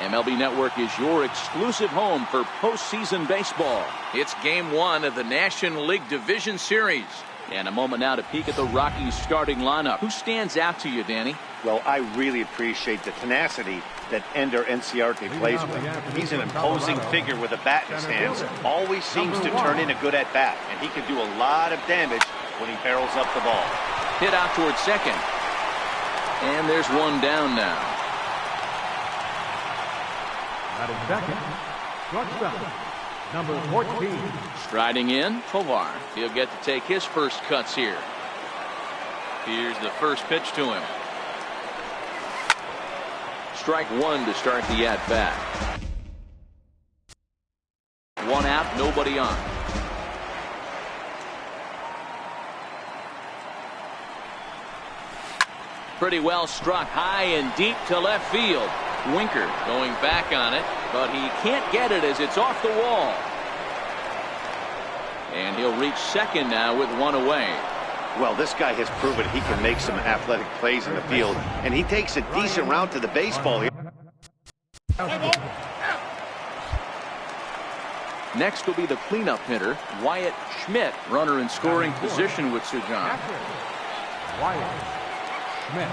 MLB Network is your exclusive home for postseason baseball. It's Game 1 of the National League Division Series. And a moment now to peek at the Rockies starting lineup. Who stands out to you, Danny? Well, I really appreciate the tenacity that Ender Enciarte plays with. He's an imposing figure with a bat in his hands. Always seems to turn in a good at-bat, and he can do a lot of damage when he barrels up the ball. Hit out towards second. And there's one down now. Batting second, shortstop, number 14. Striding in, Tovar. He'll get to take his first cuts here. Here's the first pitch to him. Strike one to start the at-bat. One out, nobody on. Pretty well struck high and deep to left field. Winker going back on it, but he can't get it as it's off the wall. And he'll reach second now with one away. Well, this guy has proven he can make some athletic plays in the field, and he takes a decent round to the baseball here. Next will be the cleanup hitter, Wyatt Schmidt, runner in scoring position with Sir John. Wyatt Schmidt.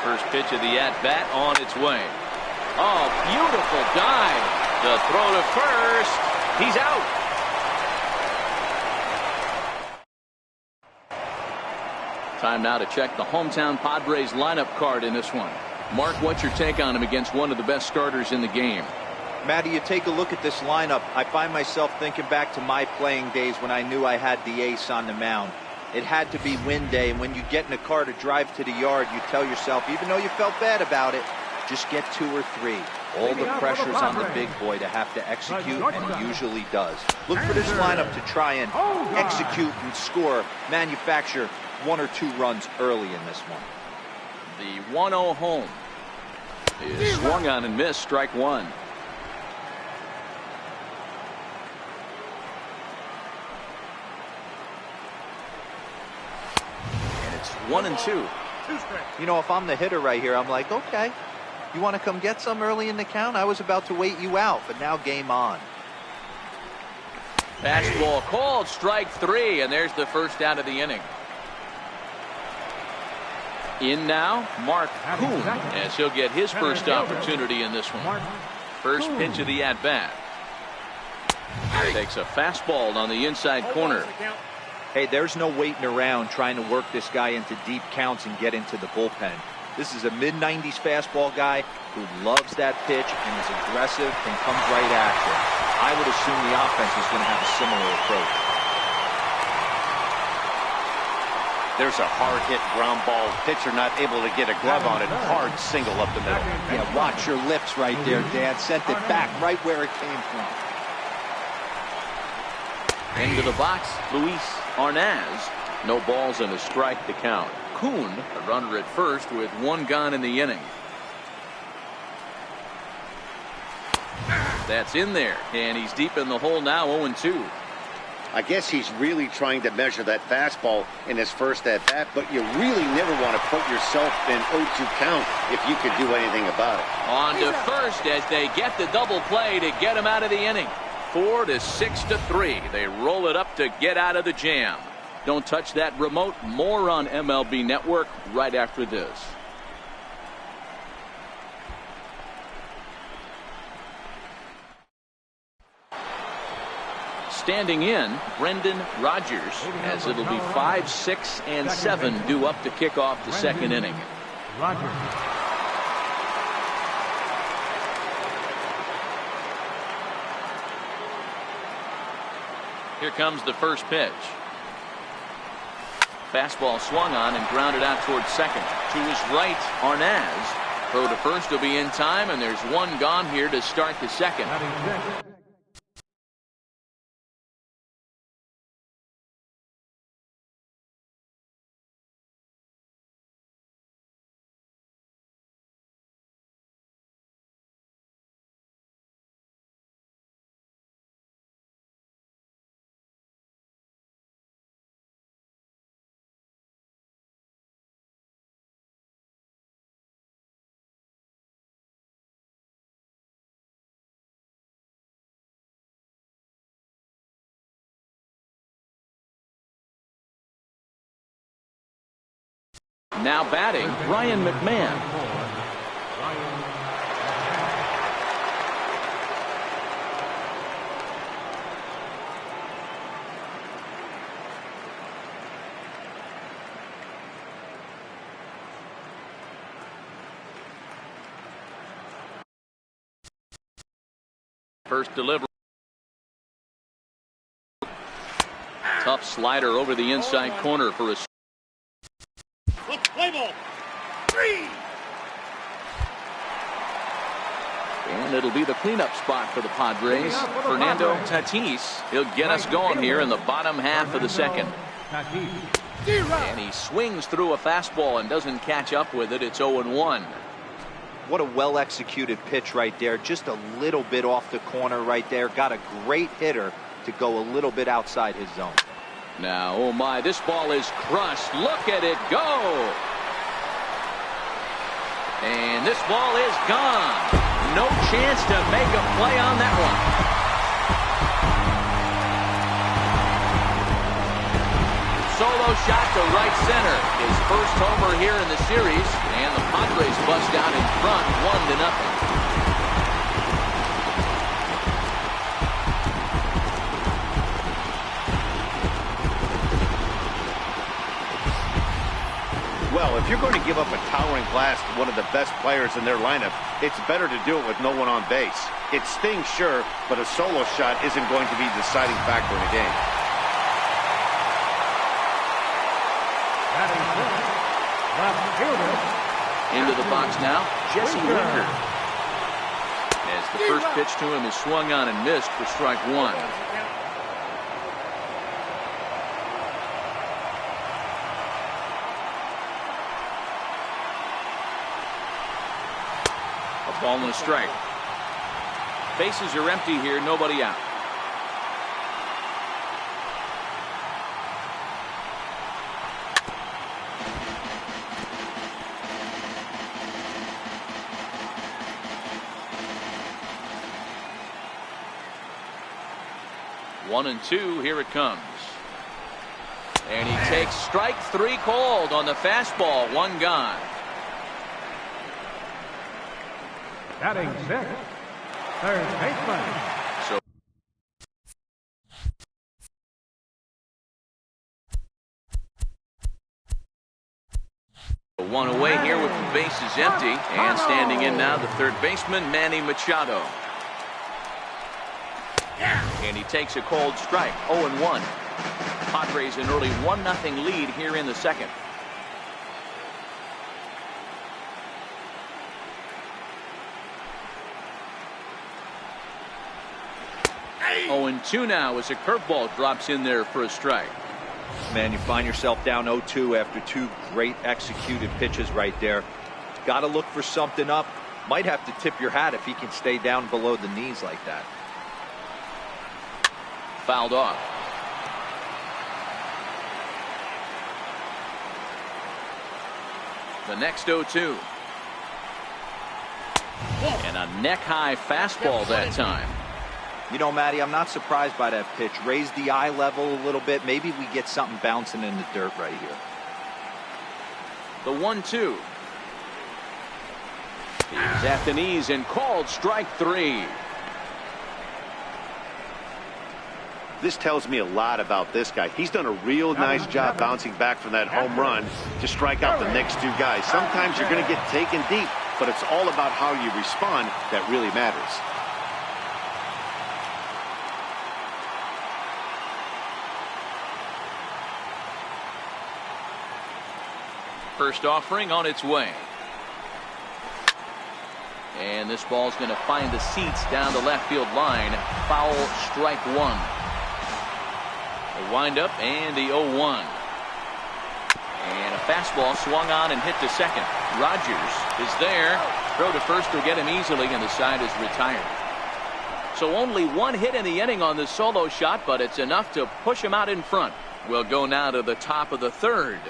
First pitch of the at-bat on its way. Oh, beautiful dive. The throw to first. He's out. Time now to check the hometown Padres lineup card in this one. Mark, what's your take on him against one of the best starters in the game? Matty, you take a look at this lineup. I find myself thinking back to my playing days when I knew I had the ace on the mound. It had to be win day, and when you get in a car to drive to the yard, you tell yourself, even though you felt bad about it, just get 2 or 3. All the pressure's on the big boy to have to execute, and he usually does. Look for this lineup to try and execute and score, manufacture 1 or 2 runs early in this one. The 1-0 home is swung on and missed, strike one. And it's 1-2. You know, if I'm the hitter right here, I'm like, okay, you want to come get some early in the count? I was about to wait you out, but now game on. Fastball called, strike 3, and there's the first out of the inning. In now, Mark Kuhn, as he'll get his first opportunity in this one. First pitch of the at-bat. Takes a fastball on the inside corner. Hey, there's no waiting around trying to work this guy into deep counts and get into the bullpen. This is a mid-90s fastball guy who loves that pitch and is aggressive and comes right at you. I would assume the offense is going to have a similar approach. There's a hard-hit ground ball. Pitcher not able to get a glove on it. Hard single up the middle. Yeah, watch your lips right there, Dad. Sent it back right where it came from. Into the box, Luis Arnaz. No balls and a strike to count. Kuhn, a runner at first with 1 gone in the inning. That's in there, and he's deep in the hole now, 0-2. I guess he's really trying to measure that fastball in his first at-bat, but you really never want to put yourself in 0-2 count if you could do anything about it. On to first as they get the double play to get him out of the inning. 4 to 6 to 3. They roll it up to get out of the jam. Don't touch that remote. More on MLB Network right after this. Standing in, Brendan Rodgers, as it'll be 5, 6, and 7 due up to kick off the second inning. Rodgers. Here comes the first pitch. Fastball swung on and grounded out towards second. To his right, Arnaz. Throw to first will be in time, and there's 1 gone here to start the second. Now batting, Ryan McMahon. First delivery. Tough slider over the inside corner for a. Play ball. 3. And it'll be the cleanup spot for the Padres. Fernando Tatis. He'll get us going here in the bottom half of the second. And he swings through a fastball and doesn't catch up with it. It's 0-1. What a well-executed pitch right there. Just a little bit off the corner right there. Got a great hitter to go a little bit outside his zone. Now, oh my, this ball is crushed. Look at it go. And this ball is gone. No chance to make a play on that one. Solo shot to right center. His first homer here in the series. And the Padres bust out in front 1-0. Well, if you're going to give up a towering blast to one of the best players in their lineup, it's better to do it with no one on base. It stings, sure, but a solo shot isn't going to be the deciding factor in a game. Into the box now, Jesse Winker. As the first pitch to him is swung on and missed for strike 1. A ball and a strike. Bases are empty here, nobody out. One and two, here it comes. And he takes strike 3 called on the fastball, 1 gone. Batting 6th, third baseman. So one away here with the bases empty. And standing in now, the third baseman, Manny Machado. And he takes a cold strike, 0-1. Padres an early 1-0 lead here in the second. Hey. 0-2 now as a curveball drops in there for a strike. Man, you find yourself down 0-2 after 2 great executed pitches right there. Got to look for something up. Might have to tip your hat if he can stay down below the knees like that. Fouled off. The next 0-2. And a neck-high fastball that time. You know, Matty, I'm not surprised by that pitch. Raise the eye level a little bit. Maybe we get something bouncing in the dirt right here. The 1-2. He's at the knees and called strike 3. This tells me a lot about this guy. He's done a real nice job bouncing back from that home run to strike out the next 2 guys. Sometimes you're going to get taken deep, but it's all about how you respond that really matters. First offering on its way. And this ball's going to find the seats down the left field line. Foul, strike 1. The windup and the 0-1. And a fastball swung on and hit to second. Rogers is there. Throw to first will get him easily, and the side is retired. So only 1 hit in the inning on the solo shot, but it's enough to push him out in front. We'll go now to the top of the third.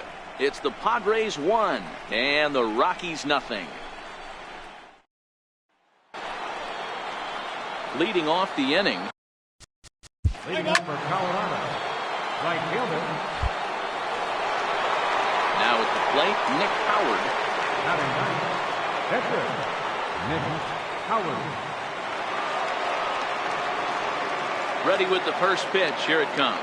It's the Padres 1 and the Rockies nothing. Leading off the inning. Leading up for Colorado, right fielder, Now at the plate, Nick Howard. Batting ninth, pitcher, Nick Howard. Ready with the first pitch. Here it comes.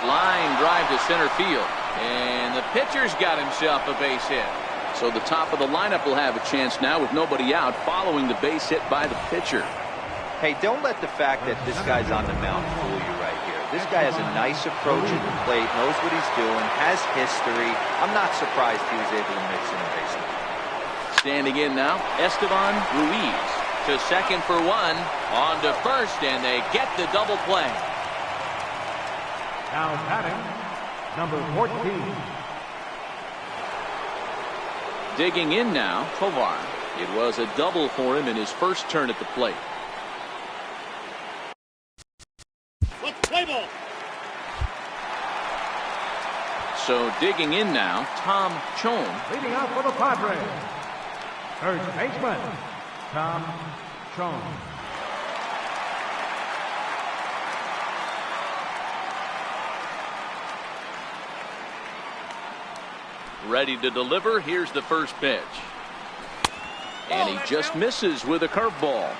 Line drive to center field. And the pitcher's got himself a base hit. So the top of the lineup will have a chance now with nobody out following the base hit by the pitcher. Hey, don't let the fact that this guy's on the mound fool you right here. This guy has a nice approach at the plate, knows what he's doing, has history. I'm not surprised he was able to mix in a base hit. Standing in now, Esteban Ruiz to second for one, on to first, and they get the double play. Now batting, number 14. Digging in now, Tovar. It was a double for him in his first turn at the plate. Play ball. So digging in now, Tom Chone. Leading out for the Padres, first baseman, Tom Chone. Ready to deliver. Here's the first pitch. And he just misses with a curveball.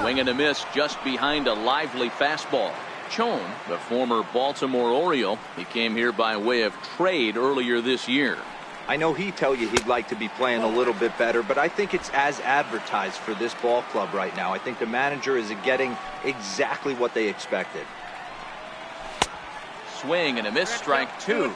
Swing and a miss just behind a lively fastball. Chone, the former Baltimore Oriole, he came here by way of trade earlier this year. I know he'd tell you he'd like to be playing a little bit better, but I think it's as advertised for this ball club right now. I think the manager is getting exactly what they expected. Swing and a miss, strike two.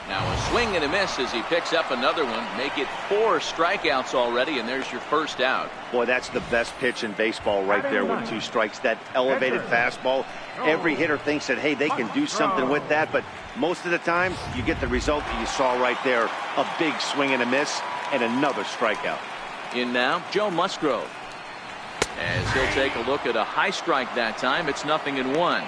Now a swing and a miss as he picks up another one. Make it 4 strikeouts already, and there's your first out. Boy, that's the best pitch in baseball right there with 2 strikes. That elevated fastball. Every hitter thinks that, hey, they can do something with that, but most of the time you get the result that you saw right there. A big swing and a miss and another strikeout. In now, Joe Musgrove. As he'll take a look at a high strike that time. It's 0-1.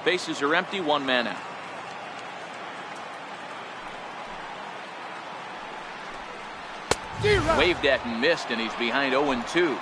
Bases are empty, 1 man out. Waved at and missed, and he's behind 0-2.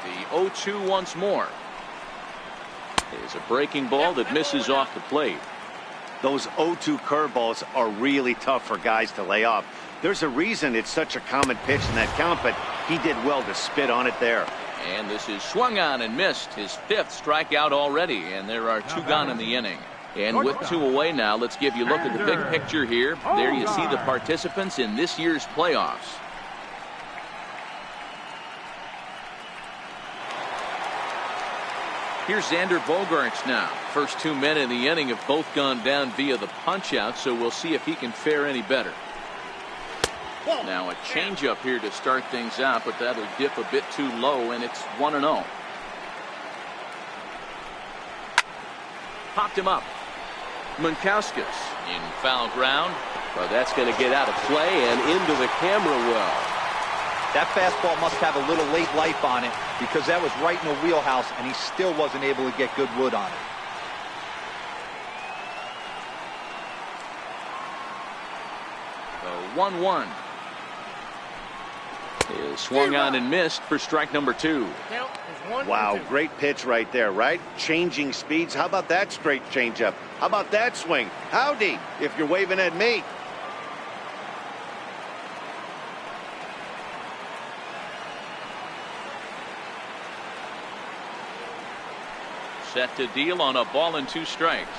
The 0-2 once more. Is a breaking ball that misses off the plate. Those 0-2 curveballs are really tough for guys to lay off. There's a reason it's such a common pitch in that count, but he did well to spit on it there. And this is swung on and missed, his 5th strikeout already, and there are 2 gone in the inning. And with 2 away now, let's give you a look at the big picture here. There you see the participants in this year's playoffs. Here's Xander Bogaerts now. First 2 men in the inning have both gone down via the punch-out, so we'll see if he can fare any better. Now a changeup here to start things out, but that'll dip a bit too low, and it's 1-0. Popped him up. Munkauskas in foul ground. Well, that's going to get out of play and into the camera well. That fastball must have a little late life on it because that was right in the wheelhouse, and he still wasn't able to get good wood on it. So 1-1. Is swung on and missed for strike number 2. Wow, great pitch right there, right? Changing speeds. How about that straight changeup? How about that swing? Howdy, if you're waving at me. Set to deal on a ball and 2 strikes.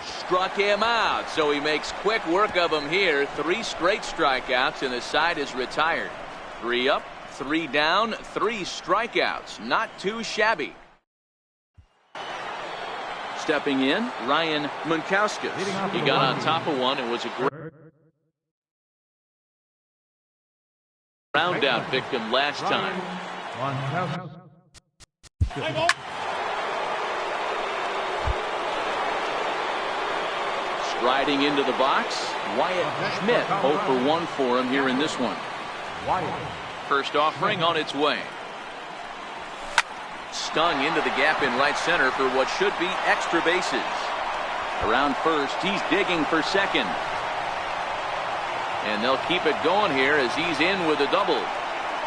Struck him out, so he makes quick work of him here. 3 straight strikeouts, and the side is retired. 3 up, 3 down, 3 strikeouts. Not too shabby. stepping in, Ryan Munkauskas. He got on top of one. It was a great round out victim last time. Play ball. Striding into the box, Wyatt Schmidt 0 for 1 for him here in this one. First offering on its way. Stung into the gap in right center for what should be extra bases. Around first, he's digging for second. And they'll keep it going here as he's in with a double.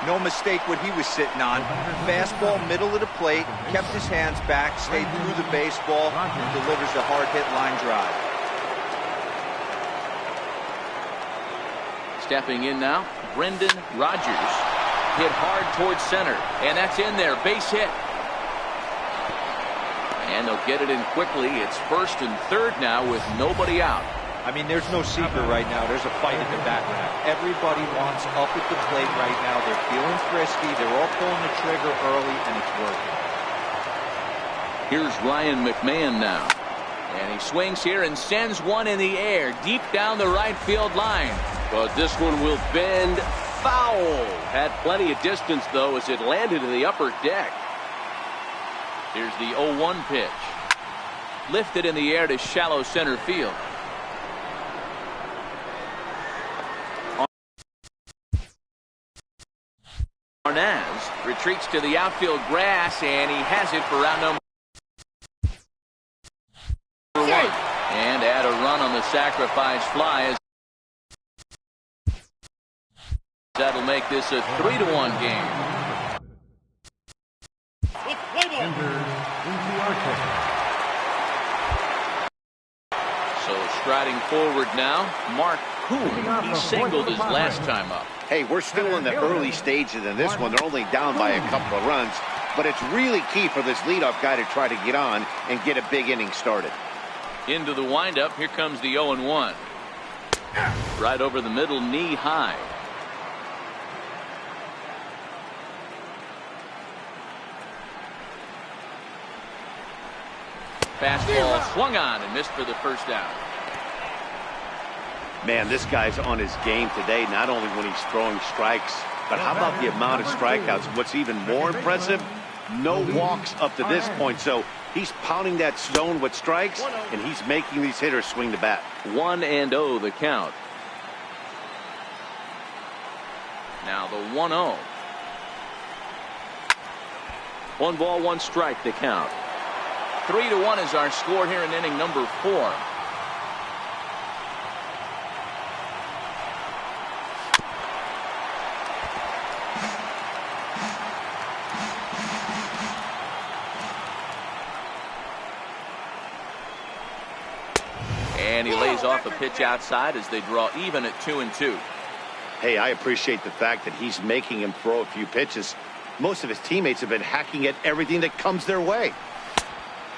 No mistake what he was sitting on. Fastball middle of the plate, kept his hands back, stayed through the baseball, and delivers the hard hit line drive. Stepping in now, Brendan Rodgers. Hit hard towards center, and that's in there, base hit. And they'll get it in quickly. It's first and third now with nobody out. I mean, there's no secret right now. There's a fight at the bat rack. Everybody wants up at the plate right now. They're feeling frisky. They're all pulling the trigger early, and it's working. Here's Ryan McMahon now. And he swings here and sends one in the air deep down the right field line. But this one will bend foul. Had plenty of distance, though, as it landed in the upper deck. Here's the 0-1 pitch. Lifted in the air to shallow center field. Arnaz retreats to the outfield grass, and he has it for round number 1. And add a run on the sacrifice fly. As that'll make this a 3-1 game. Play ball. So striding forward now, Mark Kuhn. He singled his last time up. Hey, we're still in the early stages in this one. They're only down by a couple of runs, but it's really key for this leadoff guy to try to get on and get a big inning started. Into the windup, here comes the 0-1. Right over the middle, knee high. Fastball swung on and missed for the first out. Man, this guy's on his game today, not only when he's throwing strikes, but how about the amount of strikeouts? What's even more impressive, no walks up to this point. So he's pounding that zone with strikes, and he's making these hitters swing the bat. 1-0 the count. Now the 1-0. 1 ball, 1 strike the count. 3-1 is our score here in inning number 4. And he lays off a pitch outside as they draw even at 2-2. Hey, I appreciate the fact that he's making him throw a few pitches. Most of his teammates have been hacking at everything that comes their way.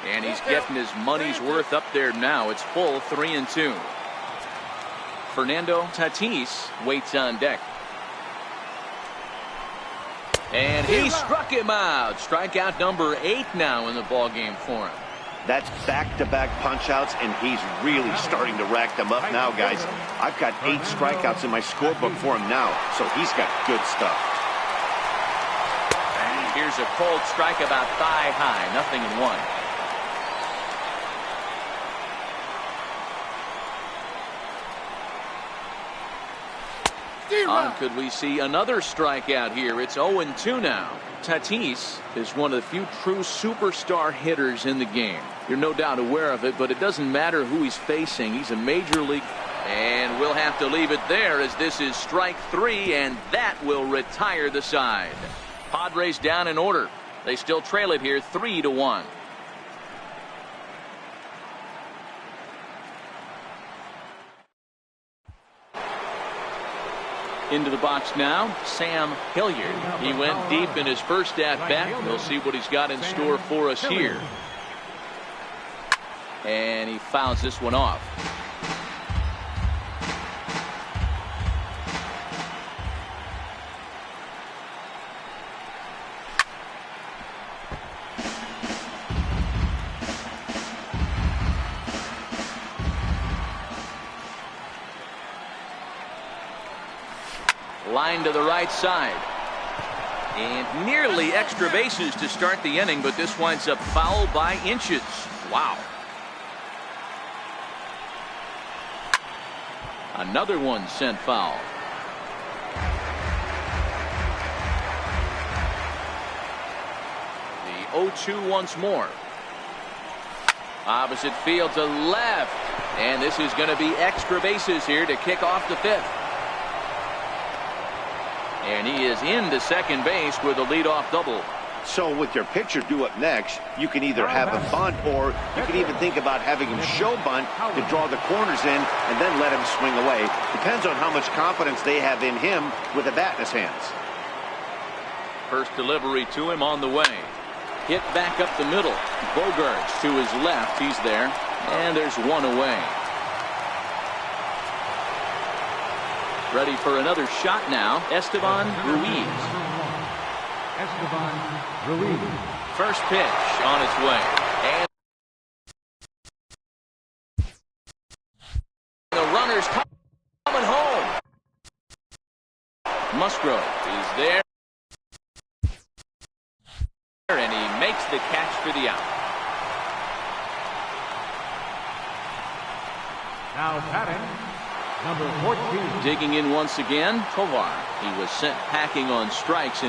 And he's getting his money's worth up there now. It's full 3-2. Fernando Tatis waits on deck. And he struck him out. Strikeout number 8 now in the ballgame for him. That's back-to-back punch-outs, and he's really starting to rack them up now, guys. I've got 8 strikeouts in my scorebook for him now, so he's got good stuff. And here's a cold strike about thigh high, 0-1. Could we see another strikeout here? It's 0-2 now. Tatis is one of the few true superstar hitters in the game. You're no doubt aware of it, but it doesn't matter who he's facing. He's a major league. And we'll have to leave it there as this is strike 3, and that will retire the side. Padres down in order. They still trail it here 3-1. Into the box now, Sam Hilliard. He went deep in his first at-bat. We'll see what he's got in store for us here. And he fouls this one off. Line to the right side. And nearly extra bases to start the inning, but this winds up foul by inches. Wow. Another one sent foul. The 0-2 once more. Opposite field to left. And this is going to be extra bases here to kick off the fifth. And he is into second base with a leadoff double. So with your pitcher due up next, you can either have him bunt, or you can even think about having him show bunt to draw the corners in and then let him swing away. Depends on how much confidence they have in him with a bat in his hands. First delivery to him on the way. Hit back up the middle. Bogarts to his left. He's there. And there's one away. Ready for another shot now. Esteban Ruiz. Esteban Ruiz. First pitch on its way. And the runner's coming home. Musgrove is there. And he makes the catch for the out. Now batting, number 14. Digging in once again, Tovar. He was sent packing on strikes.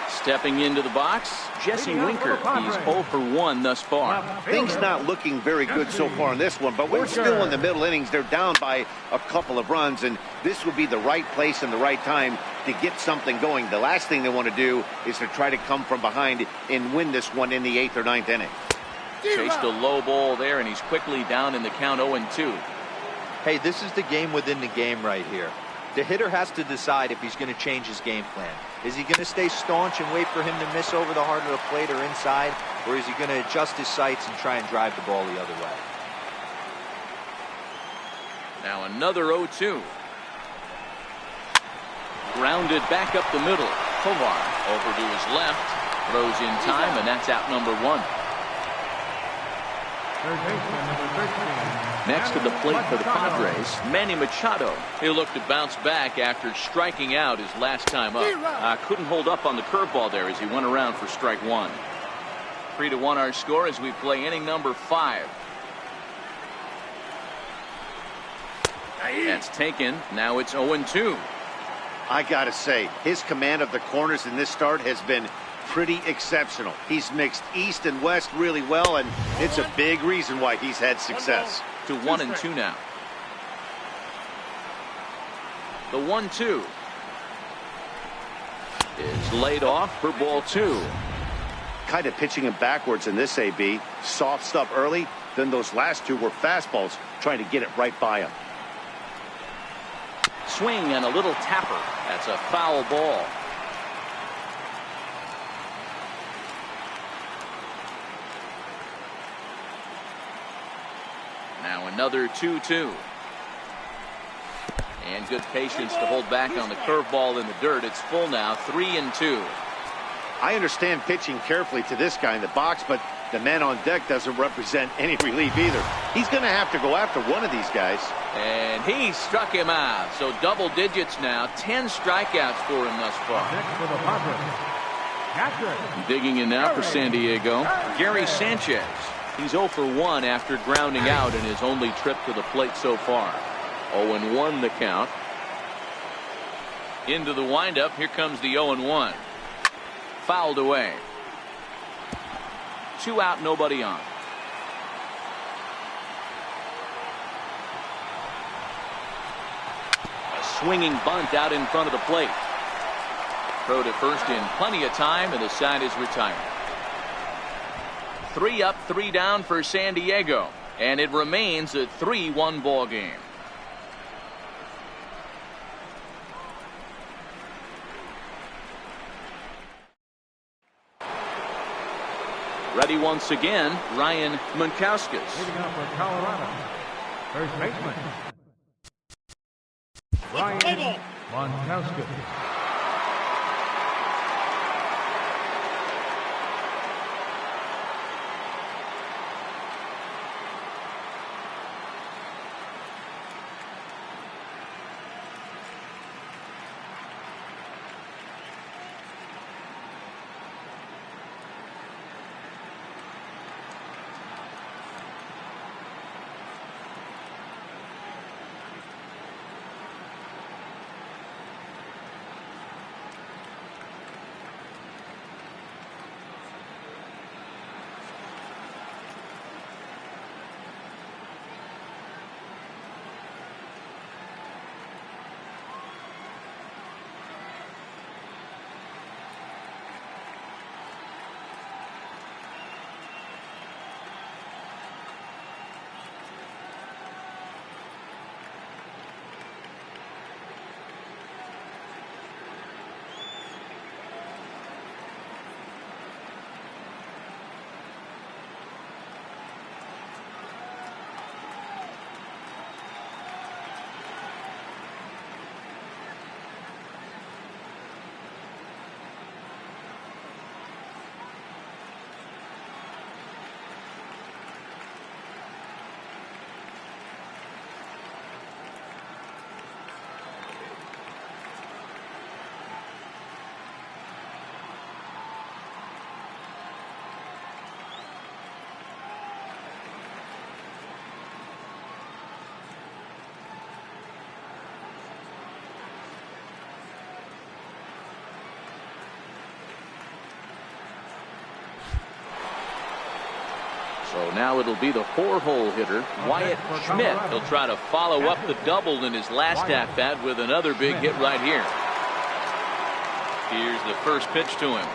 Stepping into the box, Jesse Winker. He's 0 for 1 thus far. Things not looking very good so far in this one, but we're still in the middle innings. They're down by a couple of runs, and this would be the right place and the right time to get something going. The last thing they want to do is to try to come from behind and win this one in the 8th or 9th inning. Chased a low ball there, and he's quickly down in the count 0-2. Hey, this is the game within the game right here. The hitter has to decide if he's going to change his game plan. Is he going to stay staunch and wait for him to miss over the heart of the plate or inside, or is he going to adjust his sights and try and drive the ball the other way? Now another 0-2. Grounded back up the middle. Tovar over to his left. Throws in time, and that's out number 1. Third baseman, number 13. Next to the plate for the Padres, Manny Machado. He'll look to bounce back after striking out his last time up. Couldn't hold up on the curveball there as he went around for strike 1. 3-1 our score as we play inning number 5. That's taken. Now it's 0-2. I gotta say, his command of the corners in this start has been pretty exceptional. He's mixed east and west really well, and it's a big reason why he's had success. To 1-2 now. The 1-2 is laid off for ball 2. Kind of pitching him backwards in this AB. Soft stuff early, then those last two were fastballs, trying to get it right by him. Swing and a little tapper. That's a foul ball. Now another 2-2. And good patience to hold back on the curveball in the dirt. It's full now, 3-2. I understand pitching carefully to this guy in the box, but the man on deck doesn't represent any relief either. He's going to have to go after one of these guys. And he struck him out. So double digits now. 10 strikeouts for him thus far. Next for the Padres, catcher. Digging in now for San Diego, Gary Sanchez. He's 0 for 1 after grounding out in his only trip to the plate so far. 0-1 the count. Into the windup. Here comes the 0-1. Fouled away. 2 out, nobody on. A swinging bunt out in front of the plate. Throw to first in plenty of time, and the side is retired. 3 up, 3 down for San Diego, and it remains a 3-1 ball game. Ready once again, Ryan Munkauskas. Leading up for Colorado, first baseman, Ryan Munkauskas. So now it'll be the 4-hole hitter, Wyatt Schmidt. He'll try to follow up the double in his last at-bat with another big hit right here. Here's the first pitch to him.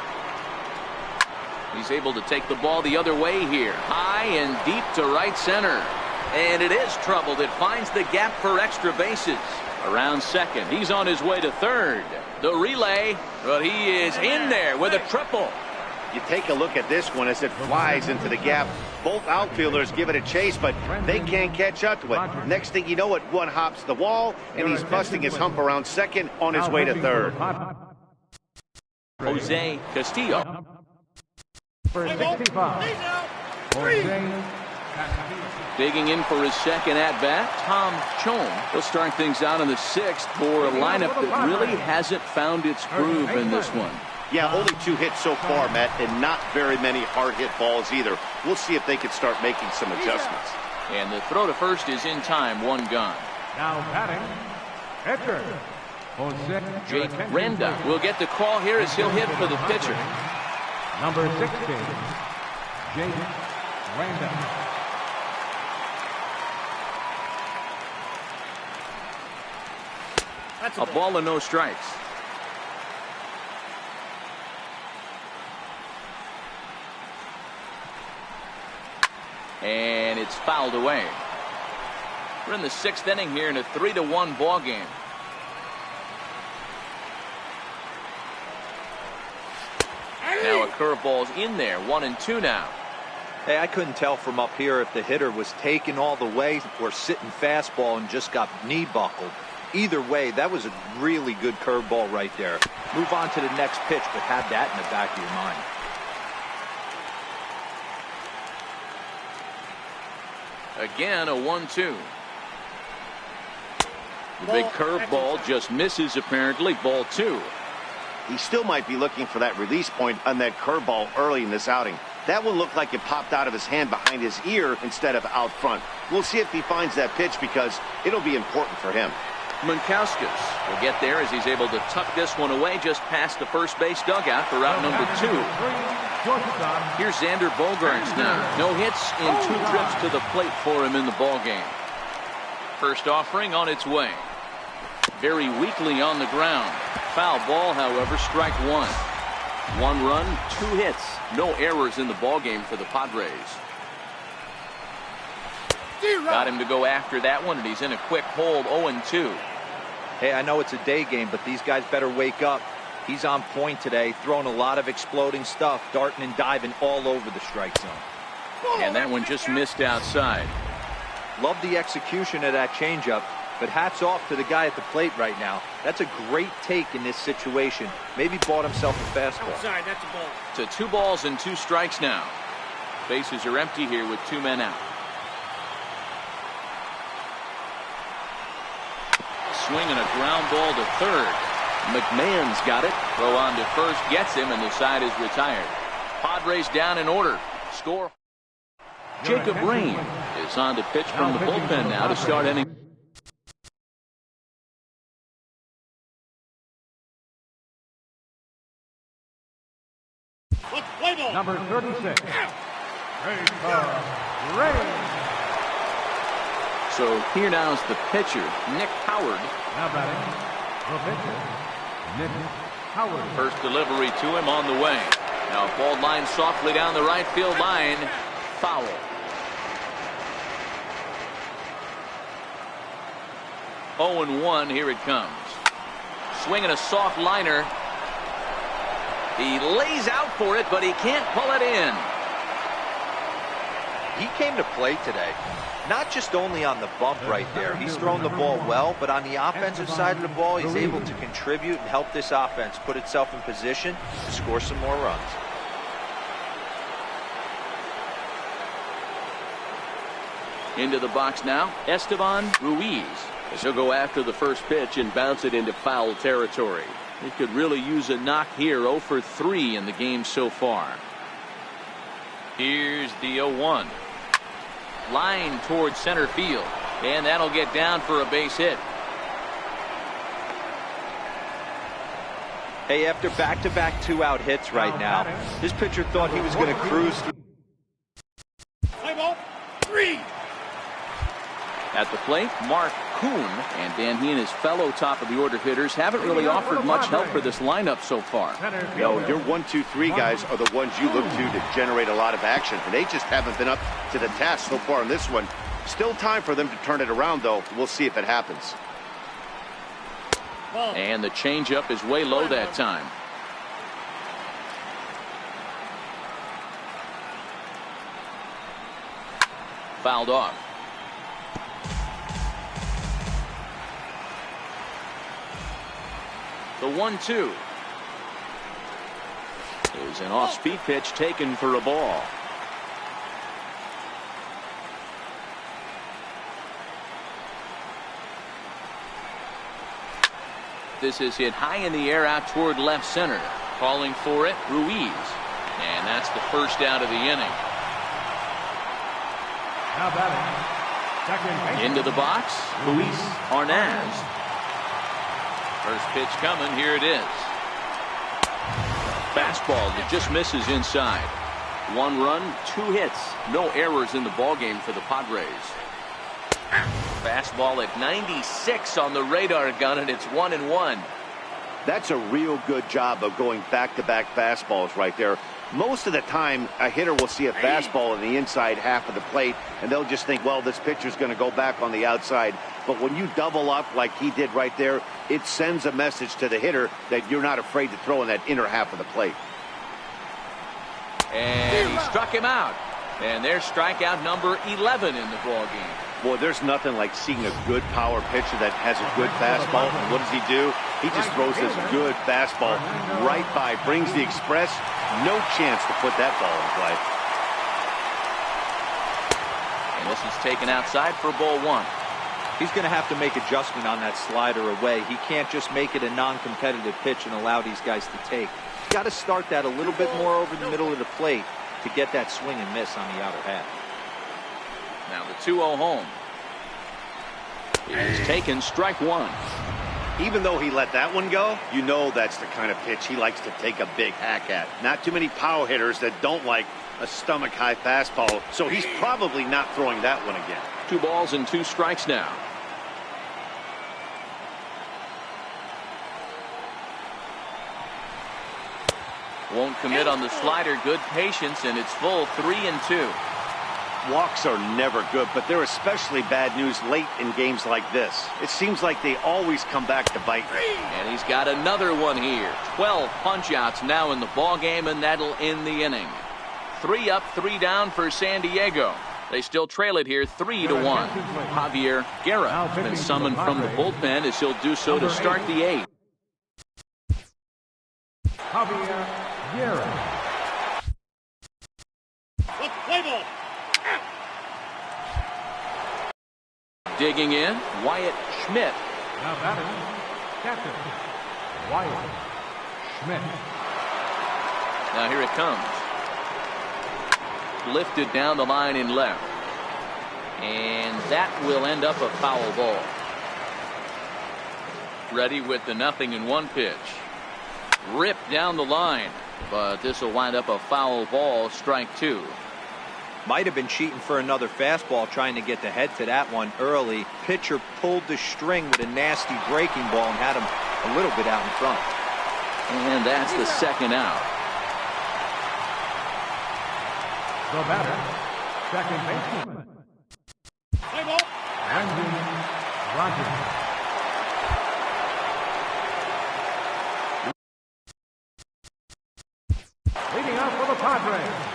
He's able to take the ball the other way here. High and deep to right center. And it is troubled. It finds the gap for extra bases. Around second. He's on his way to third. The relay. But he is in there with a triple. You take a look at this one as it flies into the gap. Both outfielders give it a chase, but they can't catch up to it. Next thing you know it, one hops the wall, and he's busting his hump around second on his way to third. Jose Castillo. For 65. Jose Digging in for his second at-bat, Tom Chone will start things out in the 6th for a lineup that really hasn't found its groove in this one. Yeah, only 2 hits so far, Matt, and not very many hard hit balls either. We'll see if they can start making some adjustments. And the throw to first is in time, 1 gone. now batting. Pitcher. Jake Renda will get the call here as he'll hit for the pitcher. Number 16, Jake Renda. A ball and no strikes. And it's fouled away. We're in the 6th inning here in a 3-1 ball game. Now a curveball's in there, 1-2 now. Hey, I couldn't tell from up here if the hitter was taken all the way or sitting fastball and just got knee buckled. Either way, that was a really good curveball right there. Move on to the next pitch, but have that in the back of your mind. Again, a 1-2. The big curveball just misses, apparently. Ball 2. He still might be looking for that release point on that curveball early in this outing. That one looked like it popped out of his hand behind his ear instead of out front. We'll see if he finds that pitch because it'll be important for him. Munkauskas will get there as he's able to tuck this one away just past the first base dugout for out number 2. Here's Xander Bogaerts now. No hits in 2 trips to the plate for him in the ball game. First offering on its way. Very weakly on the ground. Foul ball, however, strike 1. 1 run, 2 hits. No errors in the ball game for the Padres. Got him to go after that one, and he's in a quick hold, 0-2. Hey, I know it's a day game, but these guys better wake up. He's on point today, throwing a lot of exploding stuff, darting and diving all over the strike zone. And that one just missed outside. Love the execution of that changeup, but hats off to the guy at the plate right now. That's a great take in this situation. Maybe bought himself a fastball. Outside, that's a ball. To 2 balls and 2 strikes now. Bases are empty here with 2 men out. Swinging a ground ball to third. McMahon's got it. Throw on to first, gets him, and the side is retired. Padres down in order. Score. Jacob Rain is on to pitch from the bullpen now to start inning. Number 36, Rain. So here now is the pitcher, Nick Howard. Now batting, the pitcher, Nick Howard. First delivery to him on the way. Now ball line softly down the right field line. Foul. Oh and 1, here it comes. Swinging a soft liner. He lays out for it, but he can't pull it in. He came to play today. Not just only on the bump right there. He's thrown the ball well, but on the offensive side of the ball, he's able to contribute and help this offense put itself in position to score some more runs. Into the box now, Esteban Ruiz. As he'll go after the first pitch and bounce it into foul territory. He could really use a knock here. 0 for 3 in the game so far. Here's the 0-1. Line towards center field, and that'll get down for a base hit. Hey, after back-to-back 2-out hits right now, this pitcher thought he was going to cruise through. At the plate, Mark Kuhn, and Dan, he and his fellow top-of-the-order hitters haven't really offered much help for this lineup so far. No, your 1, 2, 3 guys are the ones you look to generate a lot of action, and they just haven't been up to the task so far in this one. Still time for them to turn it around, though. We'll see if it happens. And the changeup is way low that time. Fouled off. The 1-2 is an off-speed pitch taken for a ball. This is hit high in the air out toward left center. Calling for it, Ruiz. And that's the first out of the inning. Now batting, second baseman. Into the box, Luis Arnaz. First pitch coming, here it is. Fastball that just misses inside. 1 run, 2 hits, no errors in the ballgame for the Padres. Fastball at 96 on the radar gun, and it's 1-1. That's a real good job of going back-to-back fastballs right there. Most of the time, a hitter will see a fastball in the inside half of the plate, and they'll just think, well, this pitcher's going to go back on the outside. But when you double up like he did right there, it sends a message to the hitter that you're not afraid to throw in that inner half of the plate. And he struck him out. And there's strikeout number 11 in the ballgame. Boy, there's nothing like seeing a good power pitcher that has a good fastball. And what does he do? He just throws this good fastball right by, brings the express. No chance to put that ball in play. And this is taken outside for ball 1. He's going to have to make adjustment on that slider away. He can't just make it a non-competitive pitch and allow these guys to take. He's got to start that a little bit more over the middle of the plate to get that swing and miss on the outer half. Now the 2-0 home. It is taken, strike 1. Even though he let that one go, you know that's the kind of pitch he likes to take a big hack at. Not too many power hitters that don't like a stomach-high fastball, so he's probably not throwing that one again. 2 balls and 2 strikes now. Won't commit on the slider. Good patience, and it's full 3-2. Walks are never good, but they're especially bad news late in games like this. It seems like they always come back to bite. And he's got another one here. 12 punch-outs now in the ballgame, and that'll end the inning. 3 up, 3 down for San Diego. They still trail it here 3-1. Javier Guerra has been summoned from the bullpen as he'll do so to start the 8th. Javier Guerra. Play ball. Digging in, Wyatt Schmidt. Now batting, catcher, Wyatt Schmidt. Now here it comes. Lifted down the line in left. And that will end up a foul ball. Ready with the 0-1 pitch. Ripped down the line. But this will wind up a foul ball, strike 2. Might have been cheating for another fastball, trying to get the head to that one early. Pitcher pulled the string with a nasty breaking ball and had him a little bit out in front. And that's the 2nd out. The batter, second baseman, Play ball. Brandon Rogers. Leading off for the Padres.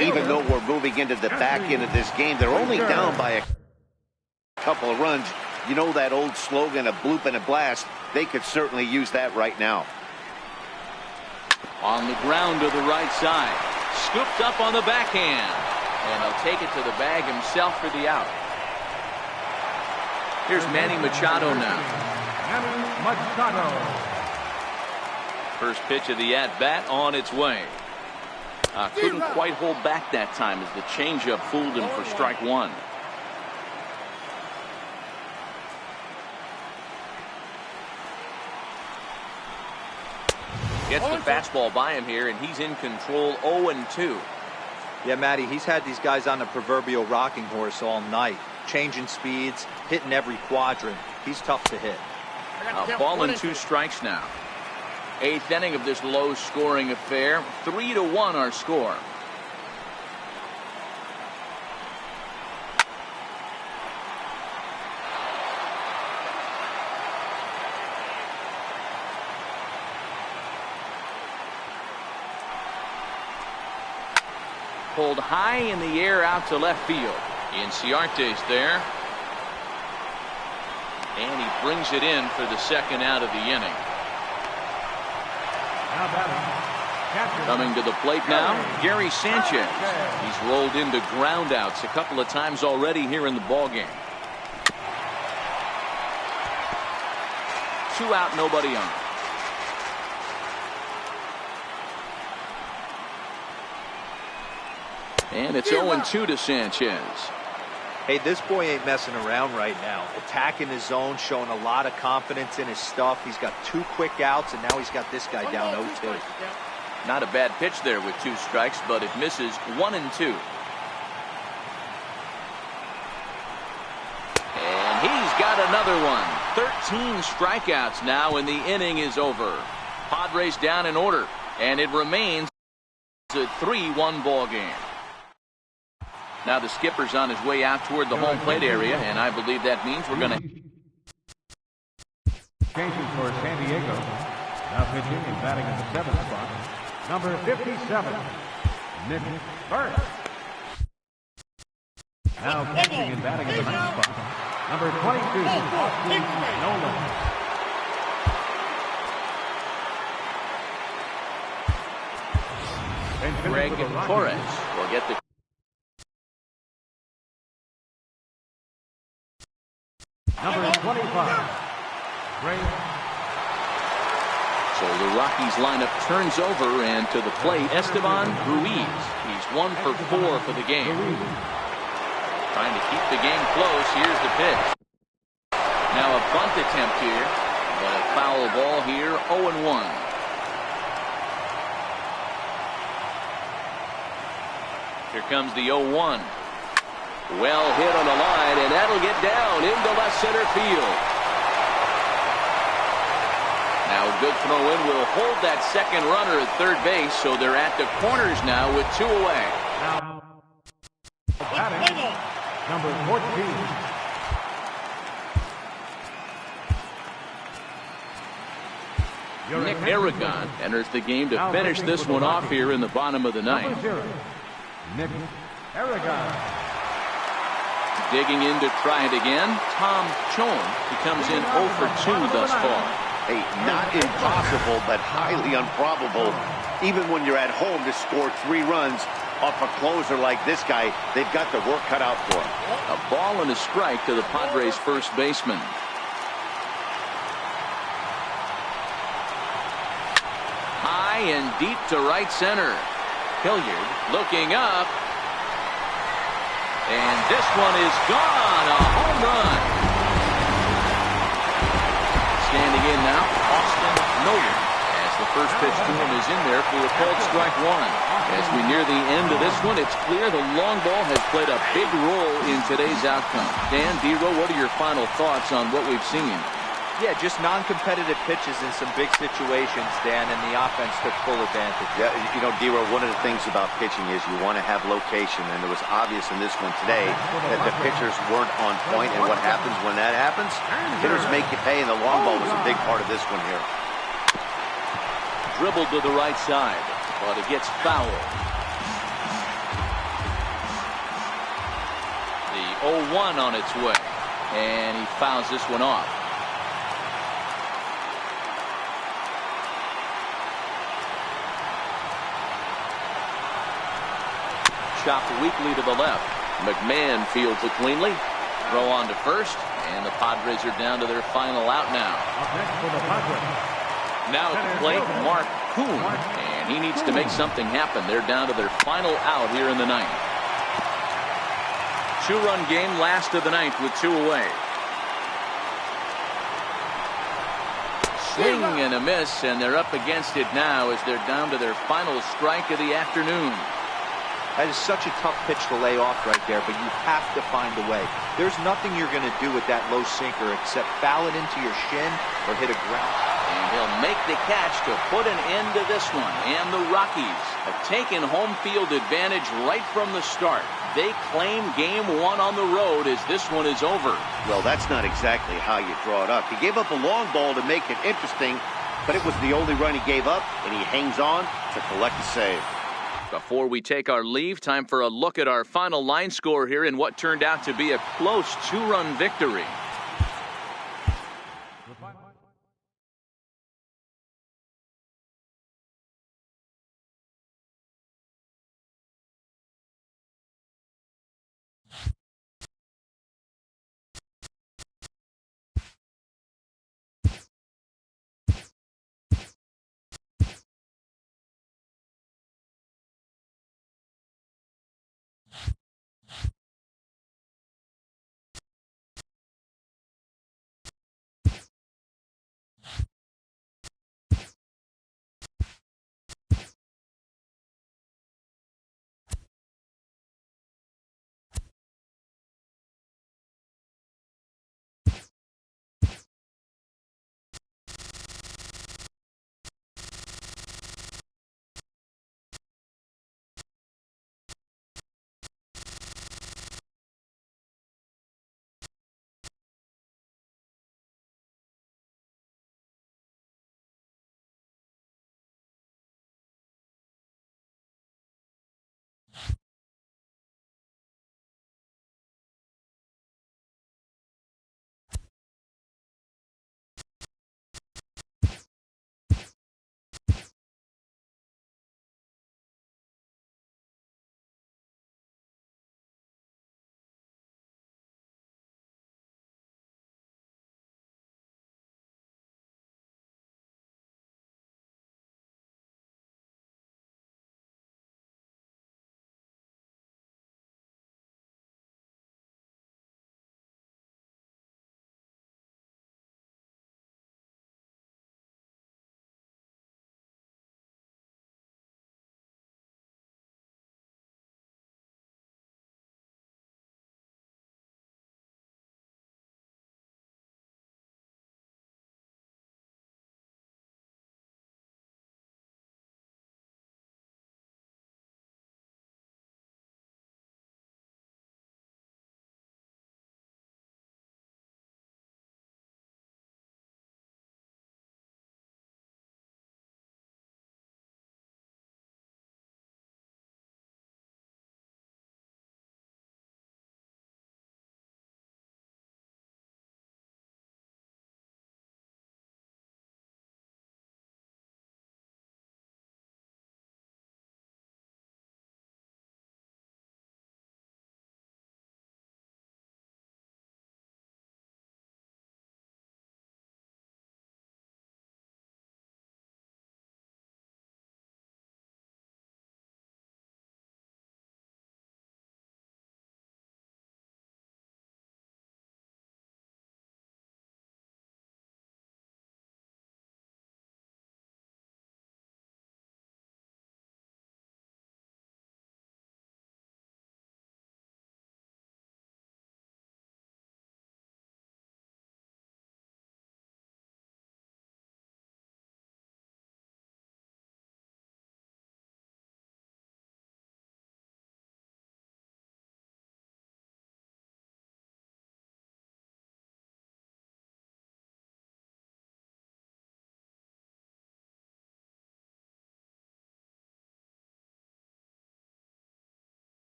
Even though we're moving into the back end of this game, they're only down by a couple of runs. You know that old slogan, a bloop and a blast. They could certainly use that right now. On the ground to the right side. Scooped up on the backhand. And he'll take it to the bag himself for the out. Here's Manny Machado now. Manny Machado. First pitch of the at-bat on its way. Couldn't quite hold back that time as the changeup fooled him for strike 1. Gets the fastball by him here, and he's in control. 0-2. Yeah, Matty, he's had these guys on the proverbial rocking horse all night. changing speeds, hitting every quadrant. He's tough to hit. A ball and 2 strikes now. 8th inning of this low-scoring affair. 3-1 our score. Pulled high in the air out to left field. Inciarte's there. And he brings it in for the second out of the inning. Coming to the plate now, Gary Sanchez. He's rolled into groundouts a couple of times already here in the ballgame. 2 out, nobody on. And it's 0-2 to Sanchez. Hey, this boy ain't messing around right now. Attacking his zone, showing a lot of confidence in his stuff. He's got 2 quick outs, and now he's got this guy down 0-2. Not a bad pitch there with 2 strikes, but it misses 1-2. And he's got another one. 13 strikeouts now, and the inning is over. Padres down in order, and it remains a 3-1 ball game. Now the skipper's on his way out toward the home plate area, and I believe that means we're going to... Changing for San Diego. Now pitching and batting in the 7th spot. Number 57, Nick Burke. Now pitching and batting in the 9th spot. Number 22, Austin Nolan. Greg Torres will get the... Number 25, Ray. So the Rockies lineup turns over, and to the plate, Esteban Ruiz. He's 1 for 4 for the game. Trying to keep the game close. Here's the pitch. Now a bunt attempt here, but a foul ball here, 0-1. Here comes the 0-1. Well hit on the line, and that'll get down into left center field. Now a good throw in will hold that second runner at third base, so they're at the corners now with 2 away. Now, batting, number 14. Nick Aragon enters the game to finish this one off here in the bottom of the 9th. Nick Aragon. Digging in to try it again, Tom Chon. He comes in 0 for 2 thus far. Hey, not impossible, but highly improbable. Even when you're at home to score 3 runs off a closer like this guy, they've got the work cut out for him. A ball and a strike to the Padres first baseman. High and deep to right center. Hilliard looking up. And this one is gone. A home run. Standing in now, Austin Nolan, as the first pitch to him is in there for a called strike 1. As we near the end of this one, it's clear the long ball has played a big role in today's outcome. Dan, Dero, what are your final thoughts on what we've seen? Yeah, just non-competitive pitches in some big situations, Dan, and the offense took full advantage. Yeah, you know, Dero, one of the things about pitching is you want to have location, and it was obvious in this one today that the pitchers weren't on point, and what happens when that happens? Hitters make you pay, and the long ball was a big part of this one here. Dribbled to the right side, but it gets fouled. The 0-1 on its way, and he fouls this one off. Chopped weakly to the left. McMahon fields it cleanly. Throw on to first, and the Padres are down to their final out now. Now at the plate, Mark Kuhn, and he needs to make something happen. They're down to their final out here in the 9th. 2-run game, last of the 9th with 2 away. Swing and a miss, and they're up against it now as they're down to their final strike of the afternoon. That is such a tough pitch to lay off right there, but you have to find a way. There's nothing you're going to do with that low sinker except foul it into your shin or hit a ground. And he'll make the catch to put an end to this one. And the Rockies have taken home field advantage right from the start. They claim game one on the road as this one is over. Well, that's not exactly how you draw it up. He gave up a long ball to make it interesting, but it was the only run he gave up, and he hangs on to collect a save. Before we take our leave, time for a look at our final line score here in what turned out to be a close two-run victory.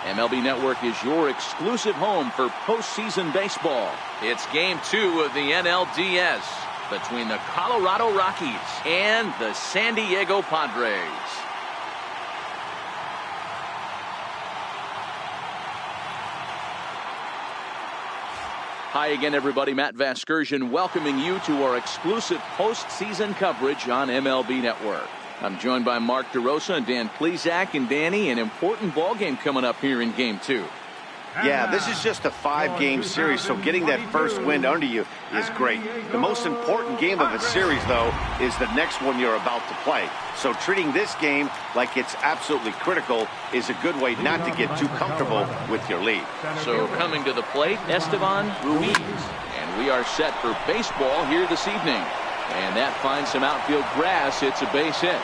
MLB Network is your exclusive home for postseason baseball. It's Game 2 of the NLDS between the Colorado Rockies and the San Diego Padres. Hi again, everybody. Matt Vasgersian welcoming you to our exclusive postseason coverage on MLB Network. I'm joined by Mark DeRosa and Dan Plesac. And Danny, an important ball game coming up here in Game 2. Yeah, this is just a 5-game series, so getting that first win under you is great. The most important game of a series, though, is the next one you're about to play. So treating this game like it's absolutely critical is a good way not to get too comfortable with your lead. So coming to the plate, Esteban Ruiz. And we are set for baseball here this evening. And that finds some outfield grass. It's a base hit.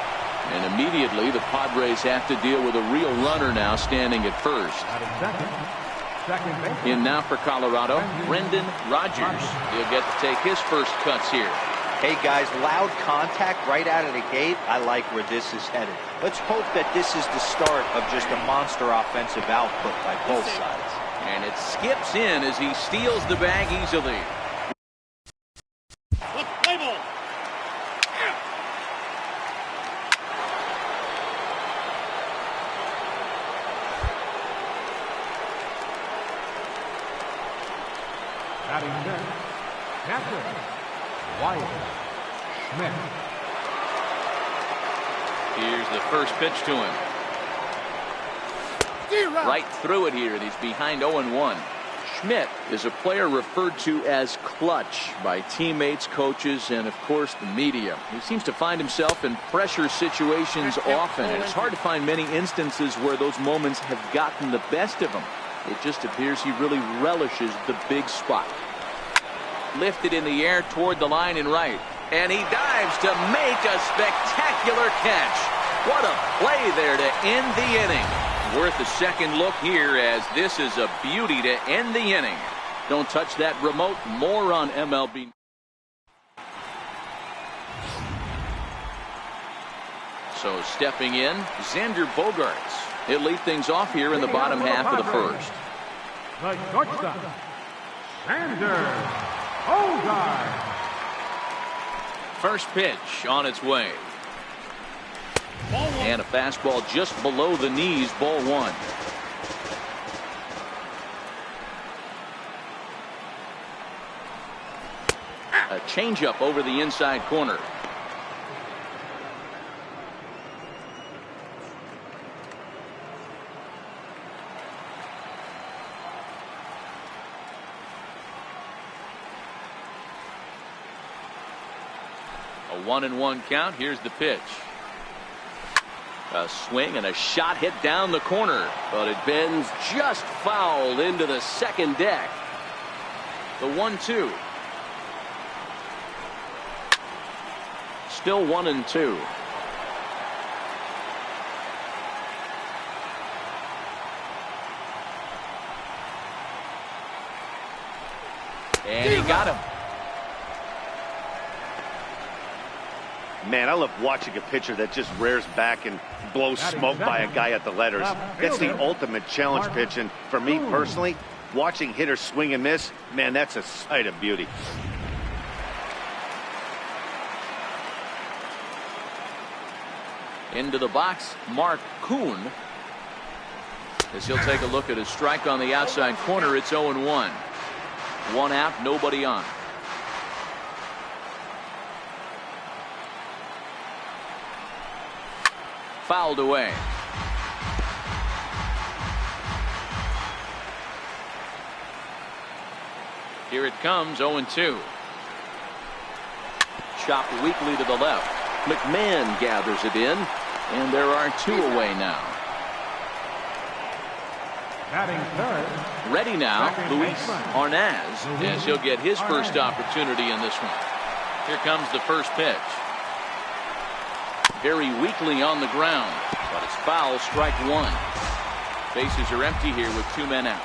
And immediately the Padres have to deal with a real runner now standing at first. In now for Colorado, Brendan Rodgers. He'll get to take his first cuts here. Hey guys, loud contact right out of the gate. I like where this is headed. Let's hope that this is the start of just a monster offensive output by both sides. And it skips in as he steals the bag easily. Play ball. Batting next, catcher, Wyatt Schmidt. Here's the first pitch to him. Right through it here, and he's behind 0-1. Schmidt is a player referred to as clutch by teammates, coaches, and of course the media. He seems to find himself in pressure situations often, and it's hard to find many instances where those moments have gotten the best of him. It just appears he really relishes the big spot. Lifted in the air toward the line and right. And he dives to make a spectacular catch. What a play there to end the inning. Worth a second look here, as this is a beauty to end the inning. Don't touch that remote. More on MLB. So stepping in, Xander Bogaerts. He'll lead things off here in the bottom half of the first. The shortstop, Xander Bogaerts. First pitch on its way. And a fastball just below the knees, ball one. A changeup over the inside corner. A 1-1 count. Here's the pitch. A swing and a shot hit down the corner, but it bends just foul into the second deck. The 1-2. Still 1-2. And he got him. Man, I love watching a pitcher that just rears back and blows smoke by a guy at the letters. That's the ultimate challenge pitch, and for me personally, watching hitters swing and miss, man, that's a sight of beauty. Into the box, Mark Kuhn. As he'll take a look at his strike on the outside corner, it's 0-1. One out, nobody on. Fouled away. Here it comes, 0-2. Chopped weakly to the left. McMahon gathers it in, and there are two away now. Batting third. Ready now, Luis Arnaz, as he'll get his first opportunity in this one. Here comes the first pitch. Very weakly on the ground, but it's foul, strike one. Bases are empty here with two men out.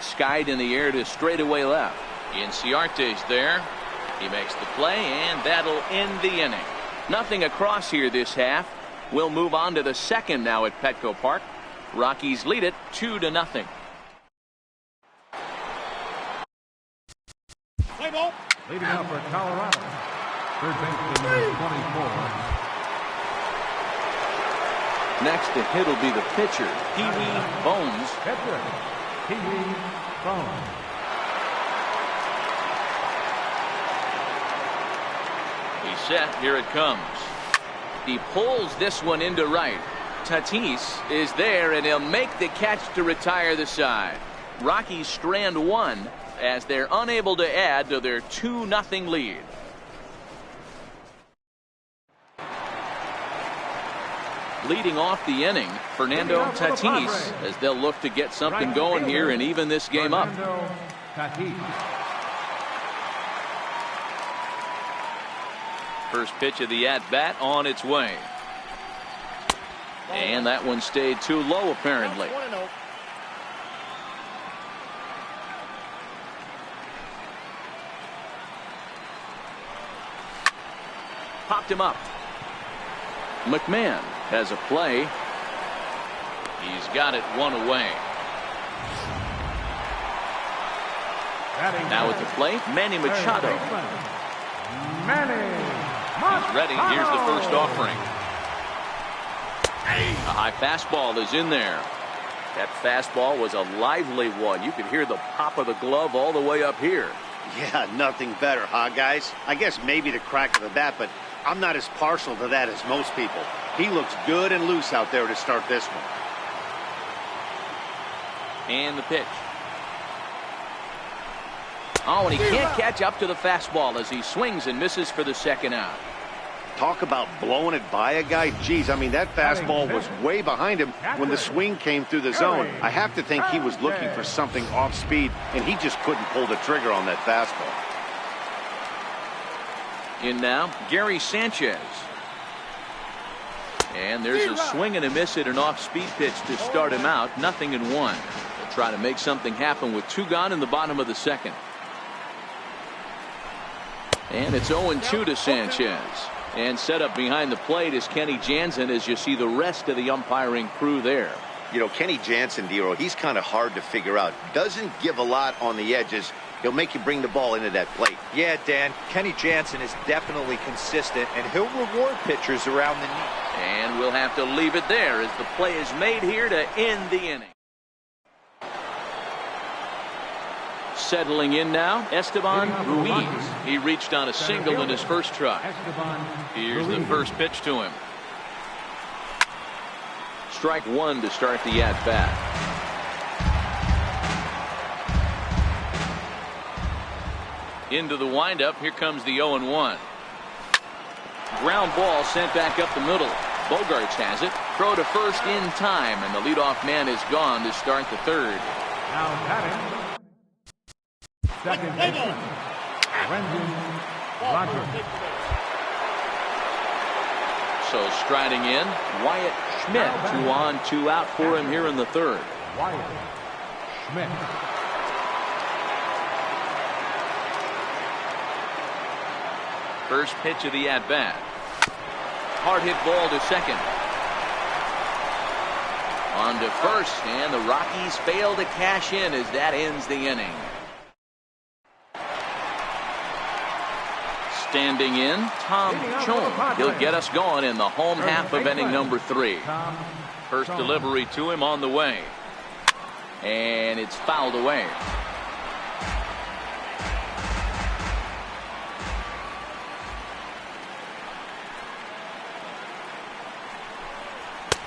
Skied in the air to straightaway left. Inciarte's there. He makes the play, and that'll end the inning. Nothing across here this half. We'll move on to the second now at Petco Park. Rockies lead it 2-0. Play ball. Leading up for Colorado. Third baseman number 24. Next to hit will be the pitcher, Pee-wee Bones. Pitcher, Pee-wee Bones. He's set. Here it comes. He pulls this one into right. Tatis is there, and he'll make the catch to retire the side. Rockies strand one as they're unable to add to their 2-0 lead. Leading off the inning, Fernando Tatis, as they'll look to get something going here and even this game up. First pitch of the at-bat on its way. And that one stayed too low, apparently. Popped him up. McMahon has a play. He's got it one away. Now at the plate, Manny Machado. He's ready. Here's the first offering. A high fastball is in there. That fastball was a lively one. You could hear the pop of the glove all the way up here. Yeah, nothing better, huh, guys? I guess maybe the crack of the bat, but I'm not as partial to that as most people. He looks good and loose out there to start this one. And the pitch. Oh, and he can't catch up to the fastball as he swings and misses for the second out. Talk about blowing it by a guy. Geez, I mean, that fastball was way behind him when the swing came through the zone. I have to think he was looking for something off speed, and he just couldn't pull the trigger on that fastball. In now, Gary Sanchez. And there's a swing and a miss at an off-speed pitch to start him out. 0-1. They'll try to make something happen with 2 gone in the bottom of the second. And it's 0-2 to Sanchez. And set up behind the plate is Kenny Jansen, as you see the rest of the umpiring crew there. You know, Kenny Jansen, Dero, he's kind of hard to figure out. Doesn't give a lot on the edges. He'll make you bring the ball into that plate. Yeah, Dan, Kenny Jansen is definitely consistent, and he'll reward pitchers around the knee. And we'll have to leave it there as the play is made here to end the inning. Settling in now, Esteban Ruiz. He reached on a single in his first try. Here's the first pitch to him. Strike one to start the at-bat. Into the windup. Here comes the 0-1. Ground ball sent back up the middle. Bogarts has it. Throw to first in time, and the leadoff man is gone to start the third. Now batting. Second baseman, Brendan Rodgers. So striding in, Wyatt Schmidt. 2 on, 2 out for him here in the third. Wyatt Schmidt. First pitch of the at-bat. Hard hit ball to second. On to first, and the Rockies fail to cash in as that ends the inning. Standing in, Tom Chong. He'll get us going in the home half of inning number 3. First delivery to him on the way. And it's fouled away.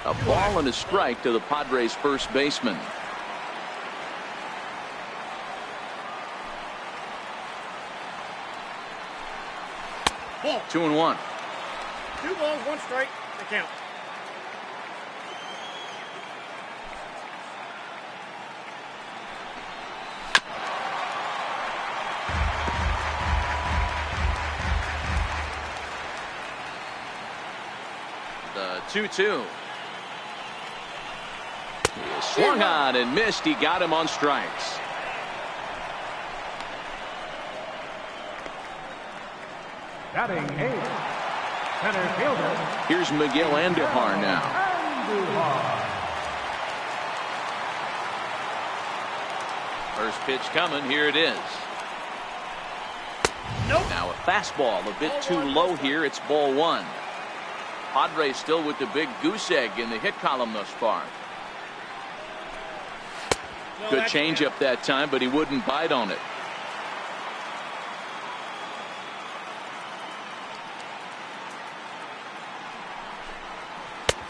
A ball and a strike to the Padres' first baseman. Ball. 2-1. 2 balls, 1 strike. The count. The 2-2. He swung on and missed. He got him on strikes. Batting 8. Center fielder. Here's Miguel Andujar now. Andujar. First pitch coming. Here it is. Nope. Now a fastball a bit too low here. It's ball one. Padres still with the big goose egg in the hit column thus far. No, Good that's changeup that time, but he wouldn't bite on it.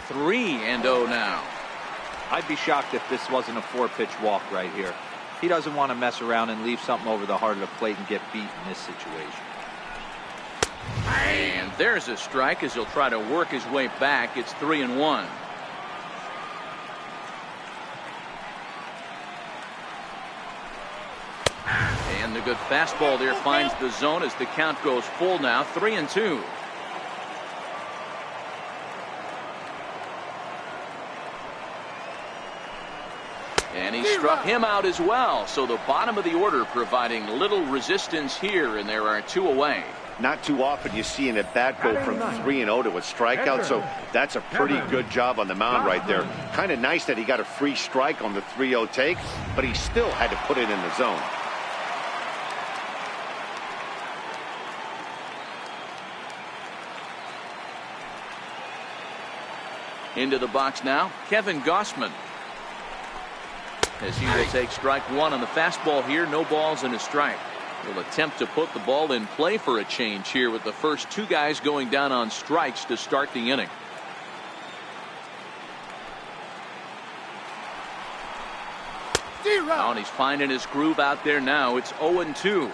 Three and 0 now. I'd be shocked if this wasn't a 4-pitch walk right here. He doesn't want to mess around and leave something over the heart of the plate and get beat in this situation. And there's a strike as he'll try to work his way back. It's 3-1. And the good fastball there finds the zone as the count goes full now. 3-2. And he struck him out as well. So the bottom of the order providing little resistance here, and there are 2 away. Not too often you see an at-bat go from 3-0 to a strikeout, so that's a pretty good job on the mound right there. Kind of nice that he got a free strike on the 3-0 take, but he still had to put it in the zone. Into the box now, Kevin Gausman. As he will take strike one on the fastball here. No balls and a strike. He'll attempt to put the ball in play for a change here with the first 2 guys going down on strikes to start the inning. Oh, and he's finding his groove out there now. It's 0-2.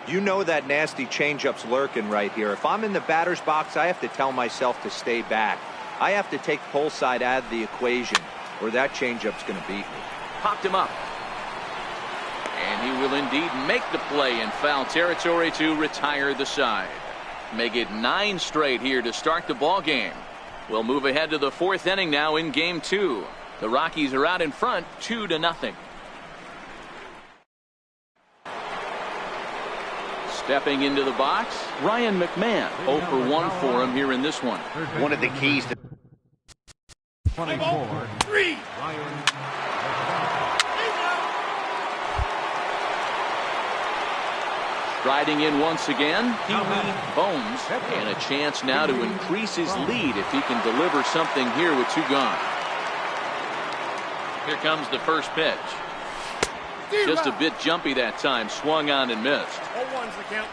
You know that nasty changeup's lurking right here. If I'm in the batter's box, I have to tell myself to stay back. I have to take pull side out of the equation, or that changeup's going to beat me. Popped him up. And he will indeed make the play in foul territory to retire the side. Make it 9 straight here to start the ball game. We'll move ahead to the 4th inning now in game 2. The Rockies are out in front 2-0. Stepping into the box, Ryan McMahon. 0 for 1 for him here in this one. One of the keys to 24. 3. Ryan. Striding in once again, Pee-wee Bones, and a chance now to increase his lead if he can deliver something here with 2 gone. Here comes the first pitch. Just a bit jumpy that time, swung on and missed. 0-1's the count.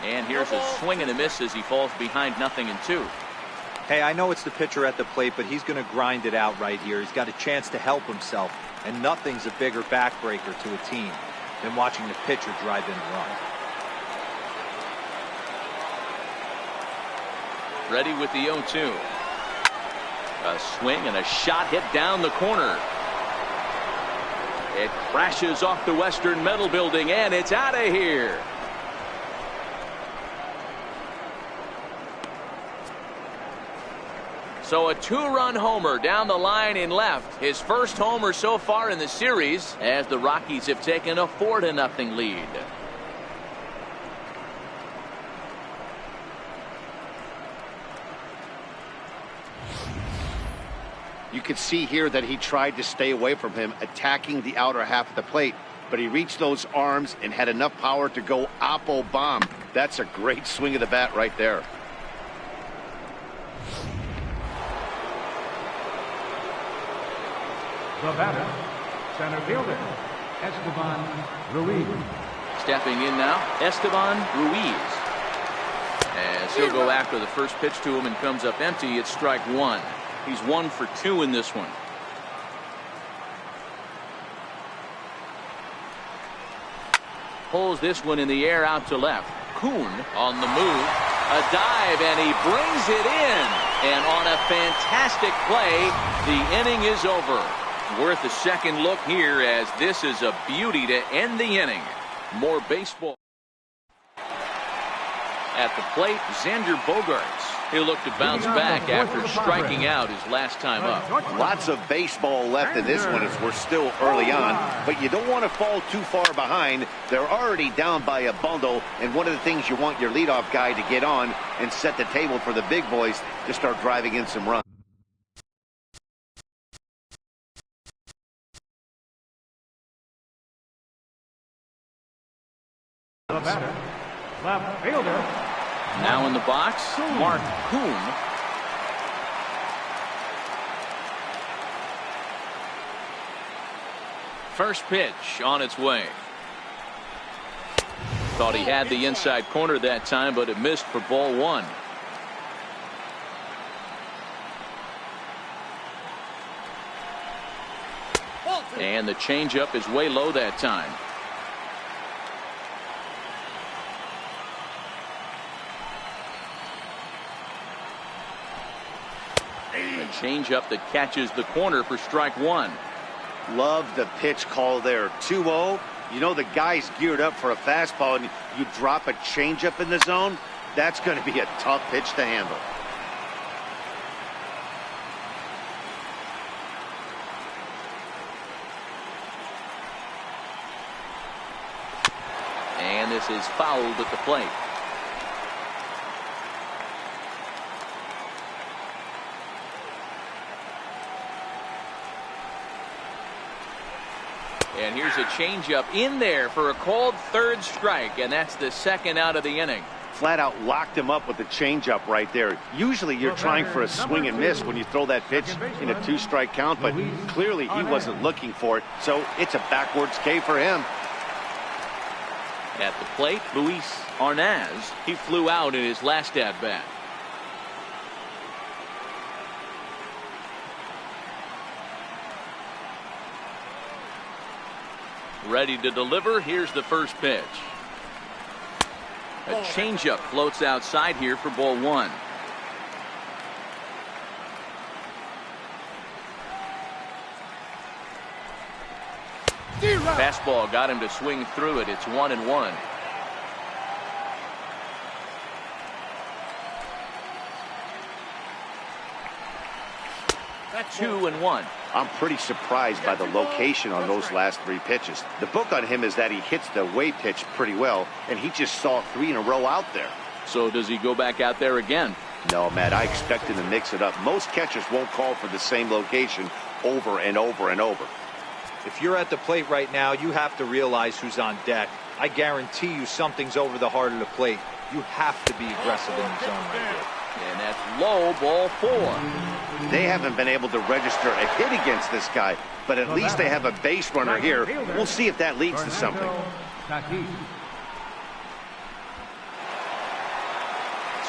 And here's a swing and a miss as he falls behind 0-2. Hey, I know it's the pitcher at the plate, but he's going to grind it out right here. He's got a chance to help himself, and nothing's a bigger backbreaker to a team than watching the pitcher drive in a run. Ready with the 0-2. A swing and a shot hit down the corner. It crashes off the Western Metal Building, and it's out of here. So a 2-run homer down the line in left. His first homer so far in the series as the Rockies have taken a 4-0 lead. You could see here that he tried to stay away from him, attacking the outer half of the plate, but he reached those arms and had enough power to go oppo bomb. That's a great swing of the bat right there. The batter, center fielder, Esteban Ruiz. Stepping in now, Esteban Ruiz. As he'll go after the first pitch to him and comes up empty. It's strike 1. He's 1 for 2 in this one. Pulls this one in the air out to left. Kuhn on the move. A dive, and he brings it in. And on a fantastic play, the inning is over. Worth a second look here, as this is a beauty to end the inning. More baseball. At the plate, Xander Bogaerts. He'll look to bounce back after striking out his last time up. Lots of baseball left in this one as we're still early on, but you don't want to fall too far behind. They're already down by a bundle, and one of the things you want your leadoff guy to get on and set the table for the big boys to start driving in some runs. The batter, left fielder. Now in the box, Mark Kuhn. First pitch on its way. Thought he had the inside corner that time, but it missed for ball one. And the changeup is way low that time. A changeup that catches the corner for strike one. Love the pitch call there. 2-0. You know the guy's geared up for a fastball, and you drop a changeup in the zone. That's going to be a tough pitch to handle. And this is fouled at the plate. And here's a changeup in there for a called third strike, and that's the second out of the inning. Flat out locked him up with the changeup right there. Usually you're trying for a swing and miss when you throw that pitch in a 2-strike count, but clearly he wasn't looking for it, so it's a backwards K for him. At the plate, Luis Arnaz. He flew out in his last at-bat. Ready to deliver. Here's the first pitch. A changeup floats outside here for ball one. Fastball got him to swing through it. It's 1-1. That's 2-1. I'm pretty surprised by the location on those last three pitches. The book on him is that he hits the away pitch pretty well, and he just saw 3 in a row out there. So does he go back out there again? No, Matt, I expect him to mix it up. Most catchers won't call for the same location over and over and over. If you're at the plate right now, you have to realize who's on deck. I guarantee you something's over the heart of the plate. You have to be aggressive in the zone right here. And that's low, ball 4. They haven't been able to register a hit against this guy, but at least they have a base runner here. We'll see if that leads to something.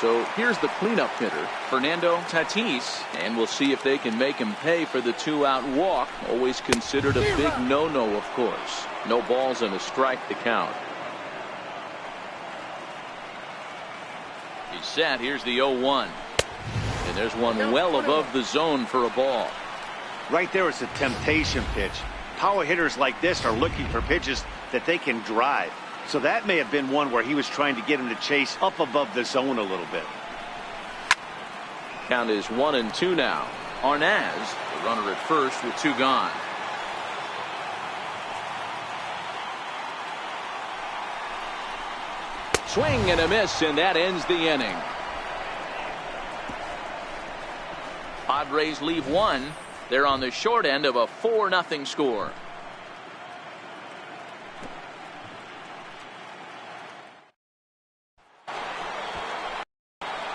So here's the cleanup hitter, Fernando Tatis, and we'll see if they can make him pay for the 2-out walk. Always considered a big no-no, of course. No balls and a strike to count. He's set. Here's the 0-1. And there's one well above the zone for a ball. Right there is a temptation pitch. Power hitters like this are looking for pitches that they can drive. So that may have been one where he was trying to get him to chase up above the zone a little bit. Count is 1-2 now. Arnaz, the runner at first with 2 gone. Swing and a miss, and that ends the inning. Padres leave 1. They're on the short end of a 4-0 score.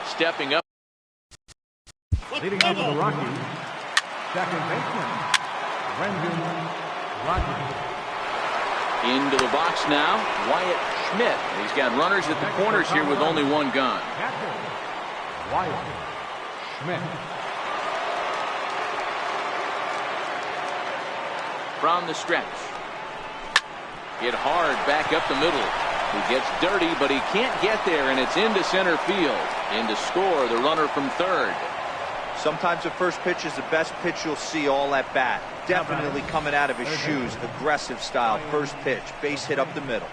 Stepping up. Leading off for the Rockies, second baseman, Brendan Rodgers. Into the box now, Wyatt Schmidt. He's got runners at the corners here with only 1 gun. Catcher, Wyatt Schmidt. From the stretch. Hit hard back up the middle. He gets dirty, but he can't get there, and it's into center field. In to score the runner from third. Sometimes the first pitch is the best pitch you'll see all at bat. Definitely coming out of his shoes. Aggressive style. First pitch. Base hit up the middle.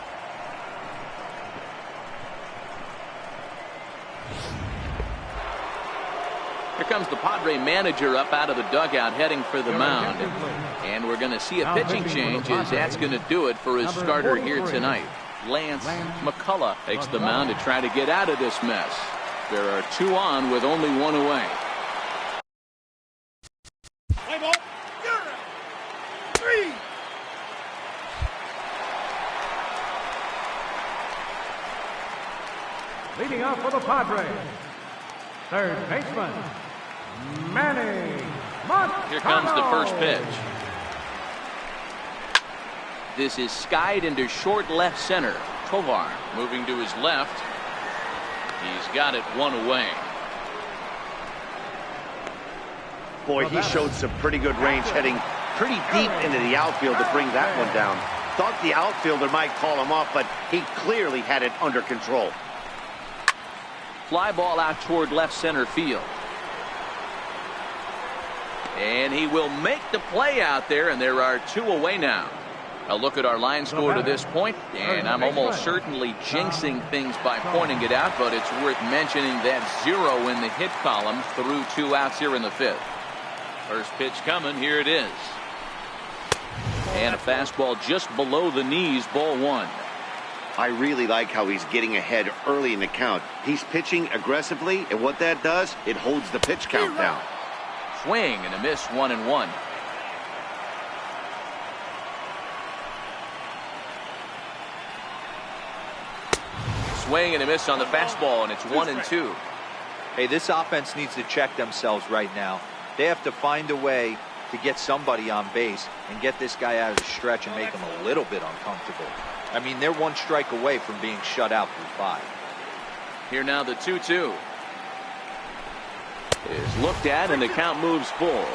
Here comes the Padre manager up out of the dugout heading for the mound. And we're going to see a pitching change as that's going to do it for his starter here tonight. Lance McCullough takes the mound to try to get out of this mess. There are 2 on with only 1 away. Play ball. You're 3. Leading off for the Padres, third baseman, Manny Montano. Here comes the first pitch. This is skied into short left center. Tovar moving to his left. He's got it 1 away. Boy, he showed some pretty good range, heading pretty deep into the outfield to bring that one down. Thought the outfielder might call him off, but he clearly had it under control. Fly ball out toward left center field. And he will make the play out there, and there are 2 away now. A look at our line score to this point, and I'm almost certainly jinxing things by pointing it out, but it's worth mentioning that 0 in the hit column through 2 outs here in the 5th. First pitch coming, here it is. And a fastball just below the knees, ball 1. I really like how he's getting ahead early in the count. He's pitching aggressively, and what that does, it holds the pitch count down. Swing and a miss, 1-1. Swing and a miss on the fastball, and it's 1-2. Hey, this offense needs to check themselves right now. They have to find a way to get somebody on base and get this guy out of the stretch and make him a little bit uncomfortable. I mean, they're 1 strike away from being shut out through 5. Here now the 2-2 is looked at, and the count moves full.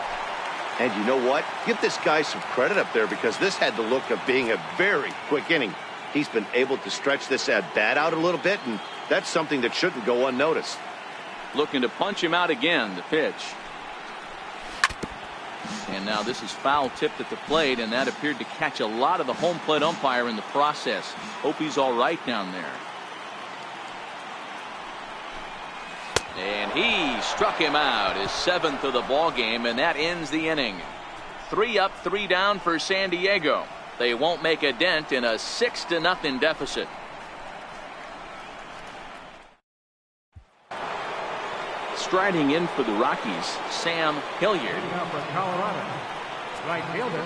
And you know what? Give this guy some credit up there, because this had the look of being a very quick inning. He's been able to stretch this at-bat out a little bit, and that's something that shouldn't go unnoticed. Looking to punch him out again, the pitch. And now this is foul tipped at the plate, and that appeared to catch a lot of the home plate umpire in the process. Hope he's all right down there. And he struck him out, his 7th of the ball game, and that ends the inning. 3 up, 3 down for San Diego. They won't make a dent in a 6-0 deficit. Striding in for the Rockies, Sam Hilliard. Leading for Colorado, right fielder,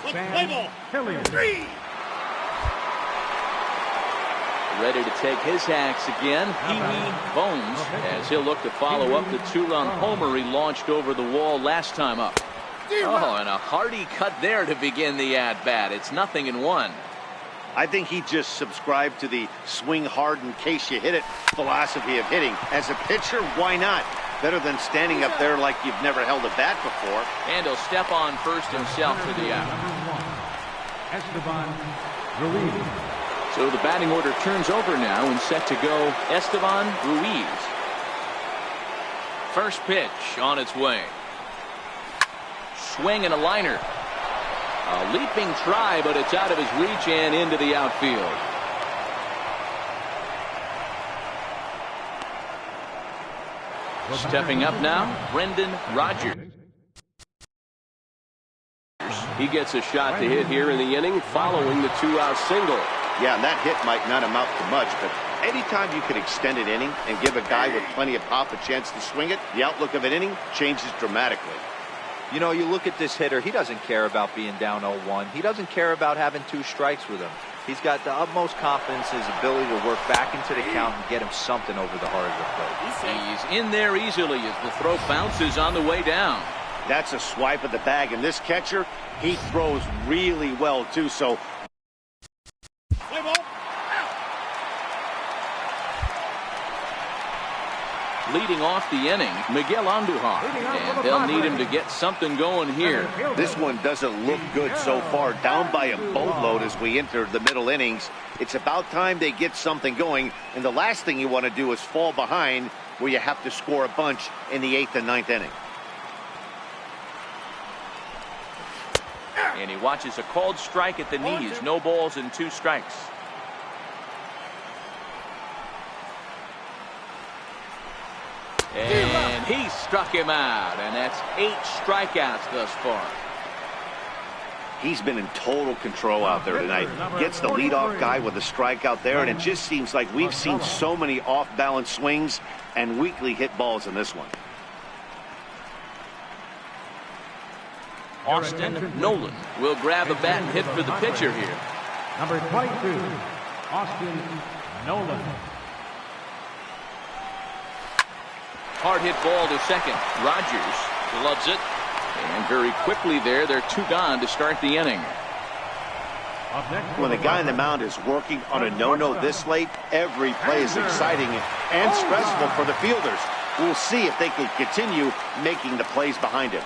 Play ball. Hilliard. 3. Ready to take his hacks again, Pee-wee Bones, as he'll look to follow up the 2-run homer he launched over the wall last time up. Oh, and a hearty cut there to begin the at-bat. It's 0-1. I think he just subscribed to the swing hard in case you hit it philosophy of hitting. As a pitcher, why not? Better than standing up there like you've never held a bat before. And he'll step on first himself for the out. Esteban Ruiz. So the batting order turns over now, and set to go Esteban Ruiz. First pitch on its way. Swing and a liner. A leaping try, but it's out of his reach and into the outfield. Stepping up now, Brendan Rodgers. He gets a shot to hit here in the inning following the 2-out single. Yeah, and that hit might not amount to much, but anytime you can extend an inning and give a guy with plenty of pop a chance to swing it, the outlook of an inning changes dramatically. You know, you look at this hitter, he doesn't care about being down 0-1. He doesn't care about having 2 strikes with him. He's got the utmost confidence in his ability to work back into the count and get him something over the heart of the plate. He's in there easily as the throw bounces on the way down. That's a swipe of the bag, and this catcher, he throws really well, too, so... Play ball. Leading off the inning, Miguel Andujar, and they'll need him to get something going here. This one doesn't look good so far, down by a boatload as we enter the middle innings. It's about time they get something going, and the last thing you want to do is fall behind where you have to score a bunch in the 8th and 9th inning. And he watches a called strike at the knees. No balls and 2 strikes. And he struck him out, and that's 8 strikeouts thus far. He's been in total control out there tonight. Gets the leadoff guy with a strikeout there, and it just seems like we've seen so many off-balance swings and weakly hit balls in this one. Austin Nolan will grab a bat and hit for the pitcher here. Number 22, Austin Nolan. Hard hit ball to second. Rogers loves it. And very quickly there, they're 2 gone to start the inning. When a guy on the mound is working on a no-no this late, every play is exciting and stressful for the fielders. We'll see if they can continue making the plays behind him.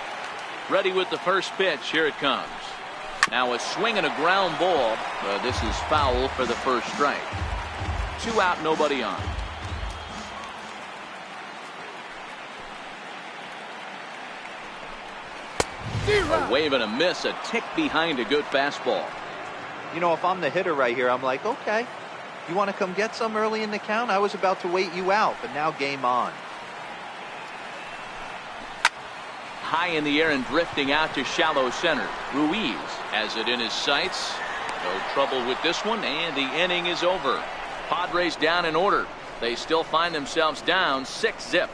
Ready with the first pitch. Here it comes. Now a swing and a ground ball. This is foul for the first strike. 2 out, nobody on. A wave and a miss, a tick behind a good fastball. You know, if I'm the hitter right here, I'm like, okay, you want to come get some early in the count? I was about to wait you out, but now game on. High in the air and drifting out to shallow center. Ruiz has it in his sights. No trouble with this one, and the inning is over. Padres down in order. They still find themselves down 6-zip.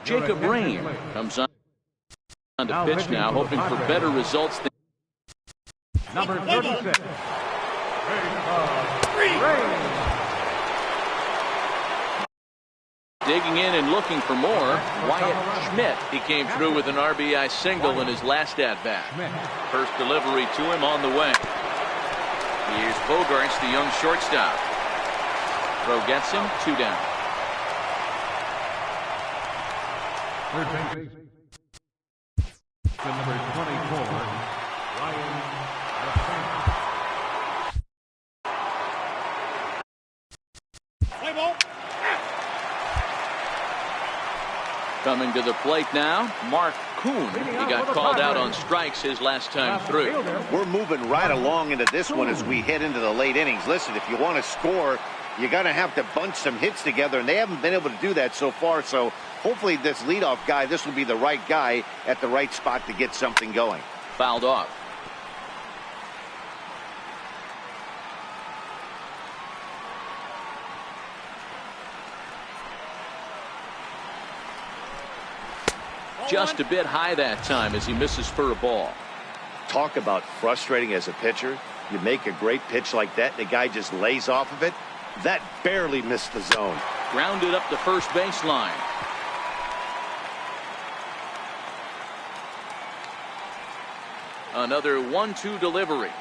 Jacob Rain comes on to pitch now, hoping for better results than Number 36, digging in and looking for more. Wyatt Schmidt, he came through with an RBI single in his last at-bat. First delivery to him on the way. Here's Bogarts, the young shortstop. Throw gets him, 2 down. third base, number 24, Ryan Play ball. Coming to the plate now, Mark Kuhn. He got called out on strikes his last time through. We're moving right along into this one as we head into the late innings. Listen, if you want to score, you got to have to bunch some hits together, and they haven't been able to do that so far. So hopefully this leadoff guy, this will be the right guy at the right spot to get something going. Fouled off. Just a bit high that time as he misses for a ball. Talk about frustrating as a pitcher. You make a great pitch like that, and the guy just lays off of it. That barely missed the zone. Grounded up the first baseline. Another 1-2 delivery.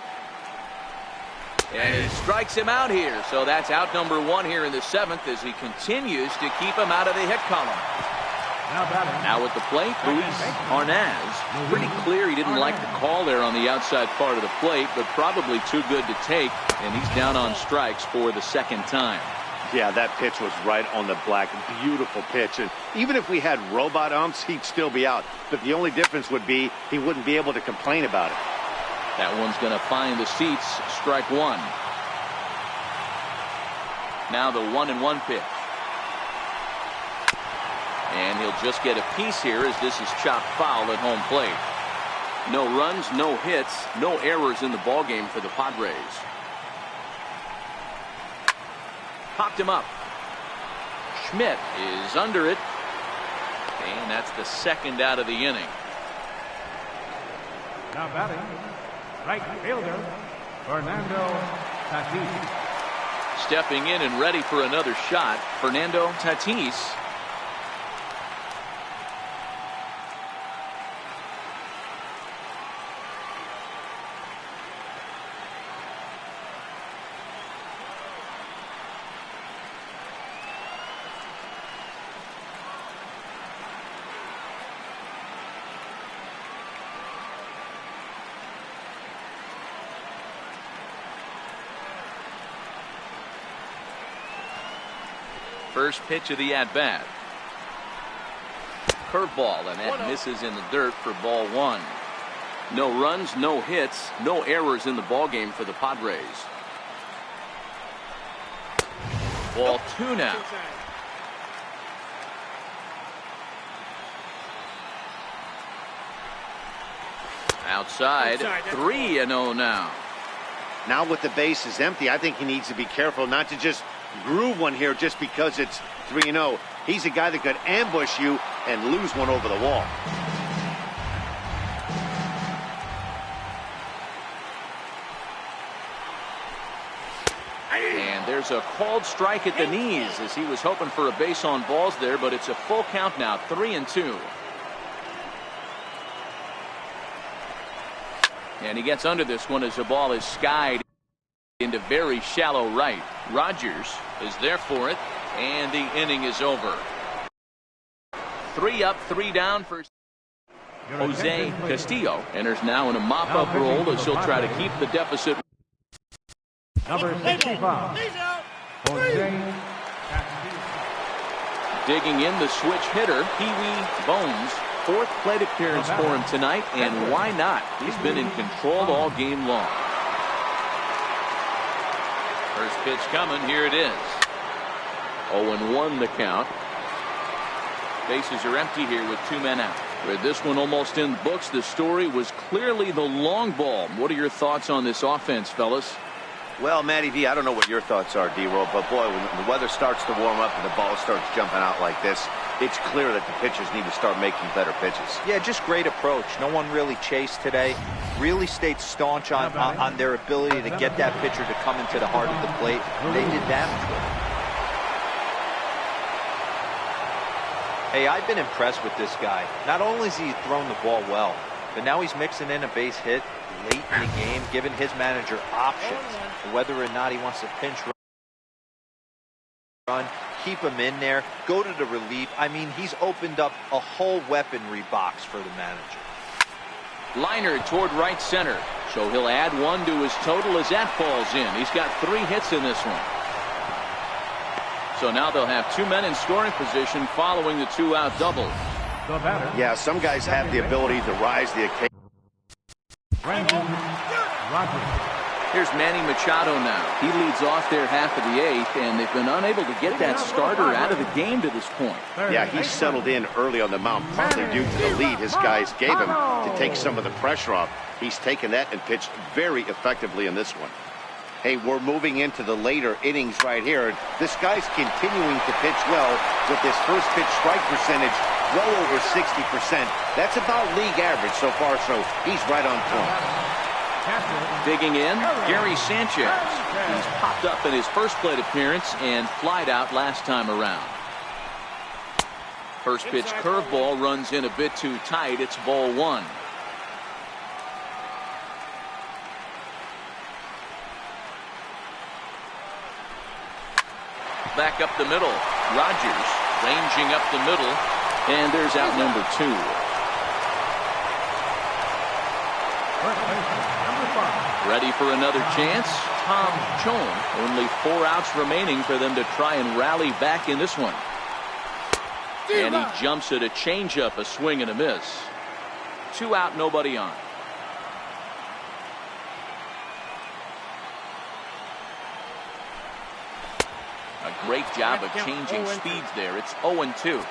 And he strikes him out here. So that's out number 1 here in the 7th as he continues to keep him out of the hit column. Now at the plate, Luis Arnaz. Pretty clear he didn't like the call there on the outside part of the plate, but probably too good to take, and he's down on strikes for the second time. Yeah, that pitch was right on the black. Beautiful pitch. And even if we had robot umps, he'd still be out. But the only difference would be he wouldn't be able to complain about it. That one's going to find the seats. Strike 1. Now the 1-1 pitch. And he'll just get a piece here as this is chopped foul at home plate. No runs, no hits, no errors in the ballgame for the Padres. Popped him up. Schmidt is under it. And that's the second out of the inning. now batting, right fielder, Fernando Tatis. Stepping in and ready for another shot, Fernando Tatis. First pitch of the at-bat. Curveball, and that misses in the dirt for ball 1. No runs, no hits, no errors in the ballgame for the Padres. Ball 2 now. Outside, 3-0 now. Now with the bases empty, I think he needs to be careful not to just groove one here just because it's 3-0. He's a guy that could ambush you and lose one over the wall. And there's a called strike at the knees as he was hoping for a base on balls there, but it's a full count now, 3-2. And he gets under this one as the ball is skied into very shallow right. Rogers is there for it, and the inning is over. 3 up, 3 down for Jose Castillo. Enters now in a mop-up role as he'll try to keep the deficit. Number 65. Jose Castillo. Digging in the switch hitter, Pee-wee Bones. 4th plate appearance for him tonight, and why not? He's been in control all game long. First pitch coming, here it is. 0-1 the count. Bases are empty here with 2 men out. With this one almost in the books, the story was clearly the long ball. What are your thoughts on this offense, fellas? Well, Matty V, I don't know what your thoughts are, D-Roll, but boy, when the weather starts to warm up and the ball starts jumping out like this, it's clear that the pitchers need to start making better pitches. Yeah, just great approach. No one really chased today. Really stayed staunch on their ability to get that pitcher to come into the heart of the plate. They did damage with it. Hey, I've been impressed with this guy. Not only has he thrown the ball well, but now he's mixing in a base hit late in the game, giving his manager options for whether or not he wants to pinch run, keep him in there, go to the relief. I mean, he's opened up a whole weaponry box for the manager. Liner toward right center, so he'll add 1 to his total as that falls in. He's got 3 hits in this one. So now they'll have 2 men in scoring position following the 2-out double. Yeah, some guys have the ability to rise the occasion. Here's Manny Machado now. He leads off their half of the 8th, and they've been unable to get that starter out of the game to this point. Yeah, he settled in early on the mound, partly due to the lead his guys gave him to take some of the pressure off. He's taken that and pitched very effectively in this one. Hey, we're moving into the later innings right here. This guy's continuing to pitch well with his first pitch strike percentage well over 60%. That's about league average so far, so he's right on point. Digging in, Gary Sanchez. He's popped up in his first plate appearance and flied out last time around. First pitch curveball runs in a bit too tight. It's ball 1. Back up the middle. Rogers ranging up the middle, and there's out number 2. Ready for another chance. Tom Chone. Only 4 outs remaining for them to try and rally back in this one. And he jumps at a changeup, a swing and a miss. 2 out, nobody on. A great job of changing speeds there. It's 0-2.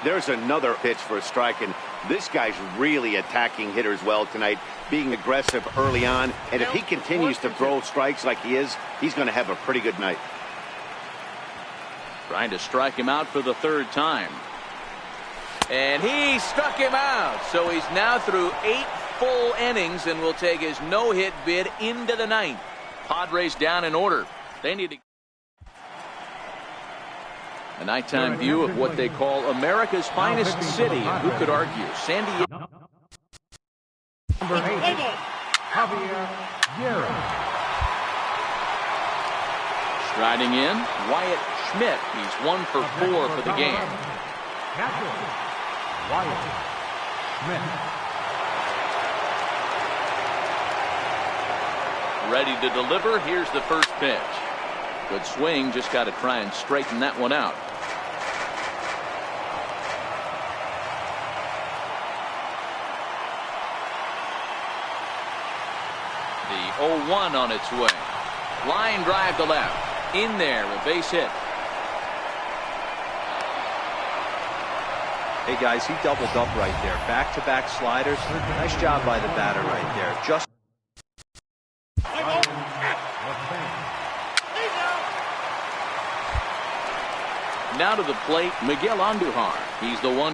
There's another pitch for a strike, and this guy's really attacking hitters well tonight, being aggressive early on, and if he continues to throw strikes like he is, he's going to have a pretty good night. Trying to strike him out for the 3rd time. And he struck him out, so he's now through 8 full innings and will take his no-hit bid into the 9th. Padres down in order. They need to... A nighttime view of what they call America's finest city, and who could argue? San Diego. Number 8, Javier Guerra. Striding in, Wyatt Schmidt. He's 1 for 4 for the game. Catcher, Wyatt Schmidt. Ready to deliver. Here's the first pitch. Good swing, just got to try and straighten that one out. The 0-1 on its way. Line drive to left. In there, a base hit. Hey guys, he doubled up right there. Back-to-back sliders. Nice job by the batter right there. Just Now to the plate, Miguel Andujar. He's the one.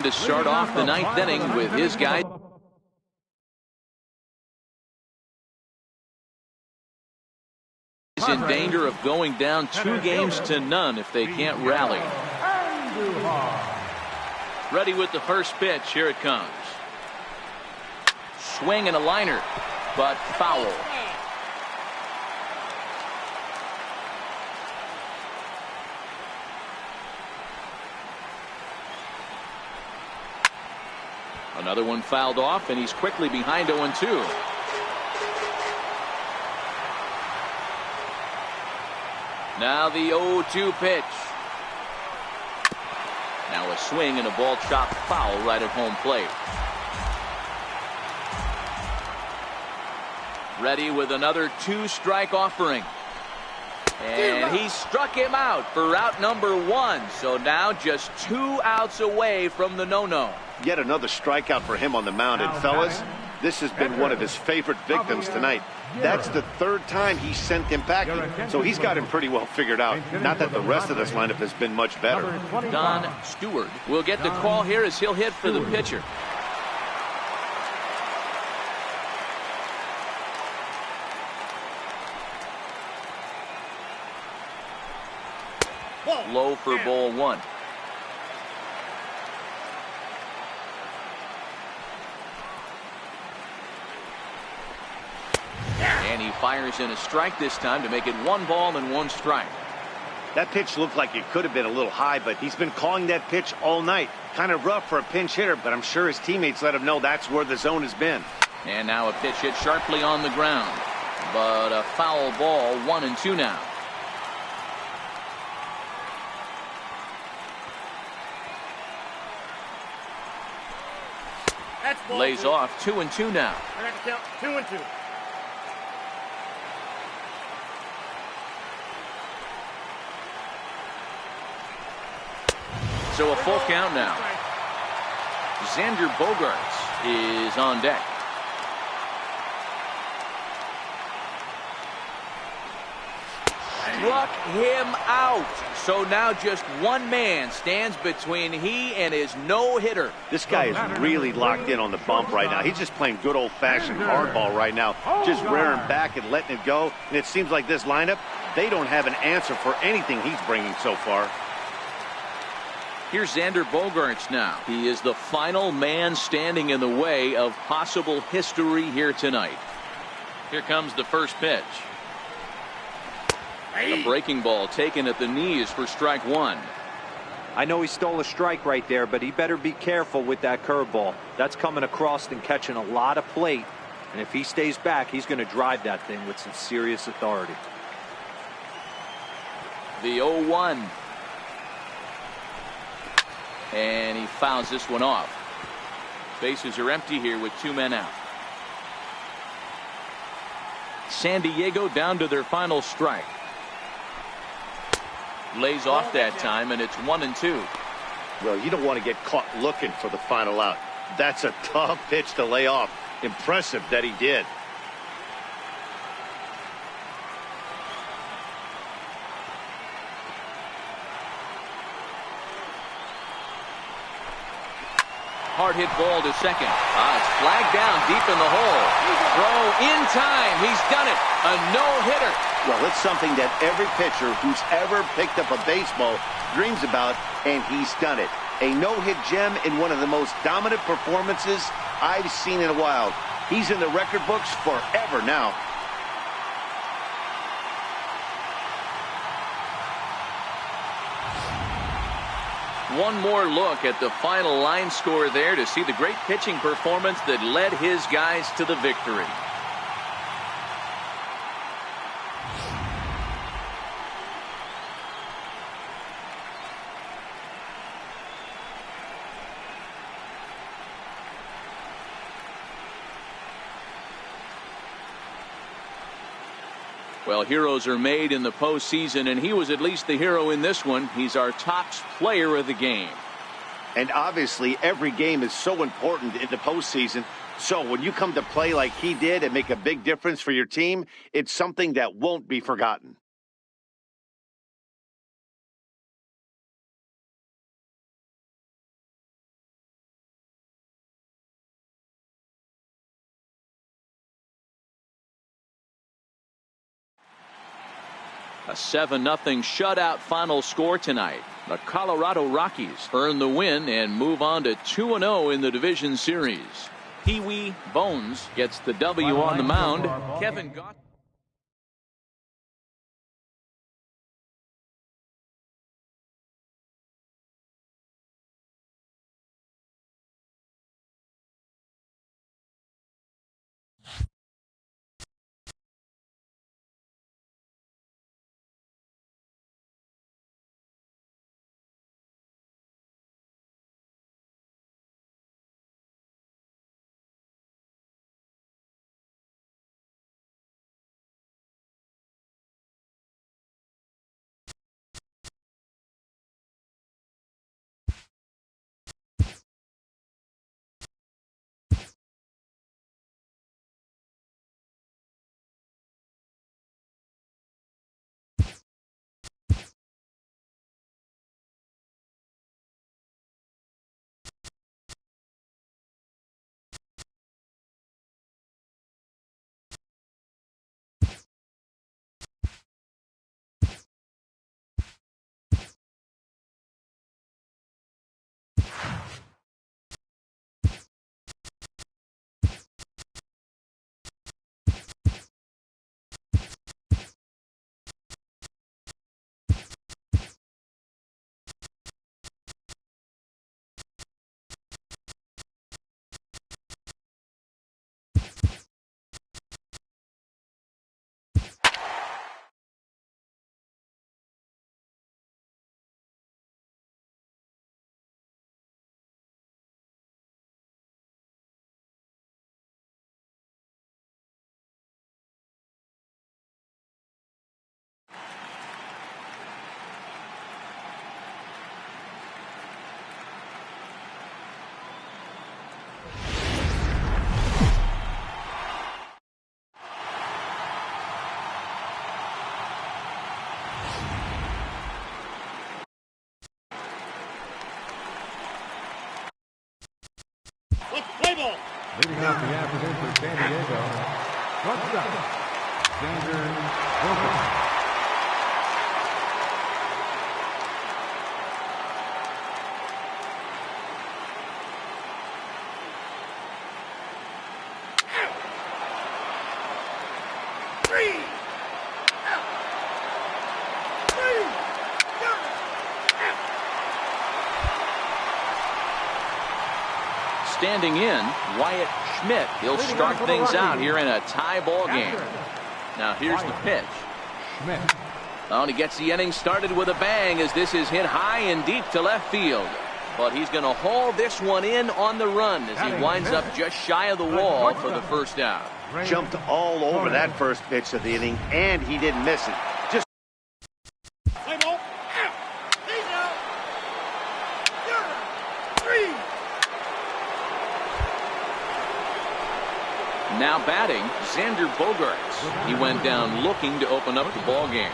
to start off the ninth inning with his guys in danger of going down 2-0 if they can't rally. Ready with the first pitch. Here it comes. Swing and a liner, but foul. Another one fouled off, and he's quickly behind 0-2. Now the 0-2 pitch. Now a swing and a ball chopped foul right at home plate. Ready with another 2-strike offering. And he struck him out for out number 1. So now just 2 outs away from the no-no. Yet another strikeout for him on the mound. And fellas, this has been one of his favorite victims tonight. That's the 3rd time he sent him packing. So he's got him pretty well figured out. Not that the rest of this lineup has been much better. Don Stewart will get the call here as he'll hit for the pitcher. Low for ball 1. And he fires in a strike this time to make it 1 ball and 1 strike. That pitch looked like it could have been a little high, but he's been calling that pitch all night. Kind of rough for a pinch hitter, but I'm sure his teammates let him know that's where the zone has been. And now a pitch hit sharply on the ground. But a foul ball, 1-2 now. Lays off 2-2 now. I got to count 2-2. So a full count now. Xander Bogaerts is on deck. Struck him out. So now just one man stands between he and his no-hitter. This guy is really locked in on the bump right now. He's just playing good old-fashioned hardball right now. Just rearing back and letting it go. And it seems like this lineup, they don't have an answer for anything he's bringing so far. Here's Xander Bogaerts now. He is the final man standing in the way of possible history here tonight. Here comes the first pitch. A breaking ball taken at the knees for strike 1. I know he stole a strike right there, but he better be careful with that curveball. That's coming across and catching a lot of plate. And if he stays back, he's going to drive that thing with some serious authority. The 0-1. And he fouls this one off. Bases are empty here with 2 men out. San Diego down to their final strike. Lays off that time, and it's 1-2. Well, you don't want to get caught looking for the final out. That's a tough pitch to lay off. Impressive that he did. Hard hit ball to second. It's flagged down deep in the hole. Throw in time. He's done it. A no-hitter. Well, it's something that every pitcher who's ever picked up a baseball dreams about, and he's done it. A no-hit gem in one of the most dominant performances I've seen in a while. He's in the record books forever now. One more look at the final line score there to see the great pitching performance that led his guys to the victory. Well, heroes are made in the postseason, and he was at least the hero in this one. He's our top player of the game. And obviously, every game is so important in the postseason. So when you come to play like he did and make a big difference for your team, it's something that won't be forgotten. A 7-0 shutout final score tonight. The Colorado Rockies earn the win and move on to 2-0 in the division series. Pee Wee Bones gets the W on the mound. Kevin Gott. Let's play ball. Leading off the afternoon for San Diego. Shortstop, Xander Bogaerts. Standing in, Wyatt Schmidt. He'll start things out here in a tie ball game. Now here's the pitch. Schmidt. Oh, and he gets the inning started with a bang as this is hit high and deep to left field. But he's going to haul this one in on the run as he winds up just shy of the wall for the first out. Jumped all over that first pitch of the inning, and he didn't miss it. Just Play ball. He's out. Three. Now batting, Xander Bogaerts. He went down looking to open up the ball game.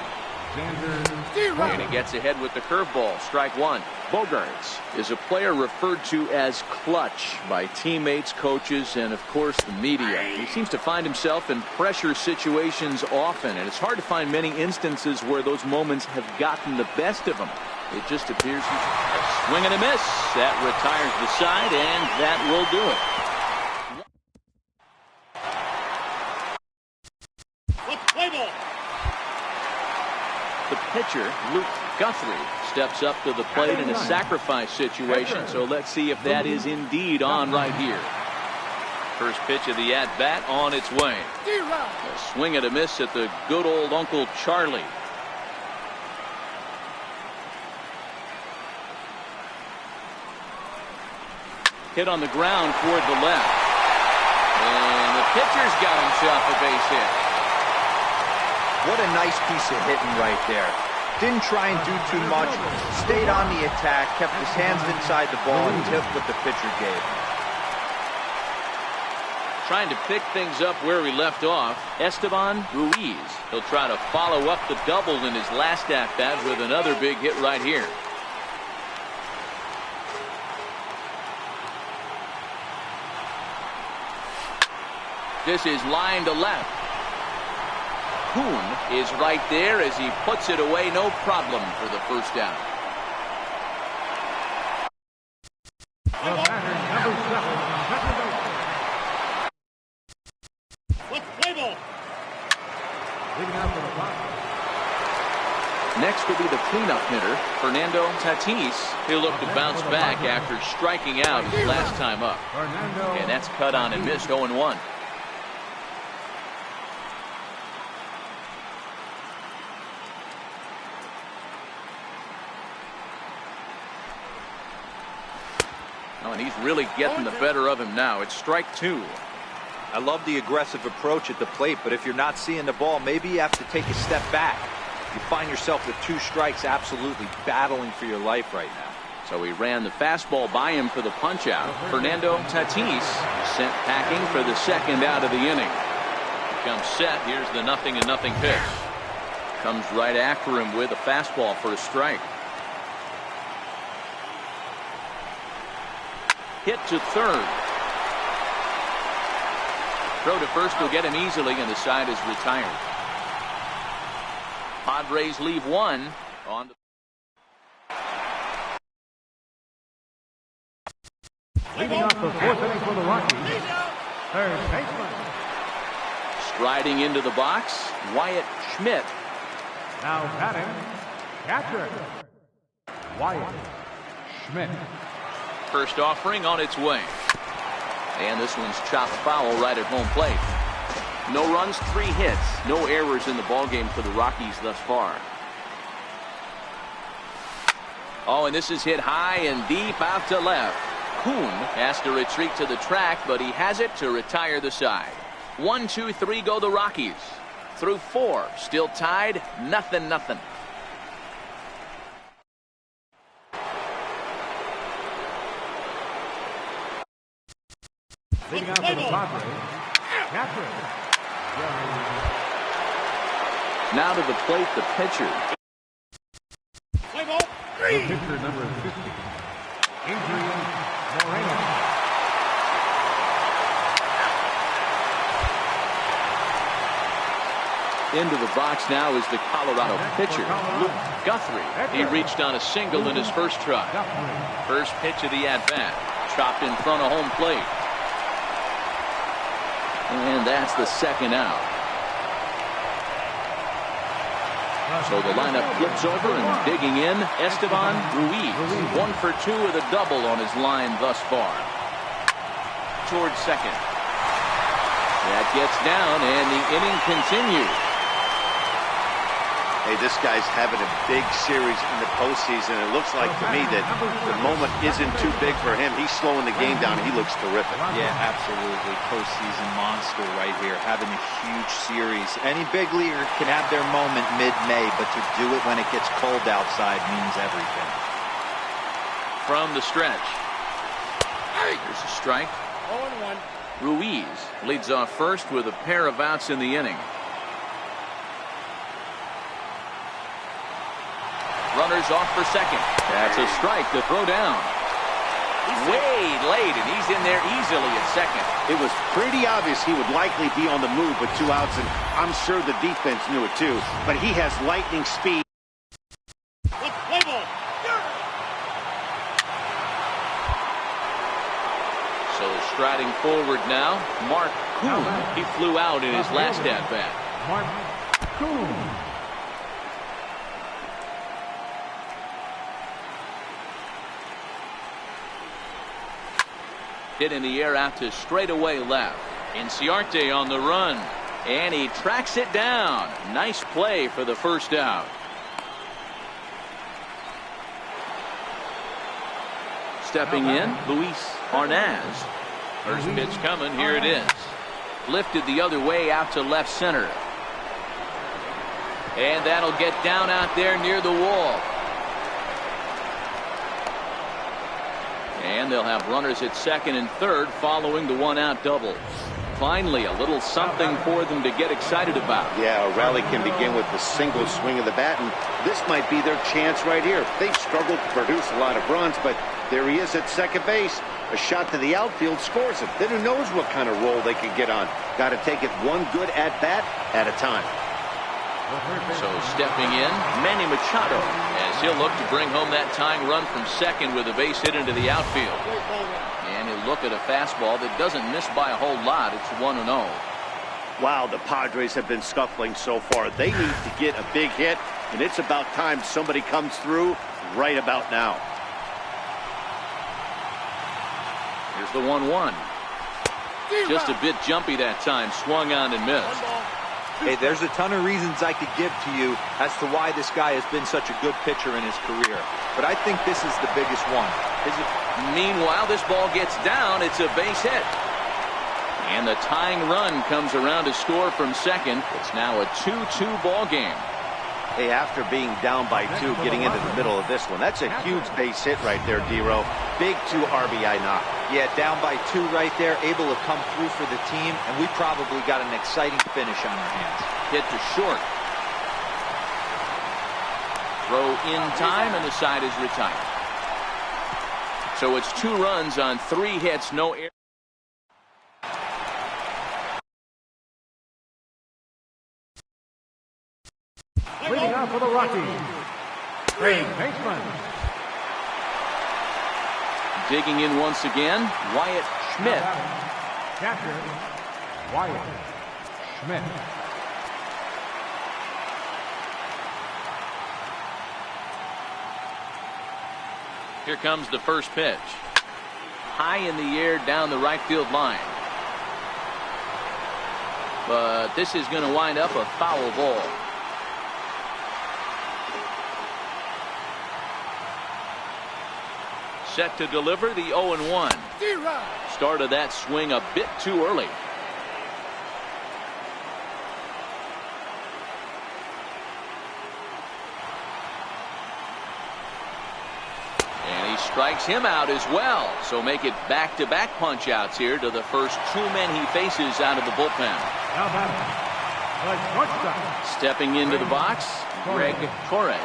And he gets ahead with the curveball. Strike one. Bogaerts is a player referred to as clutch by teammates, coaches, and of course the media. He seems to find himself in pressure situations often, and it's hard to find many instances where those moments have gotten the best of him. It just appears he's a swing and a miss. That retires the side, and that will do it. Let's play ball. The pitcher, Luke Guthrie, steps up to the plate in a sacrifice situation. So let's see if that is indeed on right here. First pitch of the at-bat on its way. A swing and a miss at the good old Uncle Charlie. Hit on the ground toward the left. And the pitcher's got himself a base hit. What a nice piece of hitting right there. Didn't try and do too much. Stayed on the attack, kept his hands inside the ball, and took what the pitcher gave him. Trying to pick things up where we left off, Esteban Ruiz. He'll try to follow up the double in his last at-bat with another big hit right here. This is line to left. Kuhn is right there as he puts it away, no problem for the first down. The batter, number 7, second baseman. Let's play ball. Leading out for the box. Next will be the cleanup hitter, Fernando Tatis. He'll look to bounce back after striking out his last time up. And that's cut on and missed 0-1. Oh, and he's really getting the better of him now. It's strike 2. I love the aggressive approach at the plate, but if you're not seeing the ball, maybe you have to take a step back. You find yourself with 2 strikes, absolutely battling for your life right now. So he ran the fastball by him for the punch out. Fernando Tatis sent packing for the second out of the inning. Comes set. Here's the 0-0 pitch. Comes right after him with a fastball for a strike. Hit to third. Throw to first will get him easily, and the side is retired. Padres leave 1 on the. Leading off the 4th inning for the Rockies, third baseman. Striding into the box, Wyatt Schmidt. Now batting, catcher, Wyatt Schmidt. First offering on its way. And this one's chopped foul right at home plate. No runs, 3 hits, no errors in the ballgame for the Rockies thus far. Oh, and this is hit high and deep out to left. Kuhn has to retreat to the track, but he has it to retire the side. 1, 2, 3 go the Rockies. Through 4, still tied, 0-0. Leading out for the Padres, catcher, now to the plate, the pitcher. Play ball. the pitcher number 50, Adrian Moreno. Into the box now is the Colorado pitcher, Luke Guthrie. He reached on a single in his first try. First pitch of the at-bat. Chopped in front of home plate. And that's the second out. So the lineup flips over, and digging in, Esteban Ruiz. 1 for 2 with a double on his line thus far. Towards second. That gets down, and the inning continues. Hey, this guy's having a big series in the postseason. It looks like to me that the moment isn't too big for him. He's slowing the game down. He looks terrific. Yeah, absolutely. Postseason monster right here, having a huge series. Any big leaguer can have their moment mid-May, but to do it when it gets cold outside means everything. From the stretch. There's a strike. 0-1. Ruiz leads off first with a pair of outs in the inning. Runners off for second. That's a strike to throw down. Way late, and he's in there easily at second. It was pretty obvious he would likely be on the move with 2 outs, and I'm sure the defense knew it too. But he has lightning speed. Let's play ball. So striding forward now, Mark Kuhn. He flew out in his last at-bat. Mark Kuhn. Hit in the air out to straightaway left. Inciarte on the run, and he tracks it down. Nice play for the first out. Stepping in, Luis Arnaz. First pitch coming, here it is. Lifted the other way out to left center. And that'll get down out there near the wall. And they'll have runners at second and third following the 1-out double. Finally, a little something for them to get excited about. Yeah, a rally can begin with the single swing of the bat, and this might be their chance right here. They've struggled to produce a lot of runs, but there he is at second base. A shot to the outfield scores it. Then who knows what kind of roll they can get on. Got to take it one good at-bat at a time. So stepping in, Manny Machado, as he'll look to bring home that tying run from second with a base hit into the outfield. And he'll look at a fastball that doesn't miss by a whole lot. It's 1-0. Wow, the Padres have been scuffling so far. They need to get a big hit, and it's about time somebody comes through right about now. Here's the 1-1. Just a bit jumpy that time. Swung on and missed. Hey, there's a ton of reasons I could give to you as to why this guy has been such a good pitcher in his career. But I think this is the biggest one. Meanwhile, this ball gets down. It's a base hit. And the tying run comes around to score from second. It's now a 2-2 ball game. Hey, after being down by 2, getting into the middle of this one, that's a huge base hit right there, D-Row. Big 2 RBI knock. Yeah, down by 2 right there, able to come through for the team, and we probably got an exciting finish on our hands. Hit to short. Throw in time, and the side is retired. So it's 2 runs on 3 hits, no error. Leading out for the Rockies, third baseman. Digging in once again, Wyatt Schmidt. Catcher, Wyatt Schmidt. Here comes the first pitch. High in the air down the right field line. But this is going to wind up a foul ball. Set to deliver the 0-1. Started that swing a bit too early. And he strikes him out as well. So make it back-to-back punch-outs here to the first 2 men he faces out of the bullpen. Now batting, the shortstop. Stepping into the box, Greg Torres.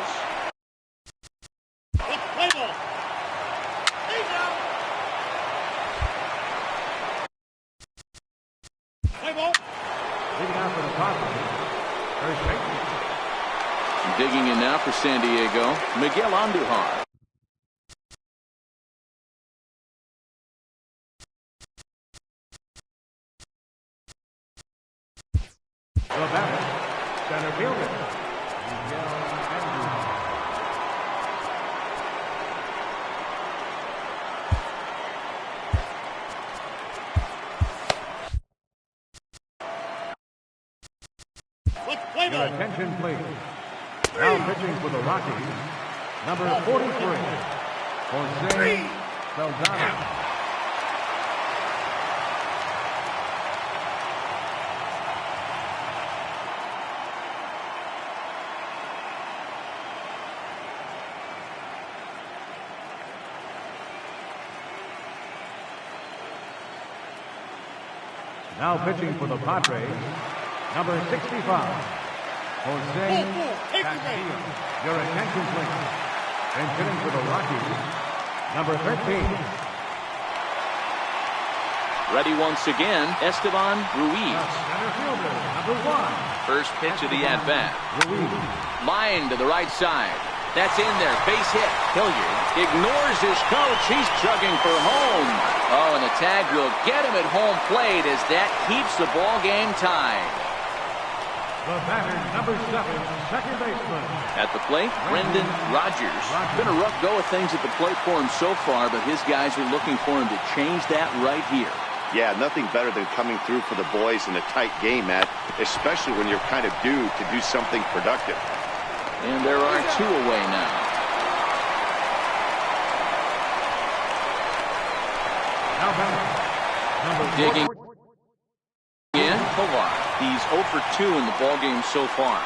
Leading out for the Padres, first baseman. Digging in now for San Diego, Miguel Andujar. The batter, center fielder, Miguel Andujar. Your attention, please. Now pitching for the Rockies, number 43, Jose Saldana. Now pitching for the Padres, number 65, Jose Castillo. Your attention, please. And hitting for the Rockies, number 13. Ready once again, Esteban Ruiz. Center fielder, number 1. First pitch of the at-bat. Ruiz. Line to the right side. That's in there. Base hit. Hilliard ignores his coach. He's chugging for home. Oh, and the tag will get him at home plate as that keeps the ball game tied. The batter, number 7, second baseman. At the plate, Brendan Rodgers. Been a rough go of things at the plate for him so far, but his guys are looking for him to change that right here. Yeah, nothing better than coming through for the boys in a tight game, Matt, especially when you're kind of due to do something productive. And there are 2 away now. Now batting, number Digging in, Tovar. He's 0 for 2 in the ballgame so far.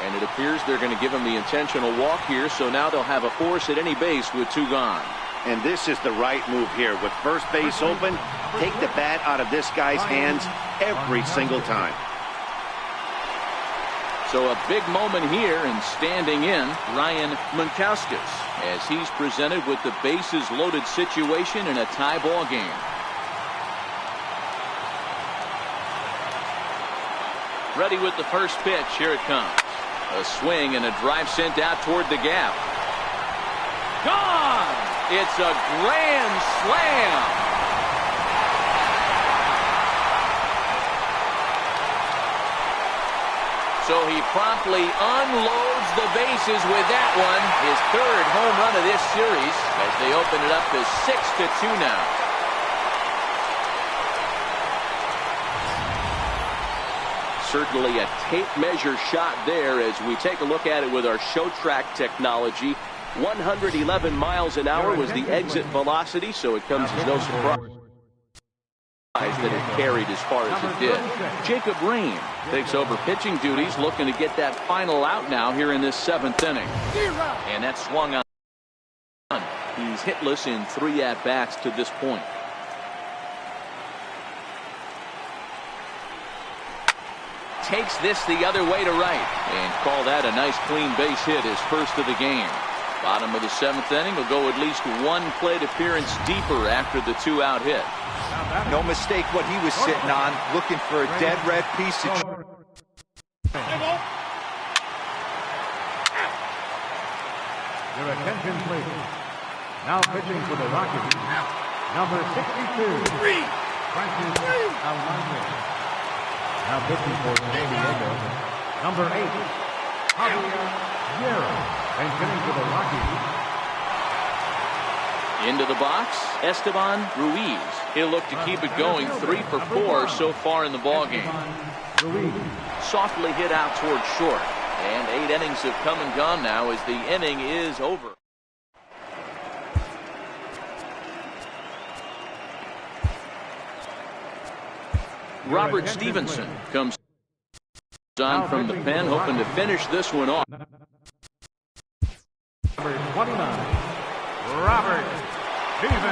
And it appears they're going to give him the intentional walk here, so now they'll have a force at any base with 2 gone. And this is the right move here. With first base open, take the bat out of this guy's hands every single time. So a big moment here, and standing in, Ryan Munkauskas, as he's presented with the bases loaded situation in a tie ball game. Ready with the first pitch. Here it comes. A swing and a drive sent out toward the gap. Gone! It's a grand slam. So he promptly unloads the bases with that one. His third home run of this series as they open it up to 6-2 now. Certainly a tape measure shot there as we take a look at it with our show track technology. 111 miles an hour was the exit velocity, so it comes as no surprise that it carried as far as it did. Jacob Rain takes over pitching duties, looking to get that final out now here in this 7th inning. And that swung on. He's hitless in 3 at-bats to this point. Takes this the other way to right and call that a nice clean base hit, his first of the game. Bottom of the 7th inning will go at least 1 plate appearance deeper after the 2-out hit. No mistake what he was sitting on, looking for a dead red piece of... Your attention, please. Now pitching for the Rockies, number 62, Francis Almonte. Now pitching for San Diego, number 8, Javier Guerra. And pitching for the Rockies. Into the box, Esteban Ruiz. He'll look to keep it going. 3 for 4 so far in the ballgame. Softly hit out toward short. And 8 innings have come and gone now as the inning is over. Robert Stevenson comes on from the pen, hoping to finish this one off. Number 29, Robert Stevenson.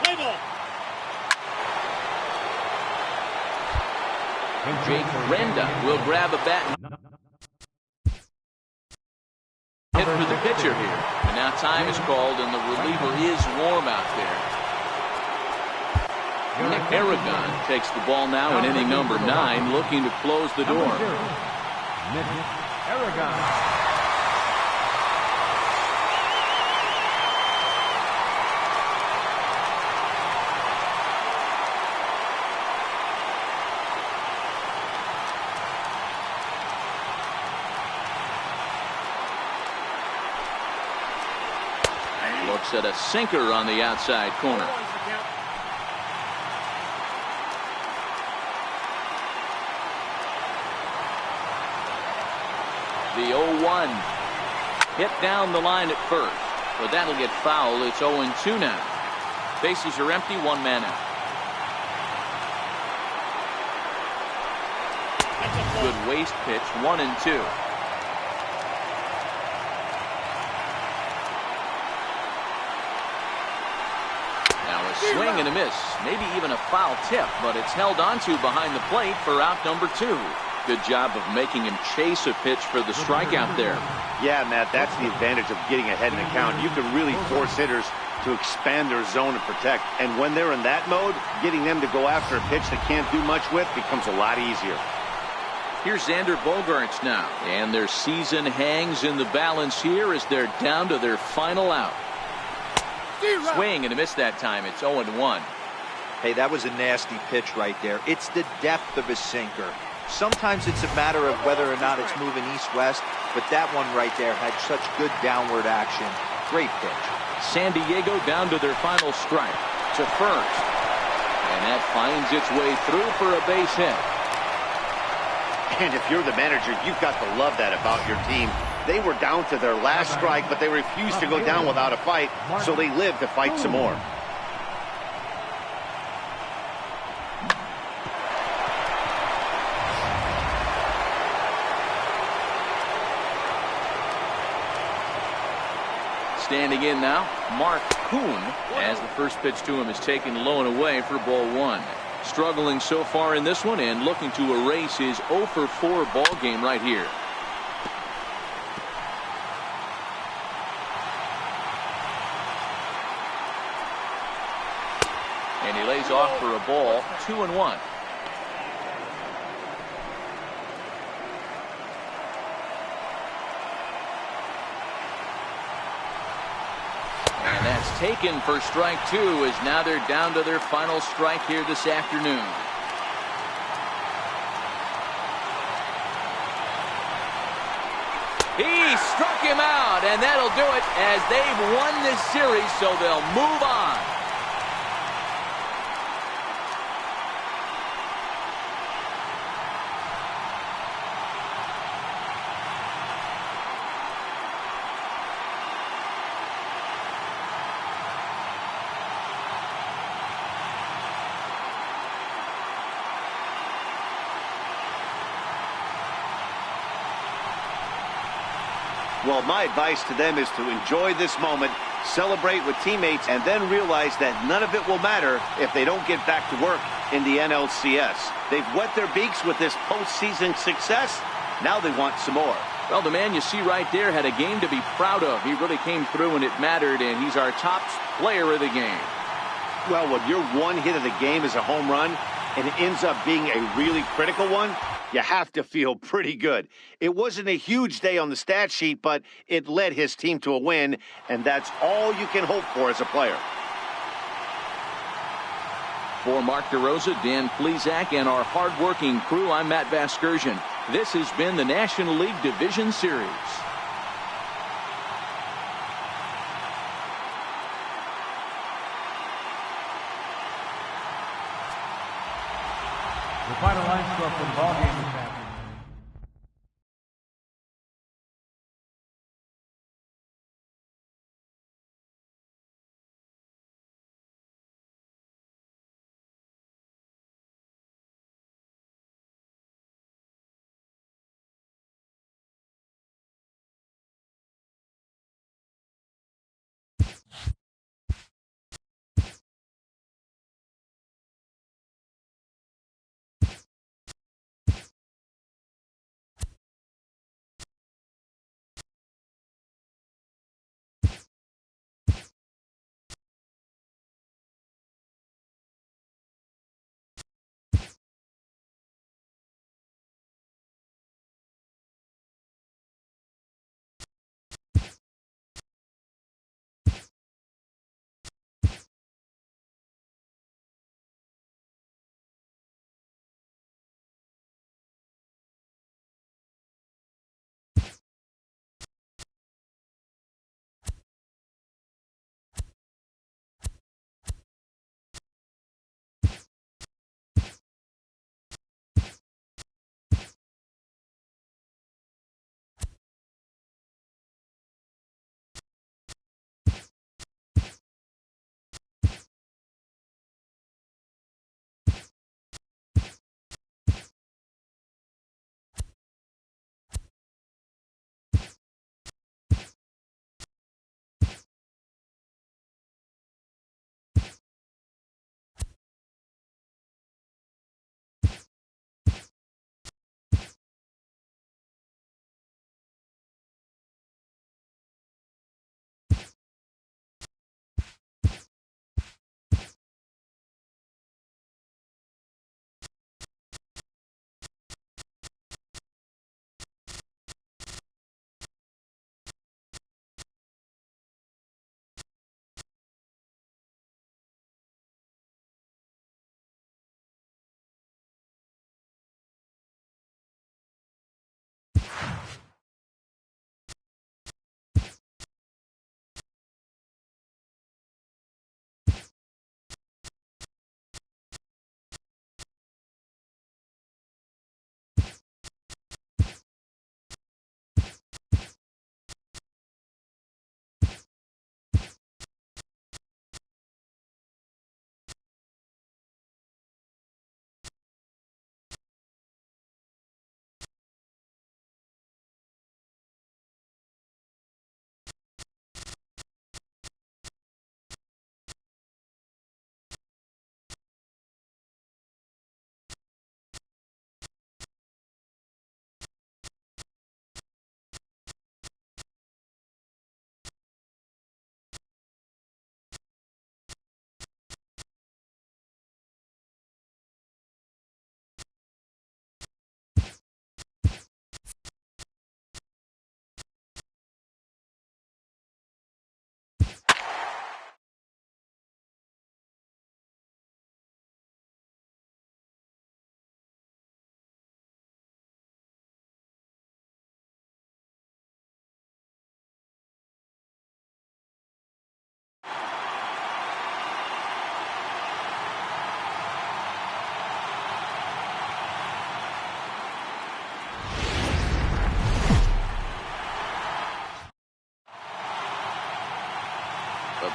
Play ball. Jake Renda will grab a bat. Hit for the pitcher here. And now time is called and the reliever is warm out there. Nick Aragon takes the ball now in inning number 9, looking to close the door. Nick Aragon. Looks at a sinker on the outside corner. The 0-1 hit down the line at first, but that'll get foul. It's 0-2 now. Bases are empty, 1 man out. Good waste pitch, 1-2. Swing and a miss, maybe even a foul tip, but it's held onto behind the plate for out number 2. Good job of making him chase a pitch for the strikeout there. Yeah, Matt, that's the advantage of getting ahead in the count. You can really force hitters to expand their zone and protect. And when they're in that mode, getting them to go after a pitch they can't do much with becomes a lot easier. Here's Xander Bogaerts now, and their season hangs in the balance here as they're down to their final out. Swing and a miss that time. It's 0-1. Hey, that was a nasty pitch right there. It's the depth of his sinker. Sometimes it's a matter of whether or not it's moving east-west, but that one right there had such good downward action. Great pitch. San Diego down to their final strike to first. And that finds its way through for a base hit. And if you're the manager, you've got to love that about your team. They were down to their last strike, but they refused to go down without a fight, so they lived to fight some more. Standing in now, Mark Kuhn, as the first pitch to him is taken low and away for ball 1. Struggling so far in this one and looking to erase his 0-for-4 ball game right here. And he lays off for a ball, 2-1. taken for strike two, as now they're down to their final strike here this afternoon. He struck him out, and that'll do it as they've won this series, so they'll move on. Well, my advice to them is to enjoy this moment, celebrate with teammates, and then realize that none of it will matter if they don't get back to work in the NLCS. They've wet their beaks with this postseason success. Now they want some more. Well, the man you see right there had a game to be proud of. He really came through when it mattered, and he's our top player of the game. Well, when your one hit of the game is a home run, and it ends up being a really critical one, you have to feel pretty good. It wasn't a huge day on the stat sheet, but it led his team to a win, and that's all you can hope for as a player. For Mark DeRosa, Dan Plesac, and our hard-working crew, I'm Matt Vasgersian. This has been the National League Division Series. The final line score for the ball game this afternoon.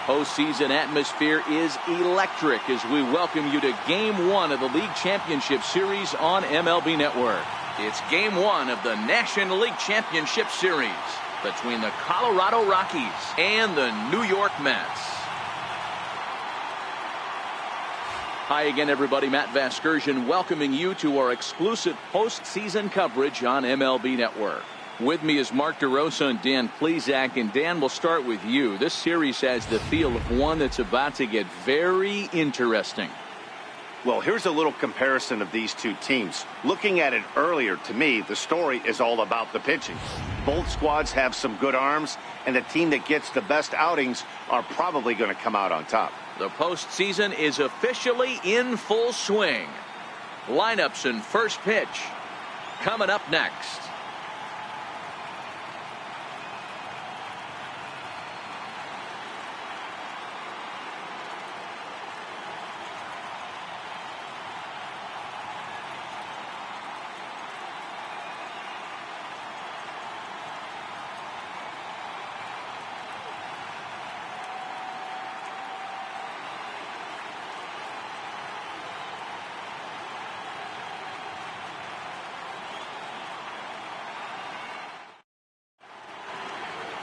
postseason atmosphere is electric as we welcome you to Game 1 of the League Championship Series on MLB Network. It's Game 1 of the National League Championship Series between the Colorado Rockies and the New York Mets. Hi again, everybody. Matt Vasgersian welcoming you to our exclusive postseason coverage on MLB Network. With me is Mark DeRosa and Dan Plesac. And Dan, we'll start with you. This series has the feel of one that's about to get very interesting. Well, here's a little comparison of these two teams. Looking at it earlier, to me, the story is all about the pitching. Both squads have some good arms, and the team that gets the best outings are probably going to come out on top. The postseason is officially in full swing. Lineups and first pitch coming up next.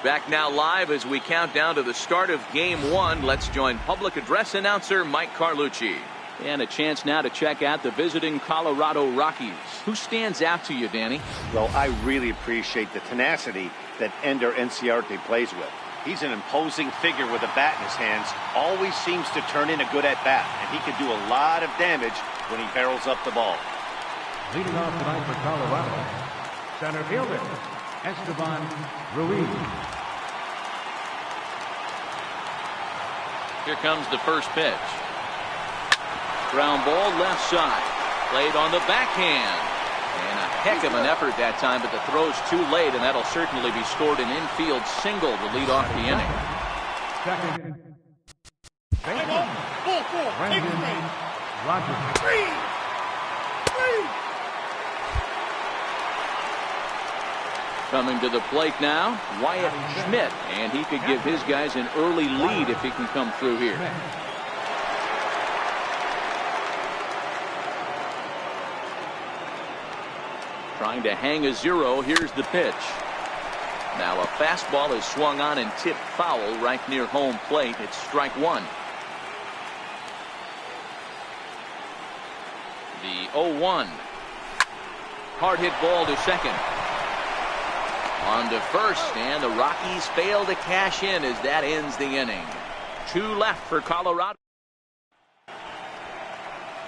Back now live as we count down to the start of Game 1. Let's join public address announcer Mike Carlucci. And a chance now to check out the visiting Colorado Rockies. Who stands out to you, Danny? Well, I really appreciate the tenacity that Ender Inciarte plays with. He's an imposing figure with a bat in his hands, always seems to turn in a good at-bat, and he can do a lot of damage when he barrels up the ball. Leading off tonight for Colorado, center fielder, Esteban Ruiz. Here comes the first pitch. Ground ball left side. Played on the backhand. And a heck of an effort that time, but the throw's too late, and that'll certainly be scored an infield single to lead off the inning. Second. Ball, four, Brendan Rodgers. Three. Coming to the plate now, Wyatt Schmidt, and he could give his guys an early lead if he can come through here. Trying to hang a zero. Here's the pitch. Now a fastball is swung on and tipped foul right near home plate. It's strike one. The 0-1. Hard hit ball to second. On to first, and the Rockies fail to cash in as that ends the inning. 2 left for Colorado.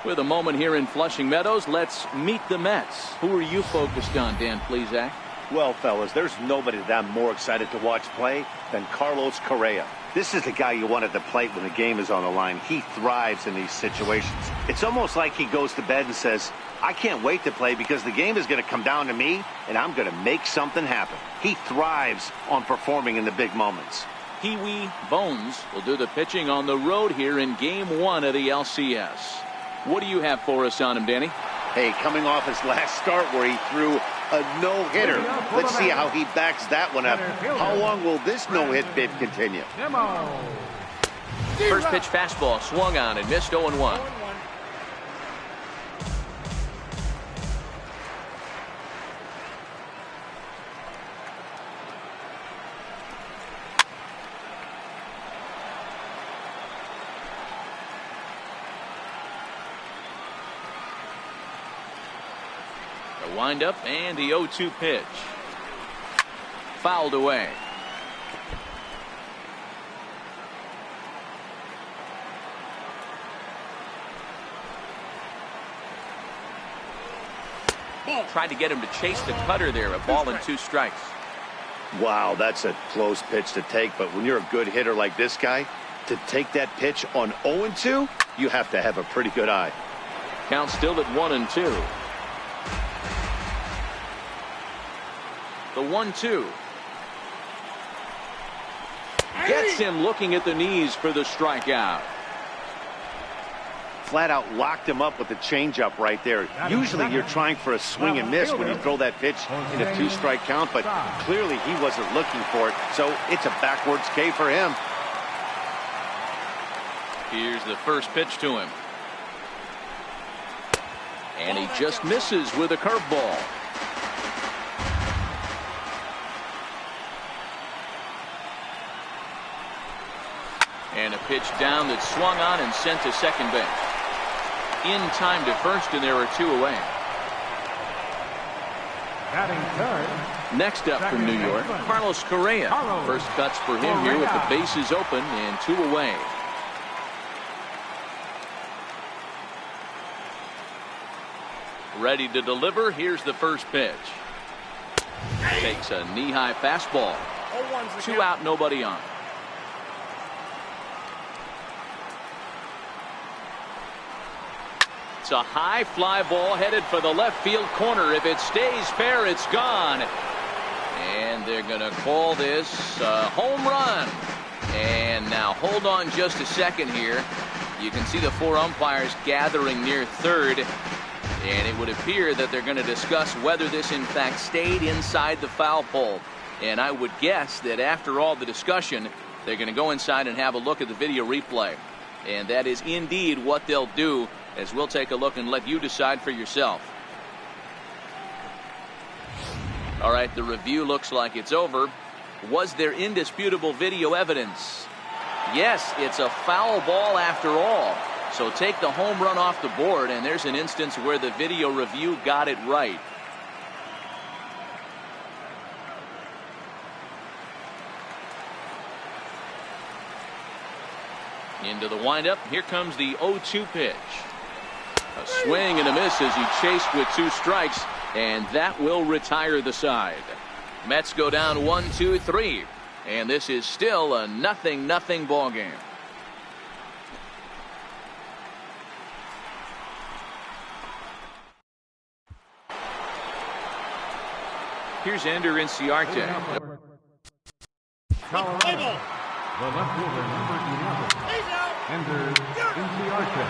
With a moment here in Flushing Meadows, let's meet the Mets. Who are you focused on, Dan Plesac? Well, fellas, there's nobody that I'm more excited to watch play than Carlos Correa. This is the guy you want at the plate when the game is on the line. He thrives in these situations. It's almost like he goes to bed and says, I can't wait to play because the game is going to come down to me and I'm going to make something happen. He thrives on performing in the big moments. Pee-wee Bones will do the pitching on the road here in Game 1 of the LCS. What do you have for us on him, Danny? Hey, coming off his last start where he threw a no-hitter. Let's see how he backs that one up. How long will this no-hit bid continue? First pitch fastball swung on and missed 0-1. Wind up and the 0-2 pitch. Fouled away. Tried to get him to chase the cutter there. A ball and 2 strikes. Wow, that's a close pitch to take, but when you're a good hitter like this guy, to take that pitch on 0-2, you have to have a pretty good eye. Count still at 1-2. The 1-2 gets him looking at the knees for the strikeout. Flat out locked him up with the changeup right there. Usually you're trying for a swing and miss when you throw that pitch in a 2-strike count, but clearly he wasn't looking for it, so it's a backwards K for him. Here's the first pitch to him. And he just misses with a curveball. And a pitch down that swung on and sent to second base. In time to first, and there are two away. Batting third. Next up from New York, Carlos Correa. First cuts for him here with the bases open and two away. Ready to deliver. Here's the first pitch. Takes a knee-high fastball. 2 out, nobody on. It's a high fly ball headed for the left field corner. If it stays fair, it's gone. And they're going to call this a home run. And now hold on just a second here. You can see the 4 umpires gathering near third. And it would appear that they're going to discuss whether this in fact stayed inside the foul pole. And I would guess that after all the discussion, they're going to go inside and have a look at the video replay. And that is indeed what they'll do, as we'll take a look and let you decide for yourself. All right, the review looks like it's over. Was there indisputable video evidence? Yes, it's a foul ball after all. So take the home run off the board, and there's an instance where the video review got it right. Into the windup. Here comes the 0-2 pitch. A swing and a miss as he chased with 2 strikes, and that will retire the side. Mets go down 1-2-3, and this is still a 0-0 ball game. Here's Ender Inciarte. Colorado. The left fielder, number 11. Ender Inciarte.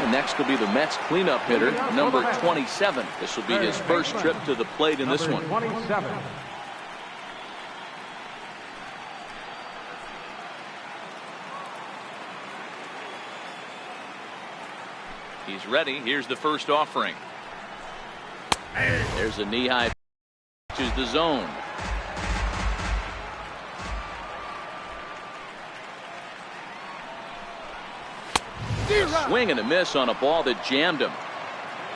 And next will be the Mets cleanup hitter, number 27. This will be his first trip to the plate in this one. 27. He's ready. Here's the first offering. There's a knee-high to the zone. A swing and a miss on a ball that jammed him.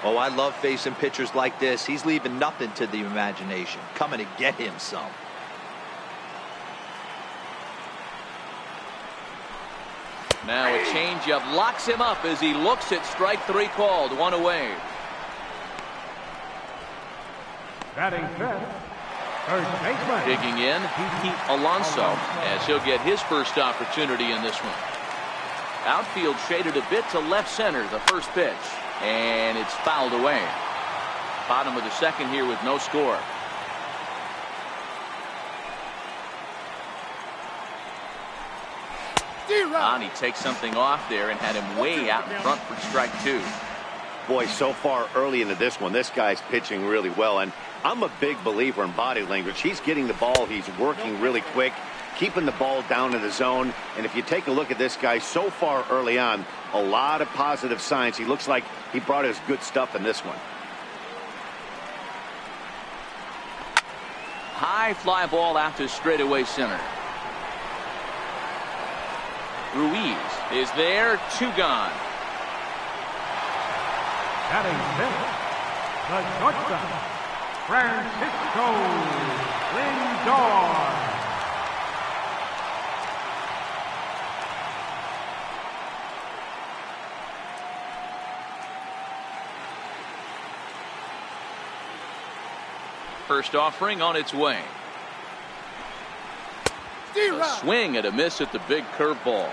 Oh, I love facing pitchers like this. He's leaving nothing to the imagination. Coming to get him some. Now a changeup locks him up as he looks at strike 3 called. 1 away. Batting fifth. Third baseman. Digging in, Pete Alonso, as he'll get his first opportunity in this one. Outfield shaded a bit to left center, the first pitch, and it's fouled away. Bottom of the second here with no score. He takes something off there and had him way out in front for strike 2. Boy, so far early into this one, this guy's pitching really well, and I'm a big believer in body language. He's getting the ball, he's working really quick, keeping the ball down in the zone. And if you take a look at this guy so far early on, a lot of positive signs. He looks like he brought his good stuff in this one. High fly ball out to straightaway center. Ruiz is there, 2 gone. Batting fifth. The shortstop, Francisco Lindor. First offering on its way. A swing and a miss at the big curveball.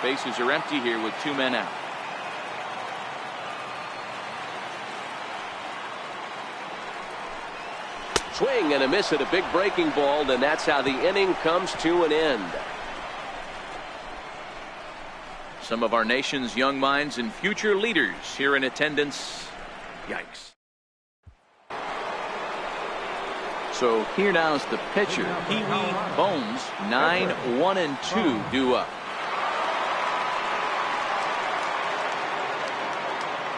Bases are empty here with 2 men out. Swing and a miss at a big breaking ball, and that's how the inning comes to an end. Some of our nation's young minds and future leaders here in attendance. Yikes. So here now is the pitcher, Pee-wee Bones, 9-1-2 due up.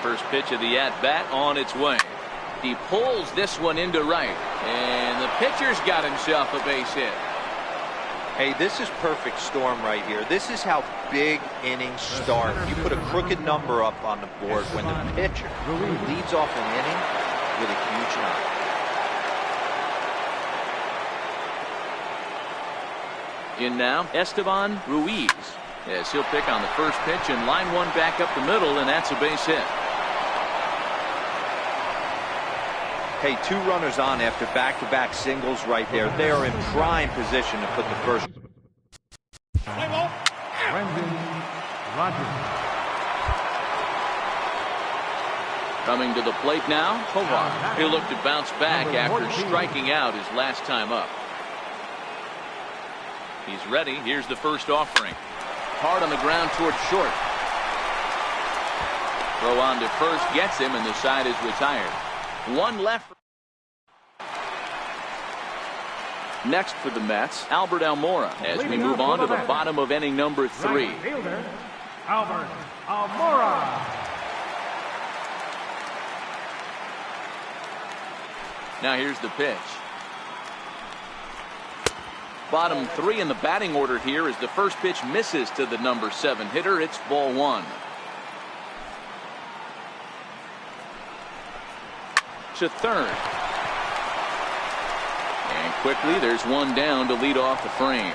First pitch of the at-bat on its way. He pulls this one into right, and the pitcher's got himself a base hit. Hey, this is perfect storm right here. This is how big innings start. You put a crooked number up on the board when the pitcher leads off an inning with a huge knock. In now, Esteban Ruiz, as he'll pick on the first pitch and line one back up the middle, and that's a base hit. Hey, 2 runners on after back-to-back singles right there. They are in prime position to put the first. Brendan Rodgers. Coming to the plate now, Tovar. He'll look to bounce back after striking out his last time up. He's ready. Here's the first offering. Hard on the ground towards short. Throw on to first gets him, and the side is retired. One left. Next for the Mets, Albert Almora, as we move on to the bottom of inning number 3. Right fielder, Albert Almora. Now here's the pitch. Bottom 3 in the batting order here as the first pitch misses to the number 7 hitter. It's ball 1. To third. And quickly there's one down to lead off the frame.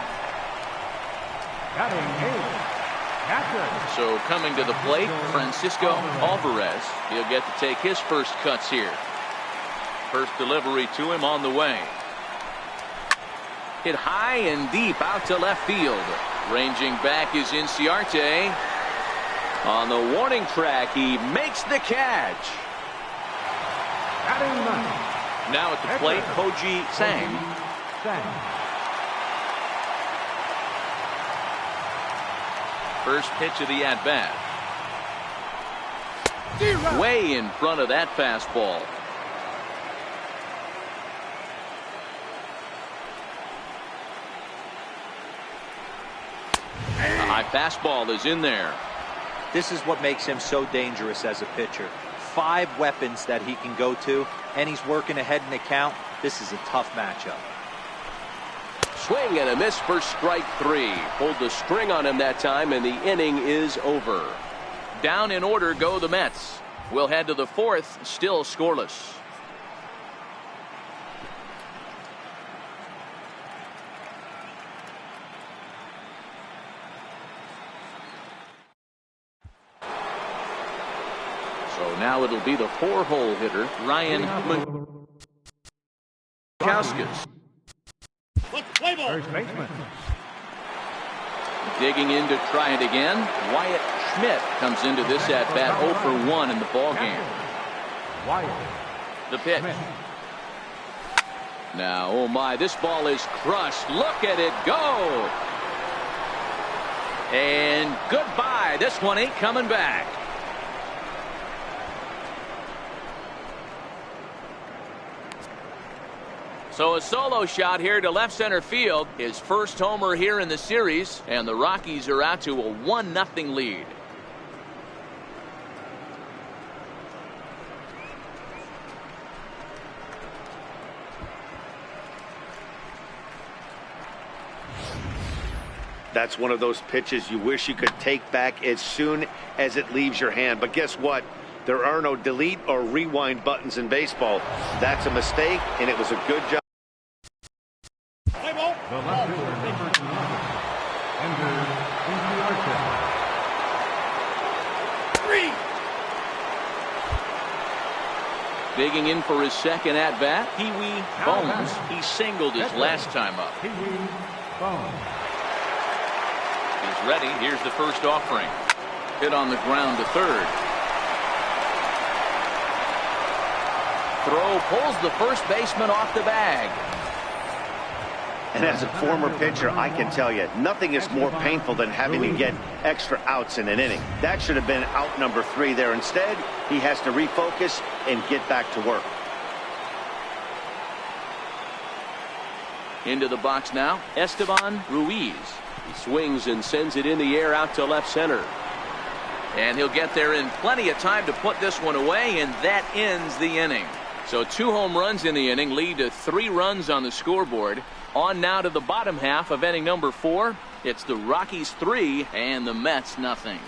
So coming to the plate, Francisco Alvarez. He'll get to take his first cuts here. First delivery to him on the way. Hit high and deep out to left field. Ranging back is Inciarte. On the warning track, he makes the catch. Now at the plate, Koji Sang. First pitch of the at-bat. Way in front of that fastball. A high fastball is in there. This is what makes him so dangerous as a pitcher. 5 weapons that he can go to, and he's working ahead in the count. This is a tough matchup. Swing and a miss for strike 3. Pulled the string on him that time, and the inning is over. Down in order go the Mets. We'll head to the 4th, still scoreless. So now it'll be the 4-hole hitter, Ryan Moustakas. First baseman. Digging in to try it again. Wyatt Schmidt comes into this at bat 0 for 1 in the ball game. The pitch. Now, oh my, this ball is crushed. Look at it go. And goodbye. This one ain't coming back. So a solo shot here to left center field. His first homer here in the series, and the Rockies are out to a 1-0 lead. That's one of those pitches you wish you could take back as soon as it leaves your hand. But guess what? There are no delete or rewind buttons in baseball. That's a mistake, and it was a good job. The left fielder, number 11, Ender Inciarte. 3. Digging in for his second at-bat, Pee-wee Bones. He singled his last time up. Pee-wee Bones. He's ready. Here's the first offering. Hit on the ground to third. Throw pulls the first baseman off the bag. And as a former pitcher, I can tell you, nothing is more painful than having to get extra outs in an inning. That should have been out number 3 there. Instead, he has to refocus and get back to work. Into the box now, Esteban Ruiz. He swings and sends it in the air out to left center. And he'll get there in plenty of time to put this one away, and that ends the inning. So 2 home runs in the inning lead to 3 runs on the scoreboard. On now to the bottom half of inning number 4. It's the Rockies 3 and the Mets nothing.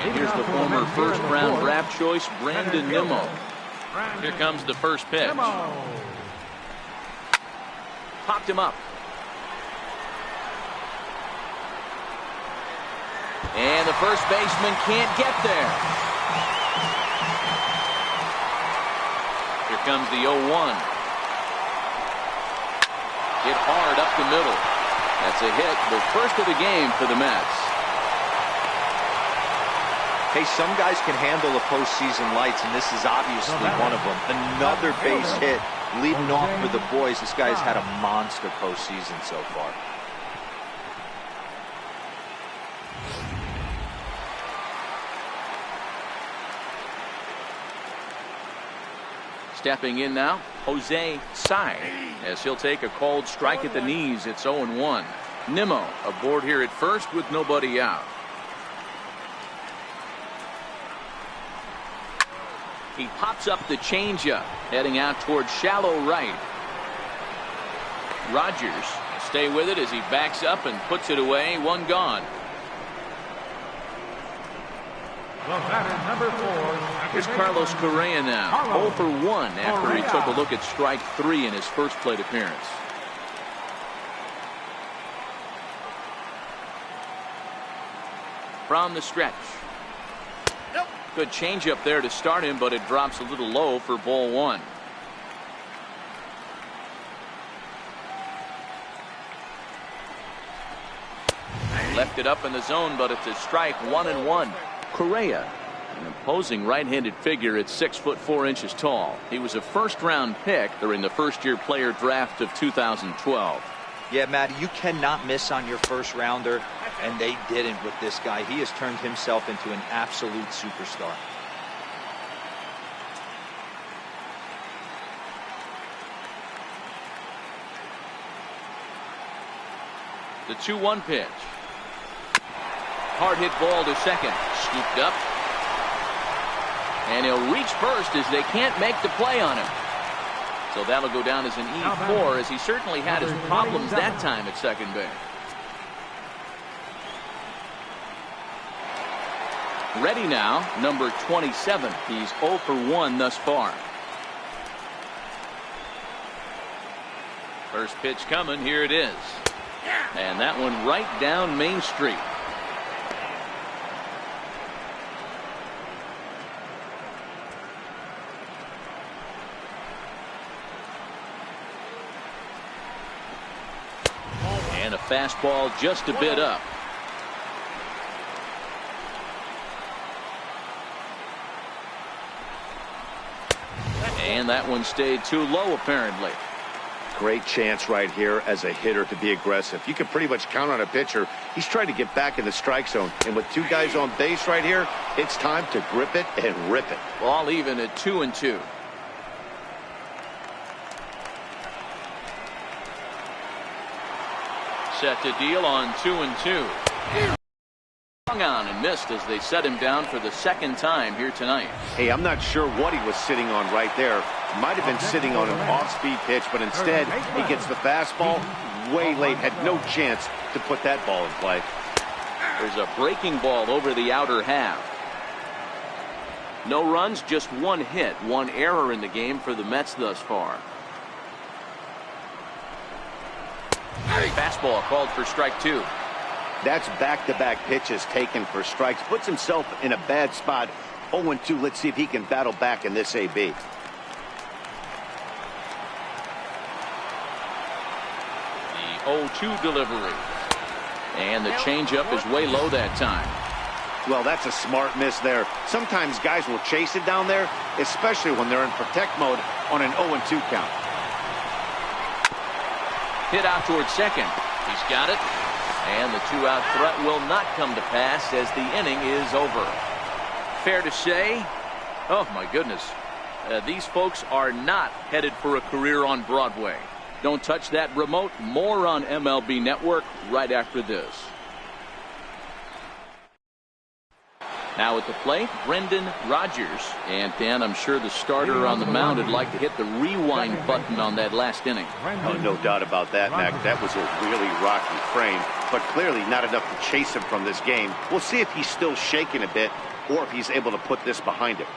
And here's the former first-round draft choice, Brandon Nimmo. Here comes the first pitch. Popped him up. And the first baseman can't get there. Here comes the 0-1. Hit hard up the middle. That's a hit, the first of the game for the Mets. Hey, some guys can handle the postseason lights, and this is obviously one of them. Another base hit, leading off for the boys. This guy's had a monster postseason so far. Stepping in now, Jose Sai, as he'll take a cold strike at the knees. It's 0-1. Nimmo aboard here at first with nobody out. He pops up the changeup, heading out towards shallow right. Rogers stay with it as he backs up and puts it away. One gone. The batter, number 4. Here's Carlos Correa now, 0 for 1 after he took a look at strike 3 in his first plate appearance. From the stretch. Good changeup there to start him, but it drops a little low for ball 1. Left it up in the zone, but it's a strike. 1-1. Correa, an imposing right-handed figure at 6'4" tall. He was a first-round pick during the first-year player draft of 2012. Yeah, Matty, you cannot miss on your first rounder, and they didn't with this guy. He has turned himself into an absolute superstar. The 2-1 pitch. Hard hit ball to second. Scooped up. And he'll reach first as they can't make the play on him. So that'll go down as an E4, as he certainly had his problems that time at second base. Ready now, number 27. He's 0 for 1 thus far. First pitch coming. Here it is. And that one right down Main Street. And a fastball just a bit up. And that one stayed too low, apparently. Great chance right here as a hitter to be aggressive. You can pretty much count on a pitcher. He's trying to get back in the strike zone. And with 2 guys on base right here, it's time to grip it and rip it. Ball even at 2-2. Set to deal on 2-2. Hung on and missed as they set him down for the second time here tonight. Hey, I'm not sure what he was sitting on right there. Might have been sitting on an off-speed pitch, but instead he gets the fastball way late. Had no chance to put that ball in play. There's a breaking ball over the outer half. No runs, just 1 hit, 1 error in the game for the Mets thus far. Fastball called for strike 2. That's back-to-back pitches taken for strikes. Puts himself in a bad spot. 0-2. Let's see if he can battle back in this AB. The 0-2 delivery. And the changeup is way low that time. Well, that's a smart miss there. Sometimes guys will chase it down there, especially when they're in protect mode on an 0-2 count. Hit out towards second. He's got it. And the 2-out threat will not come to pass as the inning is over. Fair to say, oh my goodness, these folks are not headed for a career on Broadway. Don't touch that remote. More on MLB Network right after this. Now at the plate, Brendan Rodgers. And Dan, I'm sure the starter on the mound would like to hit the rewind button on that last inning. Oh, no doubt about that, Mac. That was a really rocky frame, but clearly not enough to chase him from this game. We'll see if he's still shaking a bit or if he's able to put this behind him.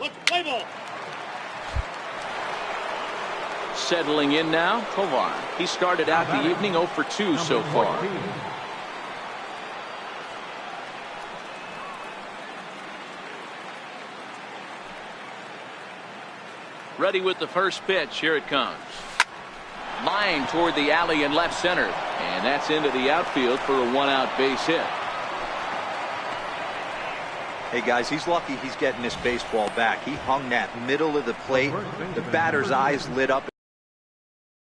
Let's play ball. Settling in now, Tovar. He started out the evening 0 for 2 so far. Ready with the first pitch. Here it comes. Line toward the alley in left center. And that's into the outfield for a one-out base hit. Hey guys, he's lucky he's getting this baseball back. He hung that middle of the plate. The batter's eyes lit up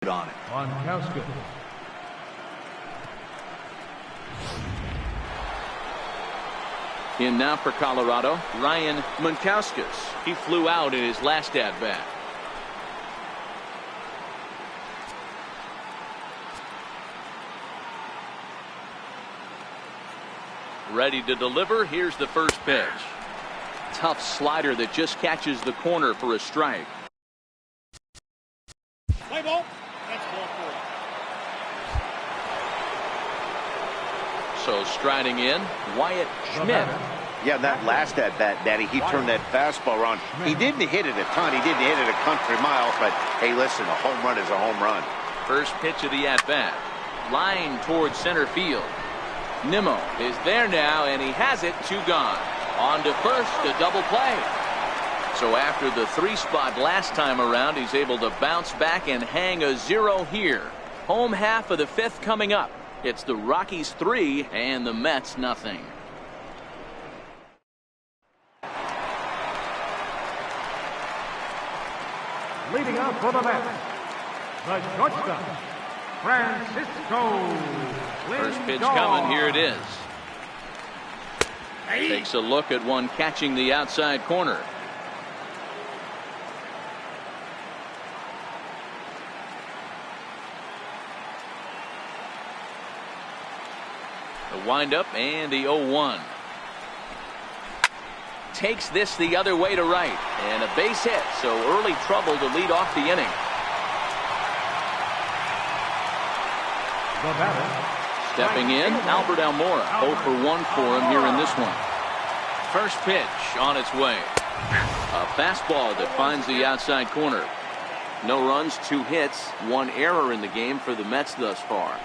on it. In now for Colorado, Ryan Munkauskas. He flew out in his last at-bat. Ready to deliver. Here's the first pitch. Tough slider that just catches the corner for a strike. Play ball. That's ball 4. So striding in, Wyatt Schmidt. Yeah, that last at-bat, Daddy, he turned that fastball around. He didn't hit it a ton. He didn't hit it a country mile, but hey, listen, a home run is a home run. First pitch of the at-bat. Line towards center field. Nimmo is there now, and he has it. 2 gone. On to first, a double play. So after the 3 spot last time around, he's able to bounce back and hang a 0 here. Home half of the 5th coming up. It's the Rockies 3 and the Mets nothing. Leading up for the Mets, the shortstop, Francisco. First pitch coming. Here it is. Takes a look at one catching the outside corner. The windup and the 0-1. Takes this the other way to right, and a base hit, so early trouble to lead off the inning. The batter, Stepping in, Albert Almora. 0 for 1 for him here in this one. First pitch on its way. A fastball that finds the outside corner. No runs, 2 hits, 1 error in the game for the Mets thus far.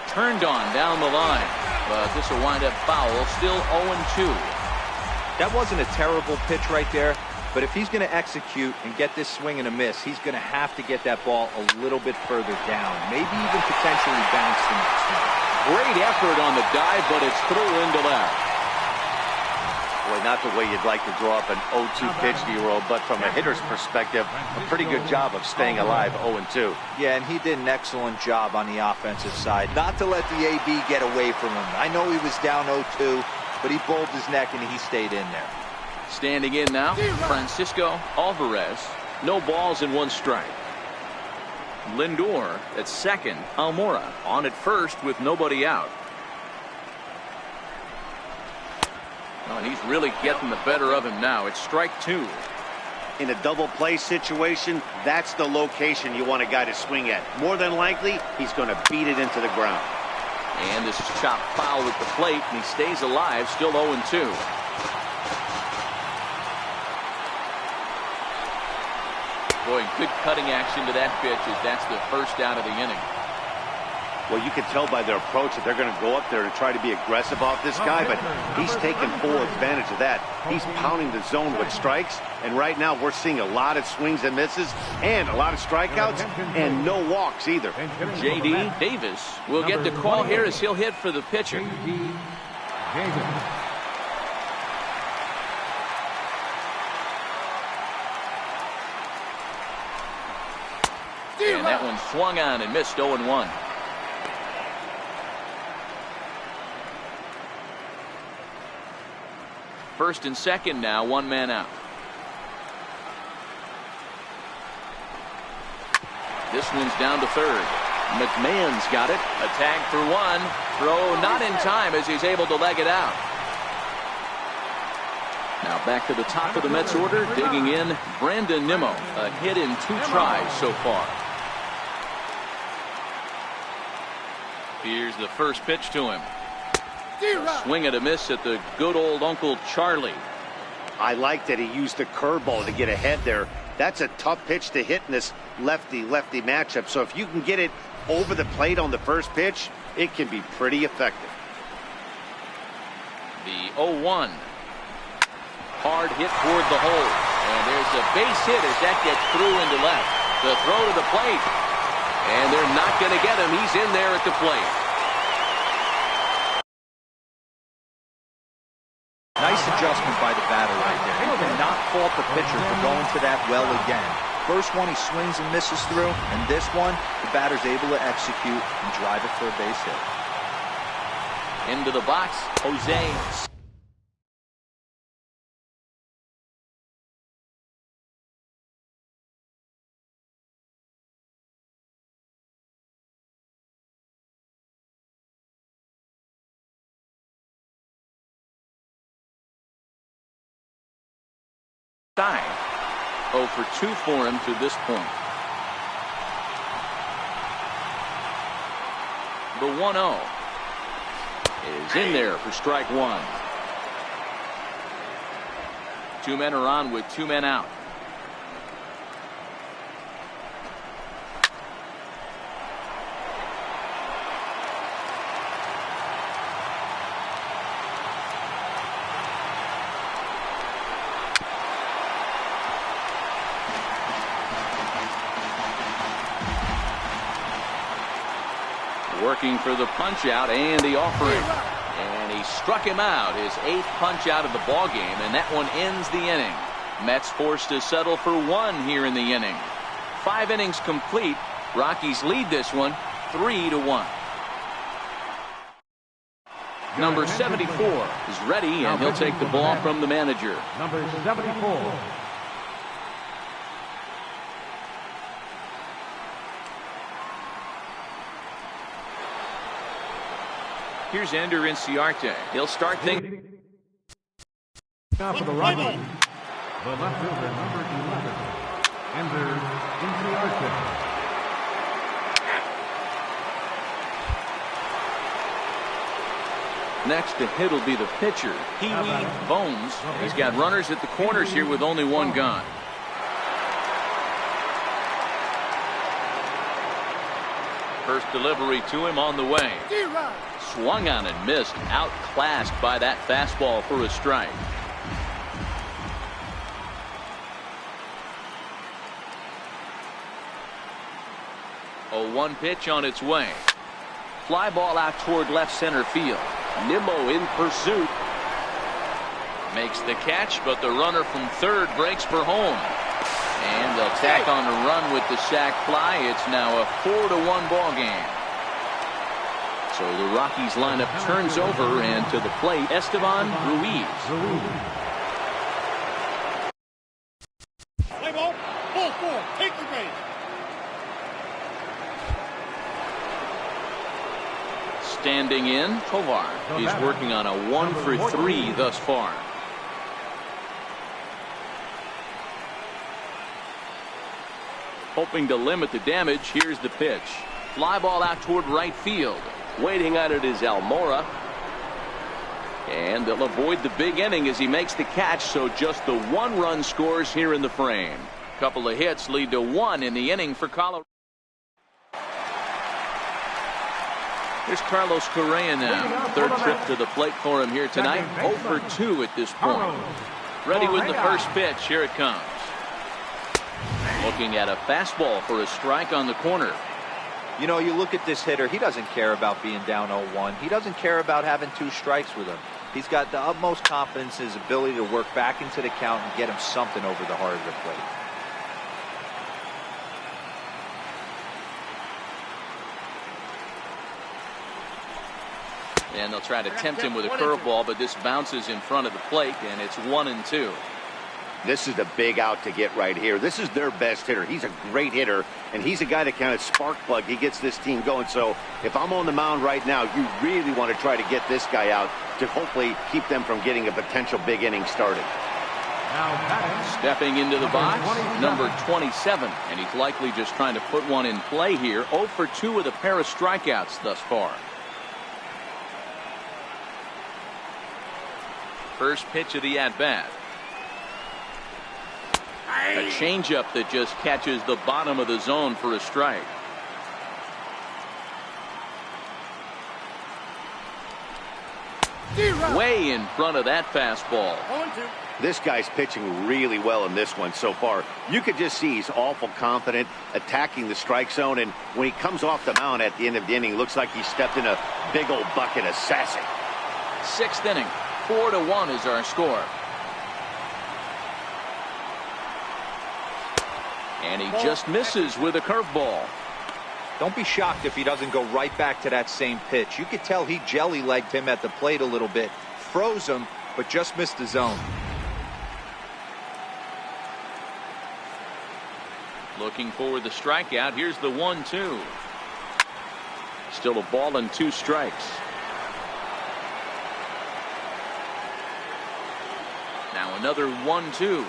Turned on down the line, but this will wind up foul. Still 0-2. That wasn't a terrible pitch right there, but if he's going to execute and get this swing and a miss, he's going to have to get that ball a little bit further down, maybe even potentially bounce the next one. Great effort on the dive, but it's through into left. Boy, not the way you'd like to draw up an 0-2 pitch to your old, but from a hitter's perspective, a pretty good job of staying alive 0-2. Yeah, and he did an excellent job on the offensive side. Not to let the AB get away from him. I know he was down 0-2, but he bowled his neck and he stayed in there. Standing in now, Francisco Alvarez. No balls and 1 strike. Lindor at second. Almora on at first with nobody out. Oh, and he's really getting the better of him now. It's strike 2. In a double play situation, that's the location you want a guy to swing at. More than likely, he's going to beat it into the ground. And this is chopped foul at the plate, and he stays alive, still 0-2. Boy, good cutting action to that pitch as that's the first out of the inning. Well, you can tell by their approach that they're going to go up there to try to be aggressive off this guy, but he's taking full advantage of that. He's pounding the zone with strikes, and right now we're seeing a lot of swings and misses and a lot of strikeouts and no walks either. J.D. Davis will get the call here as he'll hit for the pitcher. And that one swung on and missed 0-1. First and second now, one man out. This one's down to third. McMahon's got it. A tag for one. Throw not in time as he's able to leg it out. Now back to the top of the Mets order, digging in, Brandon Nimmo. A hit in 2 tries so far. Here's the first pitch to him. A swing and a miss at the good old Uncle Charlie. I like that he used the curveball to get ahead there. That's a tough pitch to hit in this lefty-lefty matchup. So if you can get it over the plate on the first pitch, it can be pretty effective. The 0-1. Hard hit toward the hole. And there's a base hit as that gets through into left. The throw to the plate. And they're not going to get him. He's in there at the plate. Nice adjustment by the batter right there. You cannot fault the pitcher for going to that well again. First one he swings and misses through, and this one the batter's able to execute and drive it for a base hit. Into the box, Jose. Side. 0 for 2 for him to this point. The 1-0 is in there for strike one. 2 men are on with 2 men out. Working for the punch out and the offering. And he struck him out, his 8th punch out of the ball game, and that one ends the inning. Mets forced to settle for 1 here in the inning. 5 innings complete. Rockies lead this one 3-1. Number 74 is ready, and he'll take the ball from the manager. Number 74. Here's Ender Inciarte. He'll start things. Now for the Rockies, the left fielder, number 11, Ender Inciarte. Next to hit will be the pitcher, Pee-wee Bones. He's got runners at the corners here with only 1 gone. First delivery to him on the way. Swung on and missed, outclassed by that fastball for a strike. A 1 pitch on its way. Fly ball out toward left center field. Nimmo in pursuit. Makes the catch, but the runner from third breaks for home. And they'll tack on the run with the sac fly. It's now a 4-1 ball game. So the Rockies lineup turns over, and to the plate, Esteban Ruiz. Play ball. Ball 4. Take the base. Standing in, Tovar. He's working on a 1 for 3 thus far. Hoping to limit the damage. Here's the pitch. Fly ball out toward right field. Waiting on it is Almora. And they'll avoid the big inning as he makes the catch, so just the 1 run scores here in the frame. Couple of hits lead to 1 in the inning for Colorado. Here's Carlos Correa now. 3rd trip to the plate for him here tonight. 0 for 2 at this point. Ready with the first pitch. Here it comes. Looking at a fastball for a strike on the corner. You know, you look at this hitter, he doesn't care about being down 0-1. He doesn't care about having 2 strikes with him. He's got the utmost confidence in his ability to work back into the count and get him something over the heart of the plate. And they'll try to tempt him with a curveball, but this bounces in front of the plate, and it's 1-2. This is the big out to get right here. This is their best hitter. He's a great hitter, and he's a guy that kind of spark plug. He gets this team going. So if I'm on the mound right now, you really want to try to get this guy out to hopefully keep them from getting a potential big inning started. Stepping into the box, number 27, and he's likely just trying to put one in play here. 0 for 2 with a pair of strikeouts thus far. First pitch of the at-bat. A changeup that just catches the bottom of the zone for a strike. Way in front of that fastball. This guy's pitching really well in this one so far. You could just see he's awful confident attacking the strike zone, and when he comes off the mound at the end of the inning, looks like he stepped in a big old bucket of sassy. 6th inning, 4-1 is our score. And he just misses with a curveball. Don't be shocked if he doesn't go right back to that same pitch. You could tell he jelly-legged him at the plate a little bit, froze him, but just missed the zone. Looking for the strikeout. Here's the 1-2. Still a ball and 2 strikes. Now another 1-2.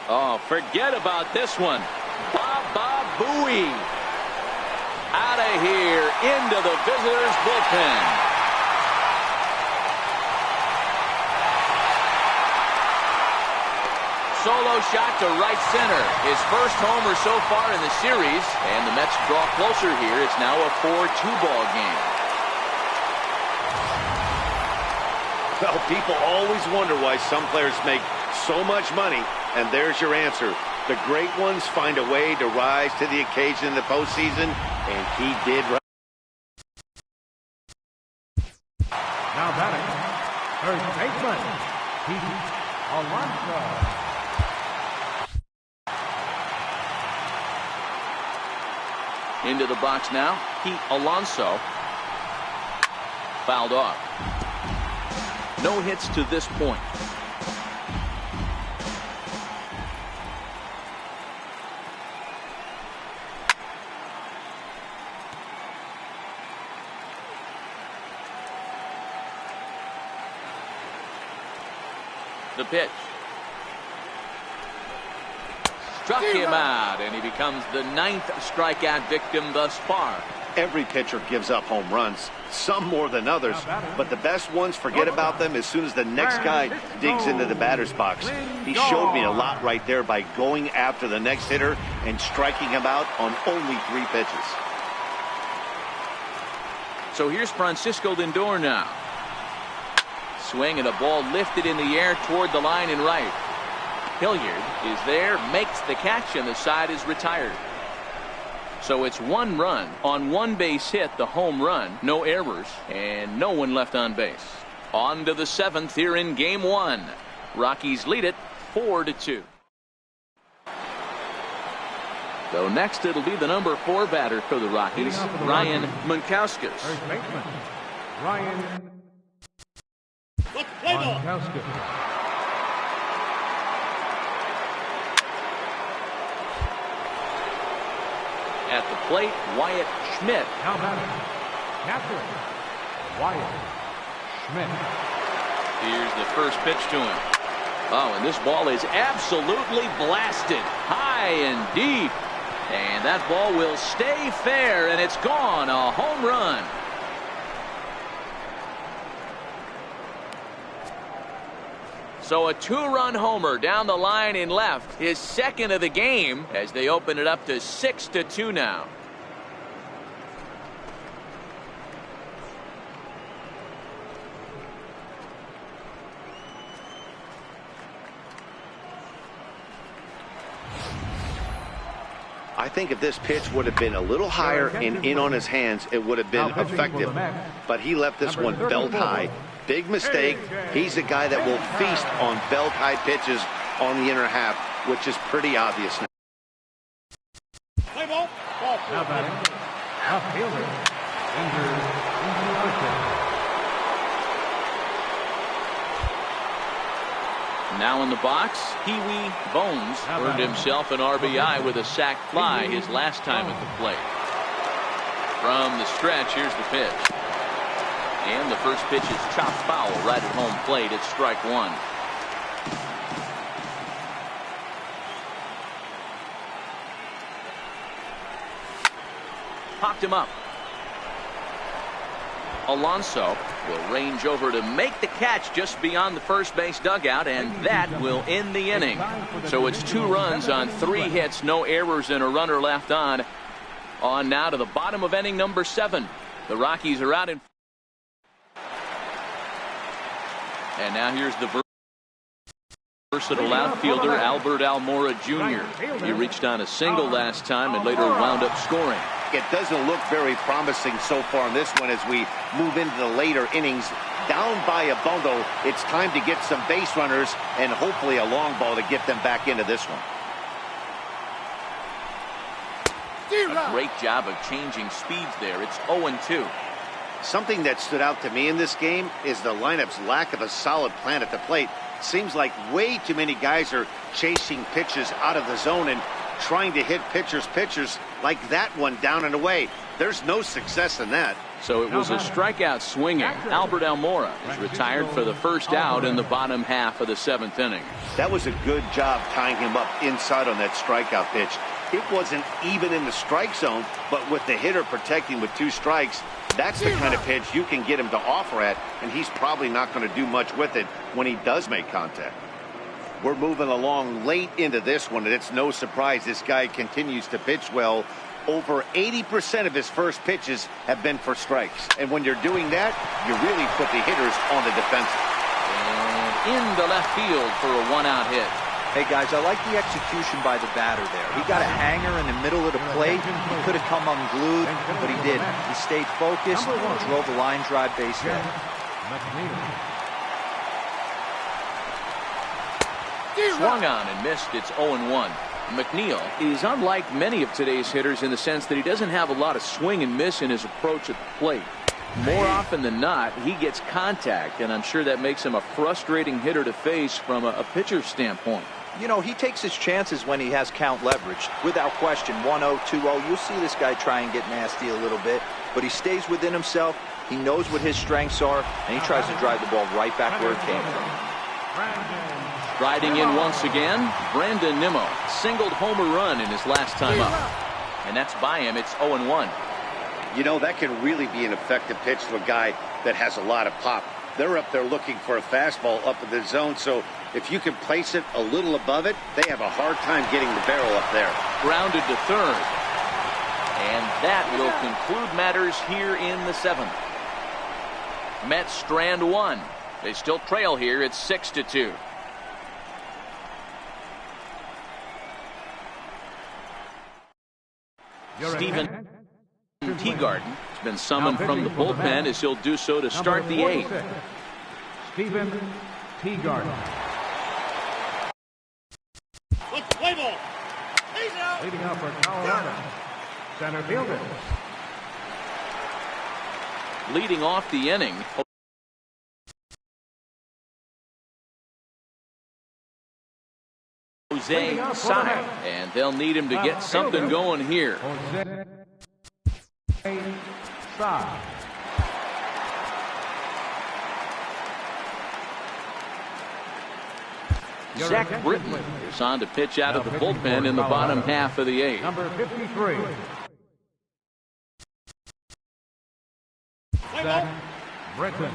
Oh, forget about this one. Baba Booey. Out of here into the visitors' bullpen. Solo shot to right center. His first homer so far in the series, and the Mets draw closer here. It's now a 4-2 ball game. Well, people always wonder why some players make so much money, and there's your answer. The great ones find a way to rise to the occasion in the postseason, and he did. Now batting, first baseman, Pete Alonso. Into the box now, Pete Alonso. Fouled off. No hits to this point. The pitch. Struck him out, and he becomes the 9th strikeout victim thus far. Every pitcher gives up home runs, some more than others, but the best ones forget about them as soon as the next guy digs into the batter's box. He showed me a lot right there by going after the next hitter and striking him out on only 3 pitches. So here's Francisco Lindor now. Swing and a ball lifted in the air toward the line and right. Hilliard is there, makes the catch, and the side is retired. So it's 1 run on 1 base hit, the home run, no errors, and no one left on base. On to the 7th here in game 1. Rockies lead it 4-2. So next it'll be the number 4 batter for the Rockies, Ryan Moncouskis. First baseman, Ryan Moncouskis. At the plate, Wyatt Schmidt. Now batting, Catherine Wyatt Schmidt. Here's the first pitch to him. Oh, and this ball is absolutely blasted high and deep. And that ball will stay fair, and it's gone. A home run. So a 2-run homer down the line in left, his 2nd of the game, as they open it up to 6-2 now. I think if this pitch would have been a little higher and in on his hands, it would have been effective. But he left this one belt high. Big mistake. He's a guy that will feast on belt high pitches on the inner half, which is pretty obvious now. Now batting, left fielder Injured NCR. Now in the box, Pee-wee Bones earned himself an RBI with a sac fly his last time at the plate. From the stretch, here's the pitch. And the first pitch is chopped foul right at home plate. It's strike one. Popped him up. Alonso will range over to make the catch just beyond the first base dugout, and that will end the inning. So it's 2 runs on 3 hits, no errors, and a runner left on. On now to the bottom of inning number 7. The Rockies are out in. And now here's the versatile outfielder Albert Almora Jr. He reached on a single last time and later wound up scoring. It doesn't look very promising so far in this one as we move into the later innings. Down by a bundle, it's time to get some base runners and hopefully a long ball to get them back into this one. A great job of changing speeds there. It's 0-2. Something that stood out to me in this game is the lineup's lack of a solid plan at the plate. Seems like way too many guys are chasing pitches out of the zone and trying to hit pitchers like that one down and away. There's no success in that. So it was a strikeout swinging. Albert Almora is retired for the first out in the bottom half of the 7th inning. That was a good job tying him up inside on that strikeout pitch. It wasn't even in the strike zone, but with the hitter protecting with 2 strikes, that's the kind of pitch you can get him to offer at, and he's probably not going to do much with it when he does make contact. We're moving along late into this one, and it's no surprise this guy continues to pitch well. Over 80% of his first pitches have been for strikes. And when you're doing that, you really put the hitters on the defensive. And into left field for a 1-out hit. Hey, guys, I like the execution by the batter there. He got a hanger in the middle of the plate. He could have come unglued, but he didn't. He stayed focused and drove a line drive base hit. Swung on and missed. It's 0-1. McNeil is unlike many of today's hitters in the sense that he doesn't have a lot of swing and miss in his approach at the plate. More often than not, he gets contact, and I'm sure that makes him a frustrating hitter to face from a pitcher's standpoint. You know, he takes his chances when he has count leverage. Without question, 1-0, 2-0, you'll see this guy try and get nasty a little bit, but he stays within himself. He knows what his strengths are, and he tries to drive the ball right back where it came from. Striding in once again, Brandon Nimmo singled homer run in his last time up. And that's by him. It's 0-1. You know, that can really be an effective pitch to a guy that has a lot of pop. They're up there looking for a fastball up in the zone, so if you can place it a little above it, they have a hard time getting the barrel up there. Grounded to third. And that will conclude matters here in the 7th. Mets strand 1. They still trail here. It's 6-2. Stephen Teagarden has been summoned from the bullpen as he'll do so to start the 8th. Stephen Teagarden. Let's play ball. He's out. Leading up for Colorado, center fielder. Leading off the inning, Jose Sai, and they'll need him to get something going here. Jose Sai. Zach Britton is on to pitch out of the bullpen in the bottom half of the 8th. Number 53. Zach Britton.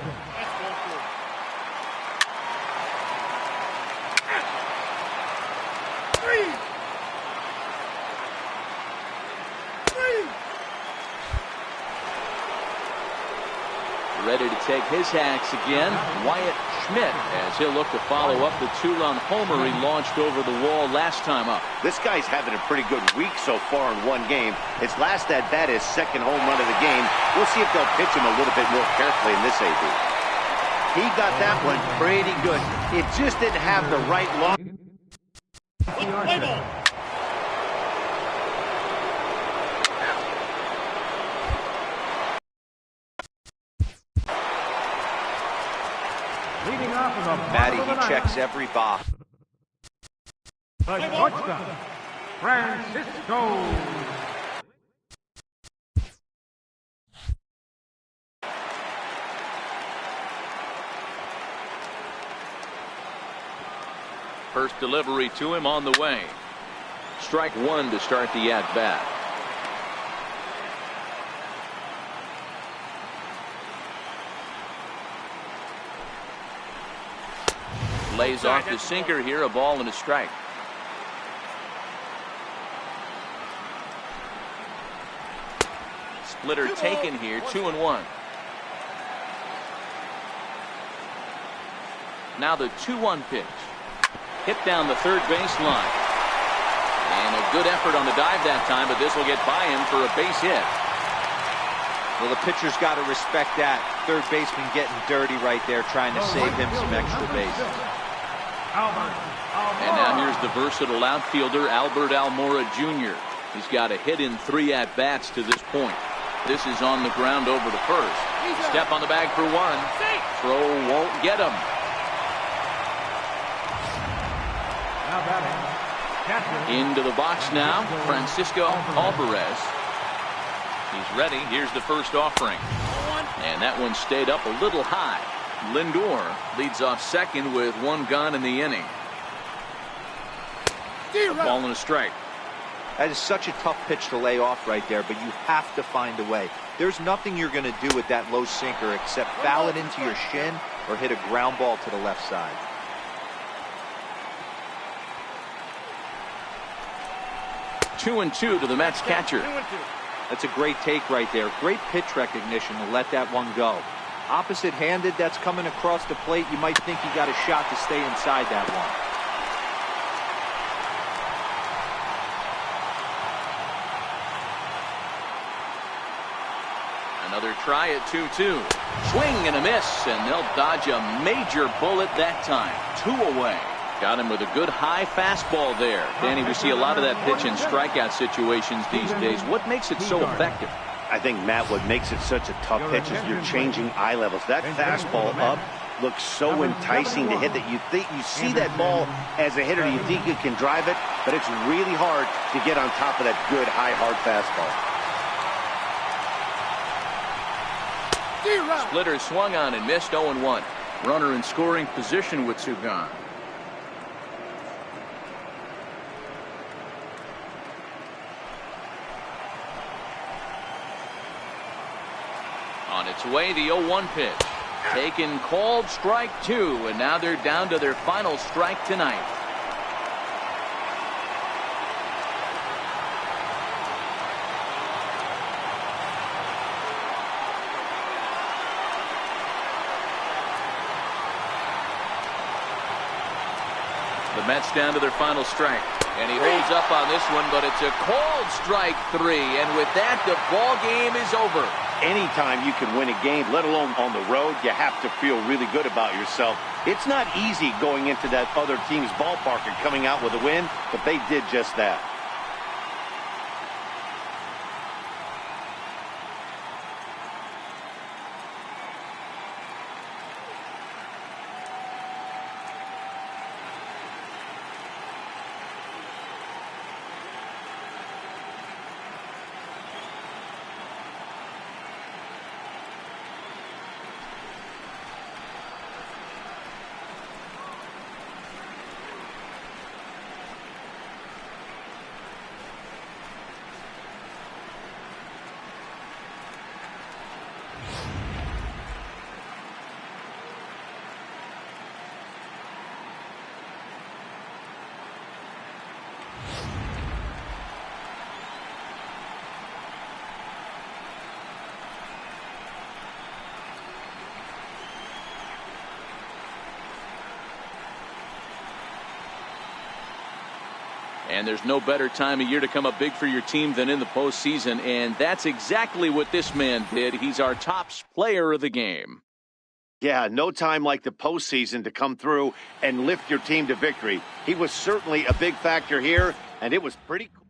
Ready to take his hacks again, Wyatt Schmidt, as he'll look to follow up the 2-run homer he launched over the wall last time up. This guy's having a pretty good week so far in one game. His last at bat is second home run of the game. We'll see if they'll pitch him a little bit more carefully in this AB. He got that one pretty good. It just didn't have the right long. Leading off in the Matty, bottom of the he checks ninth, every box. the shortstop, Francisco. First delivery to him on the way. Strike one to start the at-bat. Lays off the sinker here, a ball and a strike. Splitter taken here, 2-1. Now the 2-1 pitch. Hit down the third baseline. And a good effort on the dive that time, but this will get by him for a base hit. Well, the pitcher's got to respect that. Third baseman getting dirty right there, trying to save him some extra bases. And now here's the versatile outfielder, Albert Almora Jr. He's got a hit in 3 at-bats to this point. This is on the ground over to first. Step on the bag for one. Throw won't get him. Into the box now, Francisco Alvarez. He's ready. Here's the first offering. And that one stayed up a little high. Lindor leads off second with 1 gone in the inning. A ball and a strike. That is such a tough pitch to lay off right there, but you have to find a way. There's nothing you're going to do with that low sinker except foul it into your shin or hit a ground ball to the left side. 2-2 to the Mets catcher. That's a great take right there. Great pitch recognition to let that one go. Opposite-handed, that's coming across the plate. You might think he got a shot to stay inside that one. Another try at 2-2. Swing and a miss, and they'll dodge a major bullet that time. 2 away. Got him with a good high fastball there. Danny, we see a lot of that pitch in strikeout situations these days. What makes it so effective? I think, Matt, what makes it such a tough pitch is you're changing eye levels. That fastball up looks so enticing to hit that you think you see that ball as a hitter, you think you can drive it, but it's really hard to get on top of that good high hard fastball. Splitter swung on and missed. 0-1. Runner in scoring position with 2 gone. On its way, the 0-1 pitch. Taken, called, strike 2, and now they're down to their final strike tonight. The Mets down to their final strike. And he holds up on this one, but it's a called strike 3. And with that, the ball game is over. Anytime you can win a game, let alone on the road, you have to feel really good about yourself. It's not easy going into that other team's ballpark and coming out with a win, but they did just that. And there's no better time of year to come up big for your team than in the postseason, and that's exactly what this man did. He's our top player of the game. Yeah, no time like the postseason to come through and lift your team to victory. He was certainly a big factor here, and it was pretty cool.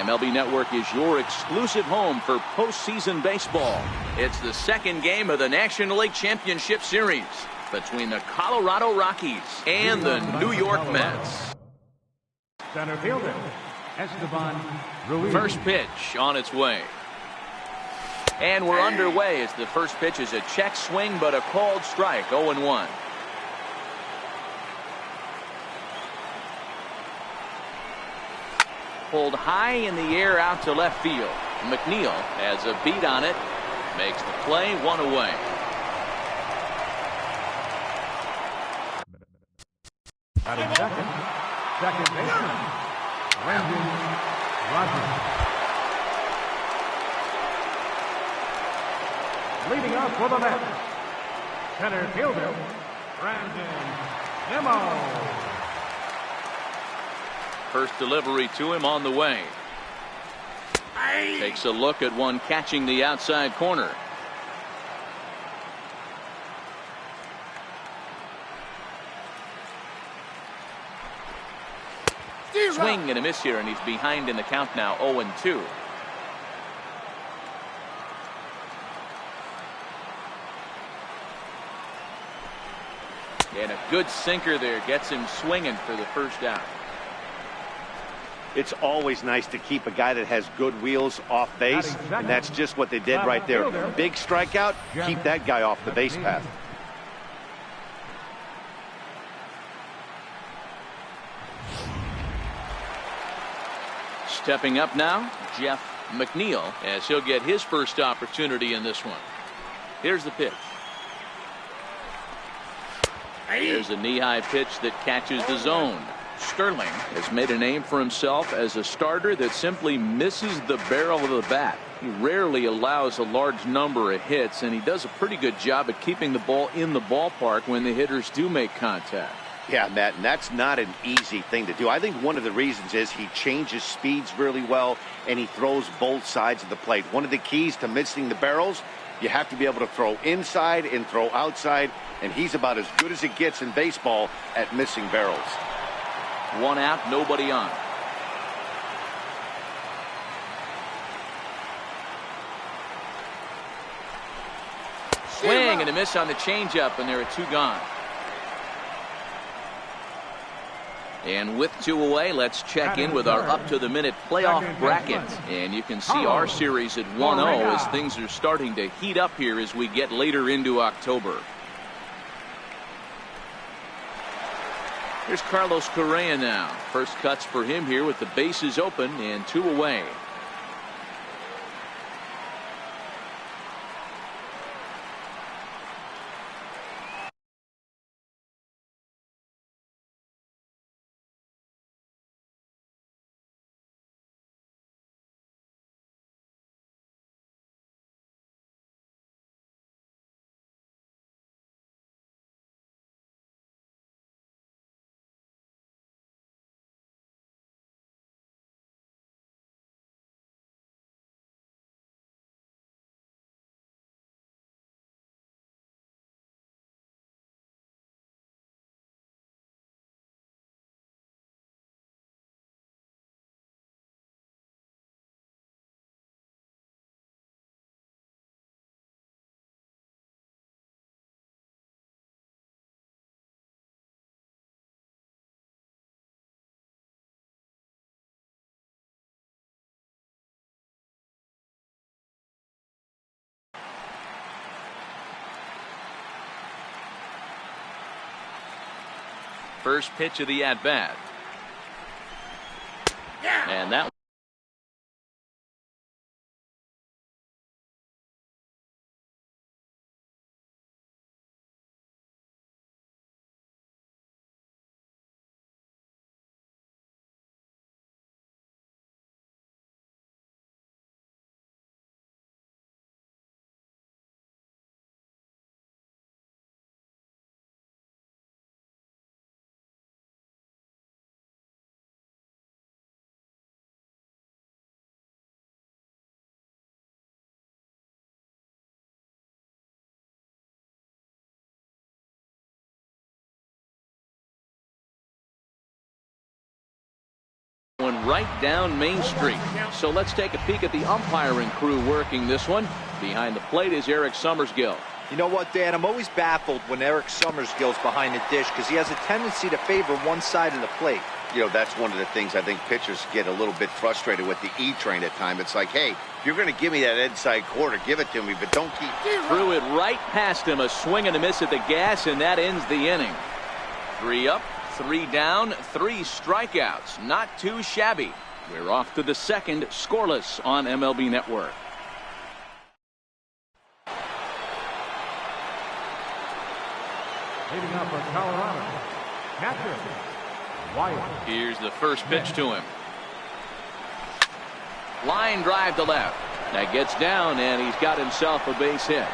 MLB Network is your exclusive home for postseason baseball. It's the second game of the National League Championship Series between the Colorado Rockies and the New York Mets. Center fielder, Esteban Ruiz. First pitch on its way. And we're underway as the first pitch is a check swing, but a called strike, 0-1. Pulled high in the air out to left field. McNeil has a beat on it. Makes the play, 1 away. Batting second baseman, Brendan Rodgers. Leading off for the Mets, center fielder, Brandon Nimmo. First delivery to him on the way. Takes a look at one catching the outside corner. Swing and a miss here, and he's behind in the count now, 0-2. And a good sinker there gets him swinging for the first out. It's always nice to keep a guy that has good wheels off base, and that's just what they did right there. Big strikeout, keep that guy off the base path. Stepping up now, Jeff McNeil, as he'll get his first opportunity in this one. Here's the pitch. Here's a knee-high pitch that catches the zone. Sterling has made a name for himself as a starter that simply misses the barrel of the bat. He rarely allows a large number of hits, and he does a pretty good job at keeping the ball in the ballpark when the hitters do make contact. Yeah, Matt, and that's not an easy thing to do. I think one of the reasons is he changes speeds really well, and he throws both sides of the plate. One of the keys to missing the barrels, you have to be able to throw inside and throw outside, and he's about as good as it gets in baseball at missing barrels. 1 out, nobody on. Swing and a miss on the changeup, and there are 2 gone. And with 2 away, let's check in with our up-to-the-minute playoff bracket. And you can see our series at 1-0 as things are starting to heat up here as we get later into October. Here's Carlos Correa now. First cuts for him here with the bases open and 2 away. First pitch of the at-bat. And that Going right down Main Street. So let's take a peek at the umpiring crew working this one. Behind the plate is Eric Summersgill. You know what, Dan? I'm always baffled when Eric Summersgill's behind the dish because he has a tendency to favor one side of the plate. You know, that's one of the things I think pitchers get a little bit frustrated with the E-train at times. It's like, hey, you're going to give me that inside quarter, give it to me, but don't keep. Threw it right past him. A swing and a miss at the gas, and that ends the inning. 3 up, 3 down, 3 strikeouts. Not too shabby. We're off to the second, scoreless on MLB Network. Leading up for Colorado, catcher, Wyatt. Here's the first pitch to him. Line drive to left. That gets down, and he's got himself a base hit.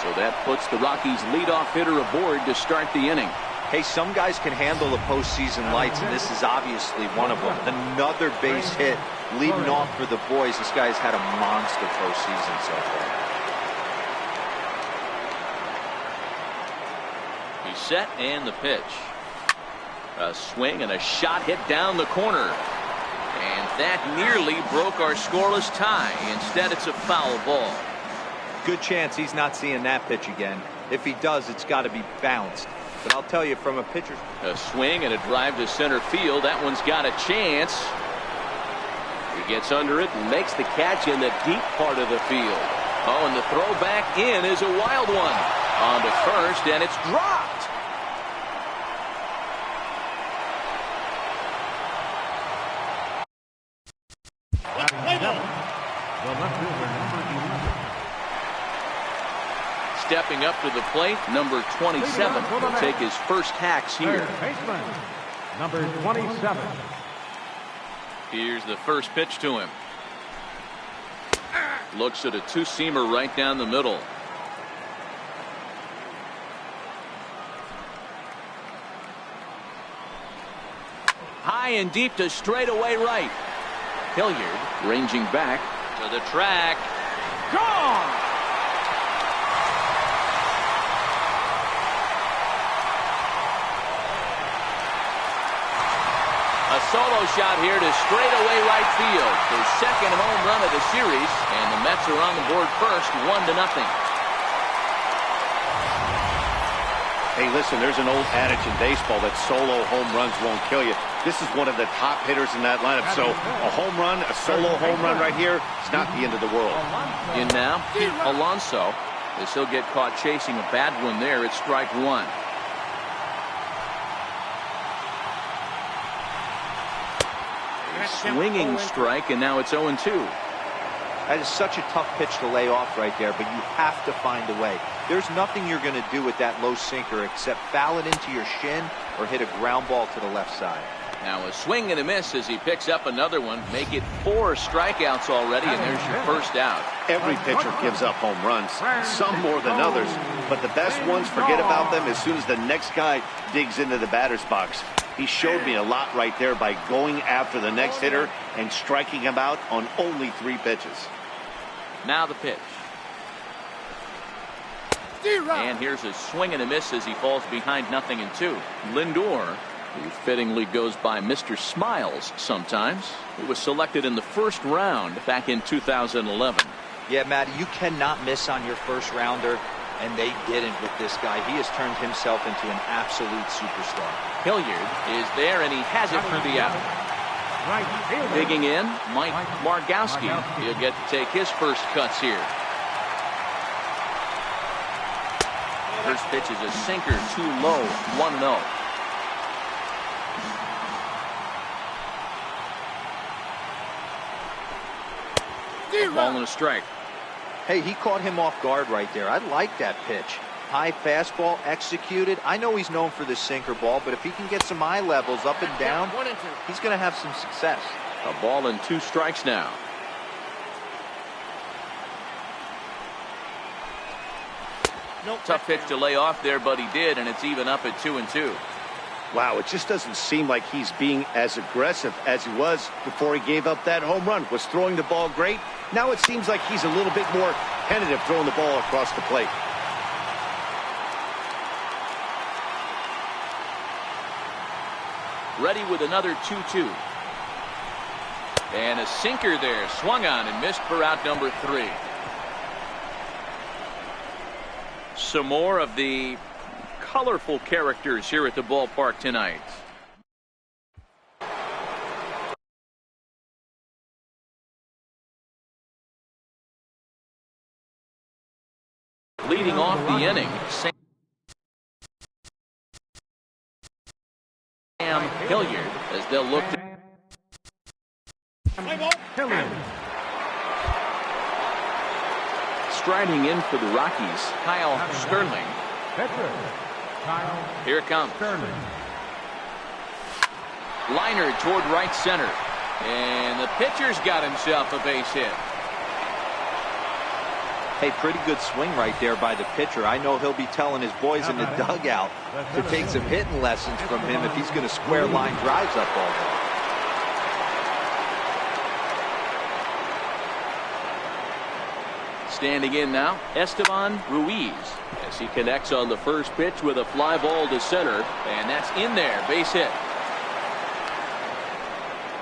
So that puts the Rockies' leadoff hitter aboard to start the inning. Hey, some guys can handle the postseason lights, and this is obviously one of them. Another base hit leading off for the boys. This guy's had a monster postseason so far. He's set, and the pitch. A swing and a shot hit down the corner. And that nearly broke our scoreless tie. Instead, it's a foul ball. Good chance he's not seeing that pitch again. If he does, it's got to be bounced. But I'll tell you, from a pitcher's... A swing and a drive to center field. That one's got a chance. He gets under it and makes the catch in the deep part of the field. Oh, and the throw back in is a wild one. On to first, and it's dropped. Stepping up to the plate, number 27 will take his first hacks here. Baseman, number 27. Here's the first pitch to him. Looks at a two-seamer right down the middle. High and deep to straightaway right. Hilliard ranging back to the track. Gone! A solo shot here to straightaway right field. His second home run of the series, and the Mets are on the board first, 1-0. Hey, listen, there's an old adage in baseball that solo home runs won't kill you. This is one of the top hitters in that lineup. So a home run, a solo home run right here is not the end of the world. In now, Alonso, as he'll get caught chasing a bad one there. It's strike one. Swinging strike, and now it's 0-2. That is such a tough pitch to lay off right there, but you have to find a way. There's nothing you're going to do with that low sinker except foul it into your shin or hit a ground ball to the left side. Now a swing and a miss as he picks up another one. Make it 4 strikeouts already, and there's your first out. Every pitcher gives up home runs, some more than others, but the best ones forget about them as soon as the next guy digs into the batter's box. He showed me a lot right there by going after the next hitter and striking him out on only 3 pitches. Now the pitch. And here's a swing and a miss as he falls behind 0-2. Lindor, who fittingly goes by Mr. Smiles sometimes, he was selected in the first round back in 2011. Yeah, Matty, you cannot miss on your first rounder, and they didn't with this guy. He has turned himself into an absolute superstar. Hilliard is there, and he has it for the out. Digging in, Mike Margowski. He'll get to take his first cuts here. First pitch is a sinker, too low, 1-0. Ball and a strike. Hey, he caught him off guard right there. I like that pitch. High fastball executed. I know he's known for the sinker ball, but if he can get some eye levels up and down, he's going to have some success. A ball and 2 strikes now. Tough pitch to lay off there, but he did, and it's even up at 2-2. Wow, it just doesn't seem like he's being as aggressive as he was before he gave up that home run. Was throwing the ball great. Now it seems like he's a little bit more tentative throwing the ball across the plate. Ready with another 2-2. And a sinker there, swung on and missed for out number 3. Some more of the colorful characters here at the ballpark tonight. Leading off the inning, Sam Hilliard, as they'll look to striding in for the Rockies, Kyle Sterling. Here it comes. Liner toward right center. And the pitcher's got himself a base hit. Hey, pretty good swing right there by the pitcher. I know he'll be telling his boys in the dugout to take some hitting lessons from him if he's going to square line drives up all day. Standing in now, Esteban Ruiz, as he connects on the first pitch with a fly ball to center, and that's in there, base hit.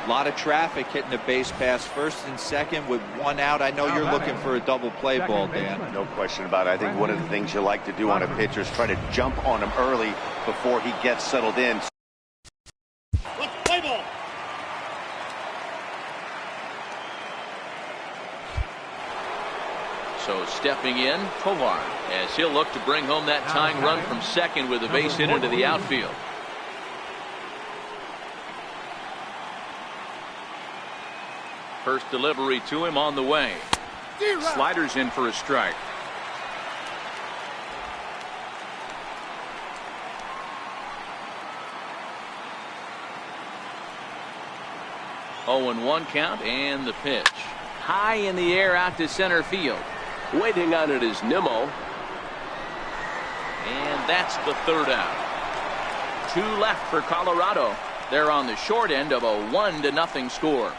A lot of traffic hitting the base pass first and second with 1 out. I know you're looking for a double play ball, Dan. No question about it. I think one of the things you like to do on a pitcher is try to jump on him early before he gets settled in. Let's play ball. So stepping in, Tovar, as he'll look to bring home that tying run from second with a base hit into the outfield. First delivery to him on the way. Sliders in for a strike. Oh, and 1 count, and the pitch. High in the air out to center field. Waiting on it is Nimmo. And that's the 3rd out. 2 left for Colorado. They're on the short end of a 1-0 score.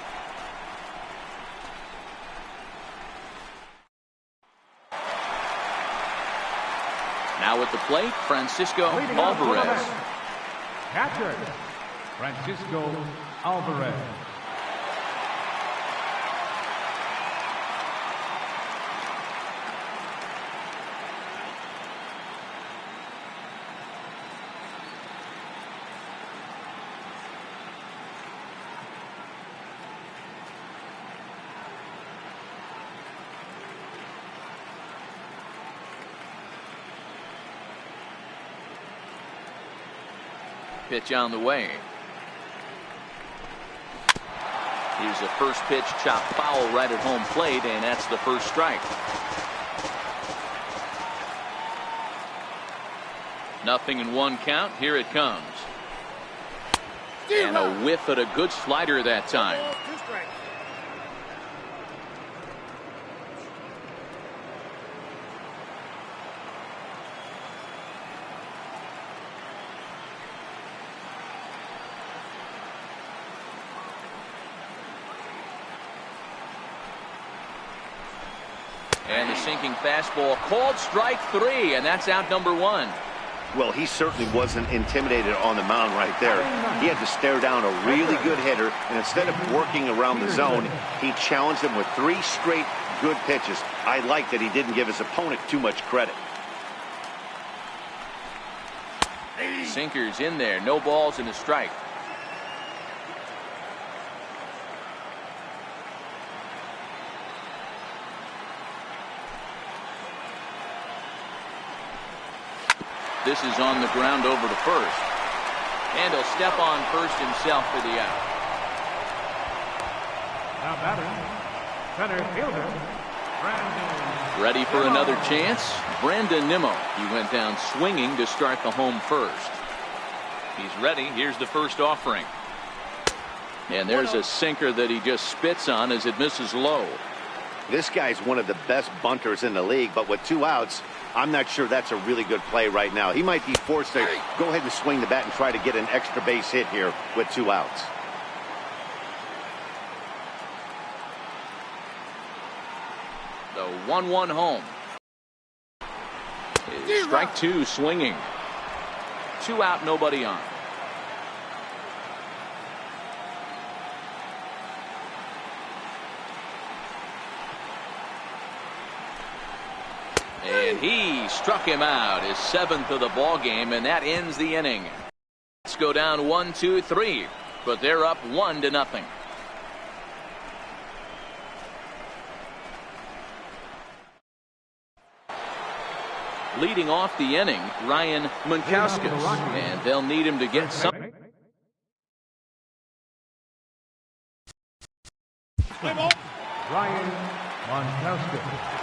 Now at the plate, Francisco Alvarez. Catcher, Francisco Alvarez. Pitch on the way. Here's a first pitch chop foul right at home plate, and that's the first strike. Nothing in 1 count. Here it comes. And a whiff at a good slider that time. 2 strikes. And the sinking fastball, called strike 3, and that's out number 1. Well, he certainly wasn't intimidated on the mound right there. He had to stare down a really good hitter, and instead of working around the zone, he challenged him with 3 straight good pitches. I like that he didn't give his opponent too much credit. Sinkers in there, no balls and a strike. This is on the ground over to first. And he'll step on first himself for the out. Now batter, center fielder, Brandon. Ready for another chance? Brandon Nimmo. He went down swinging to start the home first. He's ready. Here's the first offering. And there's a sinker that he just spits on as it misses low. This guy's one of the best bunters in the league, but with 2 outs, I'm not sure that's a really good play right now. He might be forced to go ahead and swing the bat and try to get an extra base hit here with 2 outs. The 1-1 home. Strike 2 swinging. 2 out, nobody on. And he struck him out, his 7th of the ball game, and that ends the inning. Let's go down 1, 2, 3, but they're up 1-0. Leading off the inning, Ryan Munkauskas, and they'll need him to get some. Ryan Munkauskas.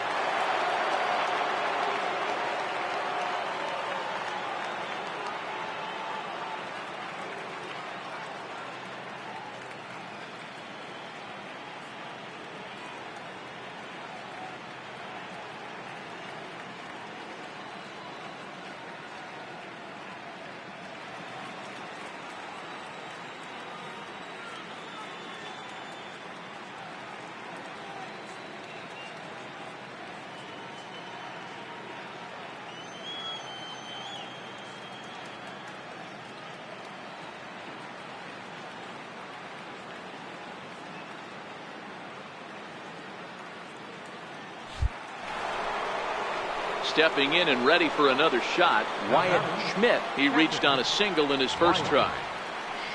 Stepping in and ready for another shot, Wyatt Schmidt. He reached on a single in his first try.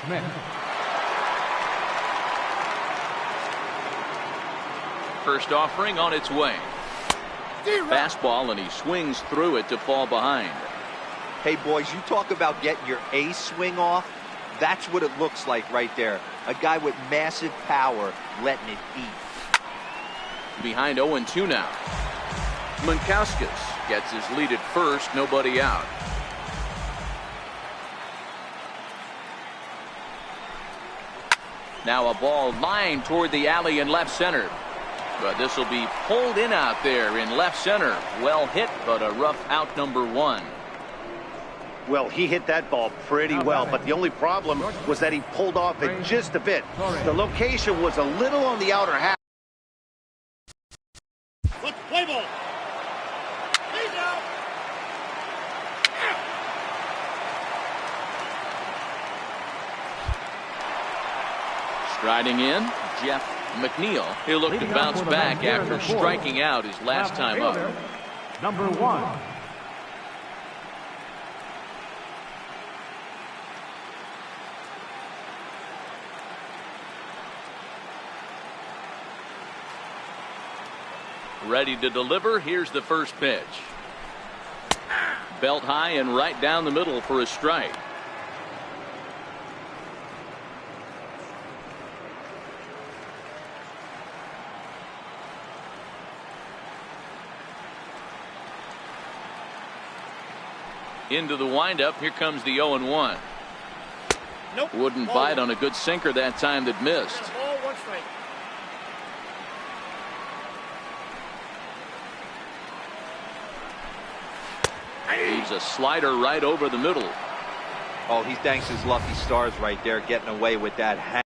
Schmidt. First offering on its way. Fastball, and he swings through it to fall behind. Hey, boys, you talk about getting your ace swing off. That's what it looks like right there. A guy with massive power letting it eat. Behind 0-2 now. Munkauskas gets his lead at first, nobody out. Now a ball lined toward the alley in left center. But this will be pulled in out there in left center. Well hit, but a rough out, number 1. Well, he hit that ball pretty well, but the only problem was that he pulled off it just a bit. The location was a little on the outer half. Let's play ball. He's out. Striding in, Jeff McNeil. He'll look to bounce back after striking out his last time up. Number 1. Ready to deliver. Here's the first pitch. Belt high and right down the middle for a strike. Into the windup. Here comes the 0-1. Nope. Wouldn't bite on a good sinker that time that missed. Ball, 1 strike. Leaves a slider right over the middle. Oh, he thanks his lucky stars right there, getting away with that.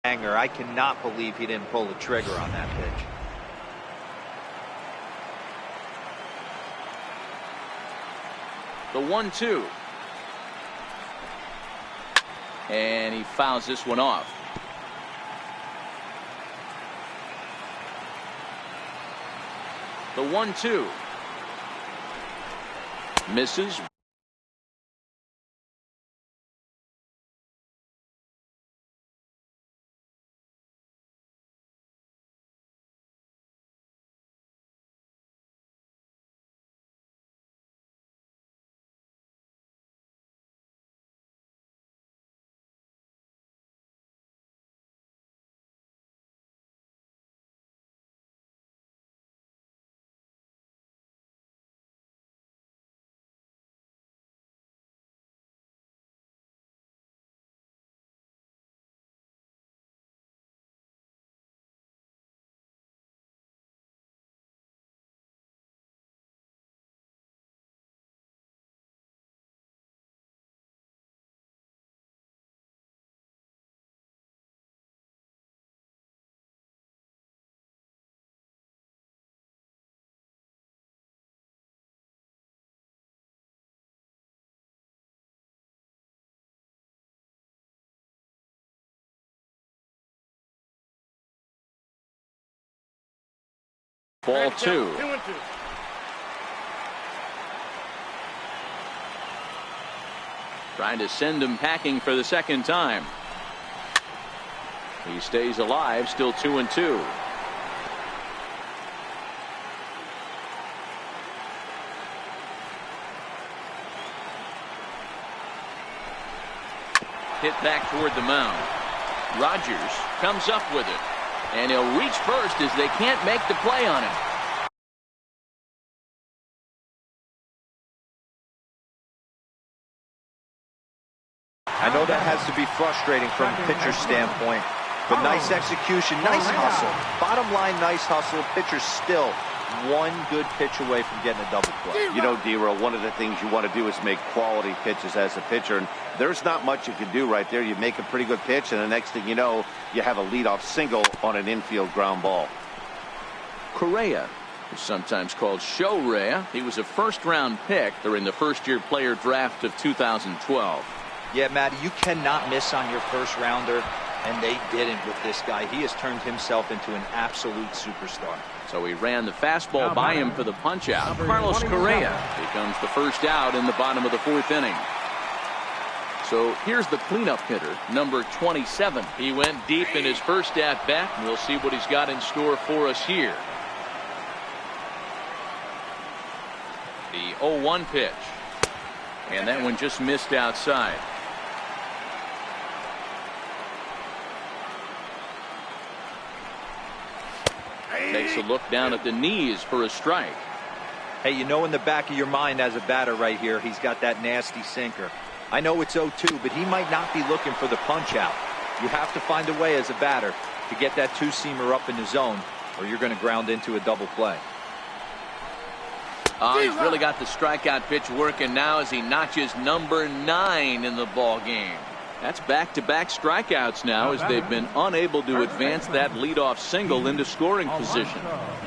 I cannot believe he didn't pull the trigger on that pitch. The 1-2. And he fouls this one off. The 1-2. Misses. Ball 2. Trying to send him packing for the second time. He stays alive, still 2-2. Hit back toward the mound. Rogers comes up with it. And he'll reach first as they can't make the play on him. I know that has to be frustrating from a pitcher's standpoint, but nice execution, nice hustle. Bottom line, nice hustle. Pitcher's still one good pitch away from getting a double play. You know, D-Roll, one of the things you want to do is make quality pitches as a pitcher, and there's not much you can do right there. You make a pretty good pitch, and the next thing you know, you have a leadoff single on an infield ground ball. Correa is sometimes called Show. He was a first-round pick during the first-year player draft of 2012. Yeah, Matty, you cannot miss on your first rounder, and they didn't with this guy. He has turned himself into an absolute superstar. So he ran the fastball by him for the punch-out. Carlos Correa becomes the first out in the bottom of the 4th inning. So here's the cleanup hitter, number 27. He went deep in his first at-bat, and we'll see what he's got in store for us here. The 0-1 pitch. And that one just missed outside. Takes a look down at the knees for a strike. Hey, you know in the back of your mind as a batter right here, he's got that nasty sinker. I know it's 0-2, but he might not be looking for the punch out. You have to find a way as a batter to get that two-seamer up in the zone, or you're going to ground into a double play. He's really got the strikeout pitch working now as he notches number 9 in the ball game. That's back-to-back strikeouts now as they've been unable to advance that leadoff single into scoring position.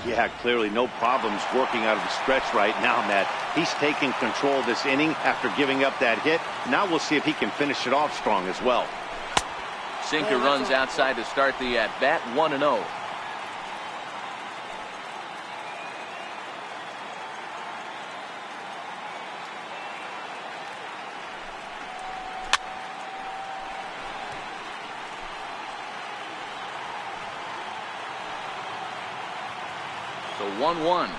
Yeah, clearly no problems working out of the stretch right now, Matt. He's taking control of this inning after giving up that hit. Now we'll see if he can finish it off strong as well. Sinker runs outside to start the at-bat, 1-0. So 1-1.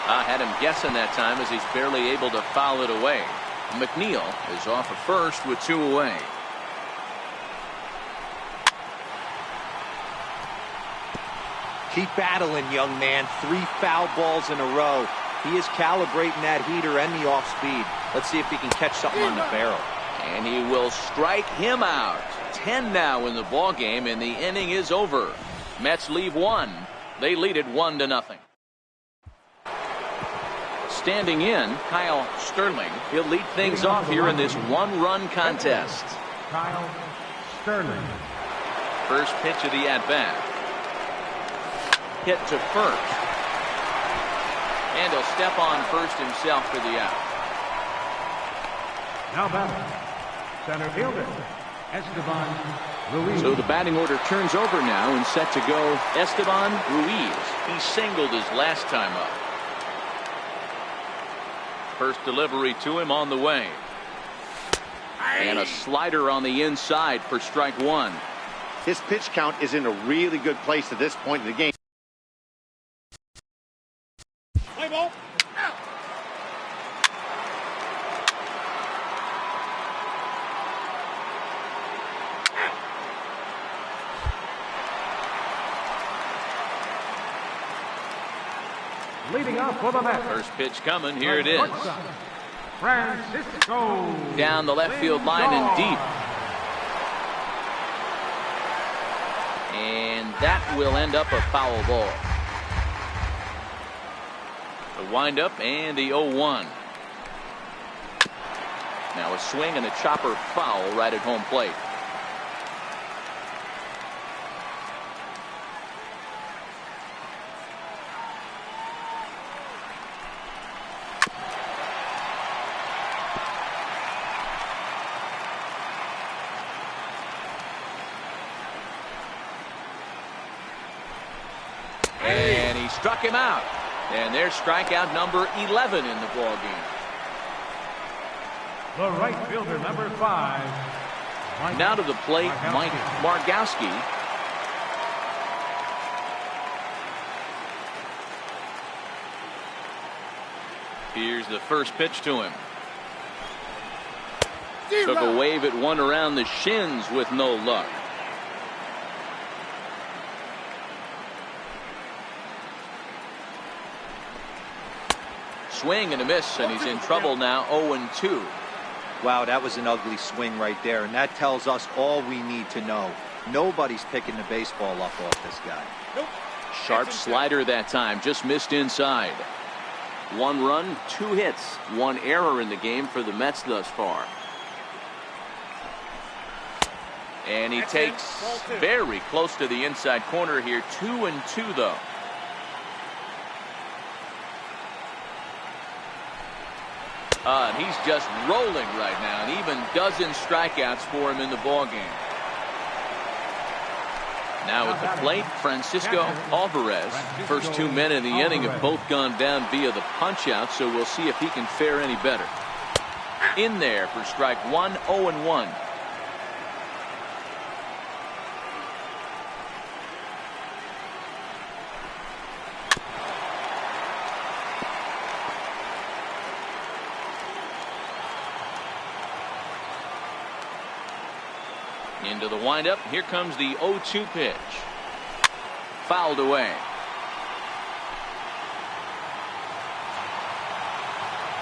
I had him guessing that time as he's barely able to foul it away. McNeil is off at first with 2 away. Keep battling, young man. 3 foul balls in a row. He is calibrating that heater and the off speed. Let's see if he can catch something on the barrel. And he will strike him out. 10 now in the ball game, and the inning is over. Mets leave 1. They lead it 1-0. Standing in, Kyle Sterling. He'll lead things off here in this 1-run contest. Kyle Sterling. First pitch of the at-bat. Hit to first. And he'll step on first himself for the out. Now batting, center fielder, Esteban Ruiz. So the batting order turns over now and set to go Esteban Ruiz. He singled his last time up. First delivery to him on the way. And a slider on the inside for strike one. His pitch count is in a really good place at this point in the game. Play ball. Leading off for the Mets. First pitch coming. Here it is. Francisco. Down the left field line and deep. And that will end up a foul ball. The windup and the 0-1. Now a swing and a chopper foul right at home plate. And he struck him out. And there's strikeout number 11 in the ball game. The right fielder, number 5. Now to the plate, Mike Margowski. Here's the first pitch to him. Took a wave at one around the shins with no luck. Swing and a miss, and he's in trouble now. 0-2. Wow, that was an ugly swing right there, and that tells us all we need to know. Nobody's picking the baseball up off this guy. Nope. Sharp slider that time, just missed inside. 1 run, 2 hits, 1 error in the game for the Mets thus far. And he takes very close to the inside corner here. 2-2 though. And he's just rolling right now, and even dozen strikeouts for him in the ballgame. Now at the plate, Francisco Alvarez. First 2 men in the inning have both gone down via the punch-out, so we'll see if he can fare any better. In there for strike one. 0-1. Into the windup. Here comes the 0-2 pitch. Fouled away.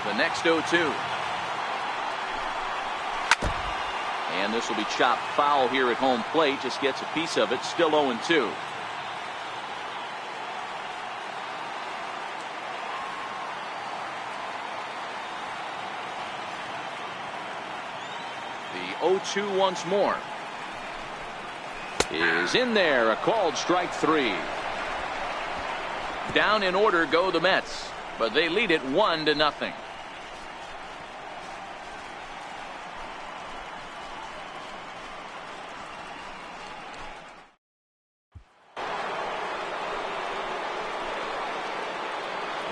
The next 0-2. And this will be chopped foul here at home plate. Just gets a piece of it. Still 0-2. The 0-2 once more. Is in there. A called strike 3. Down in order go the Mets, but they lead it 1-0.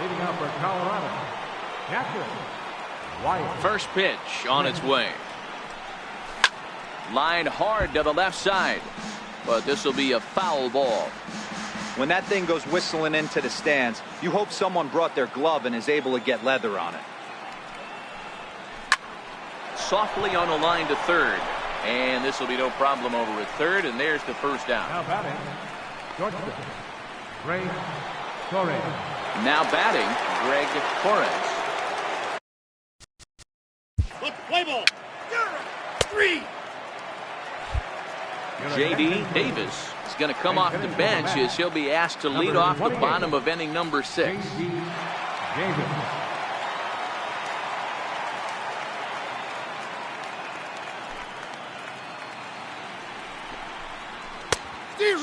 Leading out for Colorado, catcher Wyatt. First pitch on its way. Line hard to the left side, but this will be a foul ball. When that thing goes whistling into the stands, you hope someone brought their glove and is able to get leather on it. Softly on a line to third, and this will be no problem over at third, and there's the first down. Now batting, shortstop Greg Torres. Now batting, Greg Torres. Let's play ball. 3. J.D. Davis is going to come off the bench as he'll be asked to lead off the bottom of inning number 6. J.D. Davis.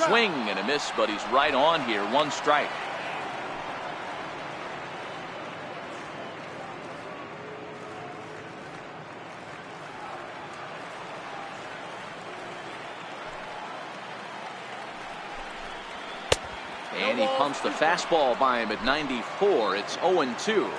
Swing and a miss, but he's right on here. One strike. And he pumps the fastball by him at 94. It's 0-2.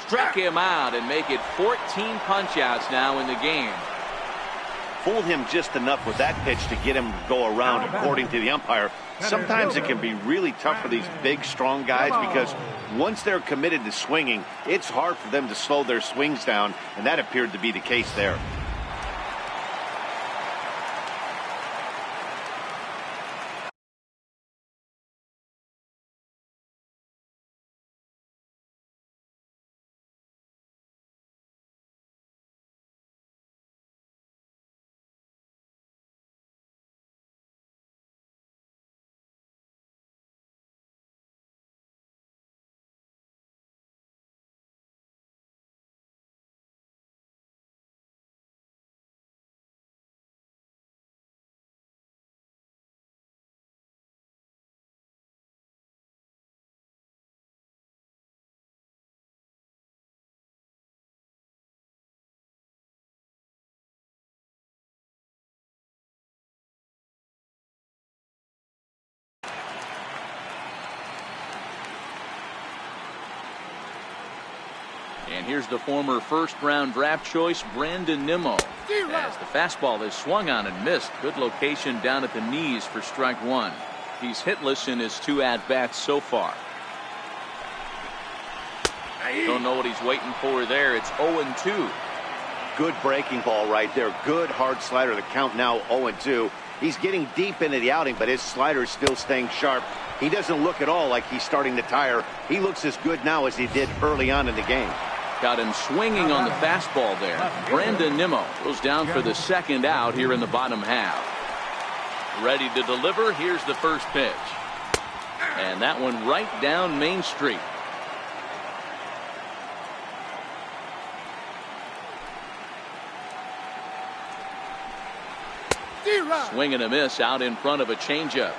Struck him out and make it 14 punch-outs now in the game. Fooled him just enough with that pitch to get him to go around, according to the umpire. Sometimes it can be really tough for these big, strong guys because once they're committed to swinging, it's hard for them to slow their swings down, and that appeared to be the case there. And here's the former first-round draft choice, Brandon Nimmo. As the fastball is swung on and missed. Good location down at the knees for strike one. He's hitless in his 2 at-bats so far. Don't know what he's waiting for there. It's 0-2. Good breaking ball right there. Good hard slider. The count now 0-2. He's getting deep into the outing, but his slider is still staying sharp. He doesn't look at all like he's starting to tire. He looks as good now as he did early on in the game. Got him swinging on the fastball there. Brandon Nimmo goes down for the second out here in the bottom half. Ready to deliver. Here's the first pitch. And that one right down Main Street. Swing and a miss out in front of a changeup.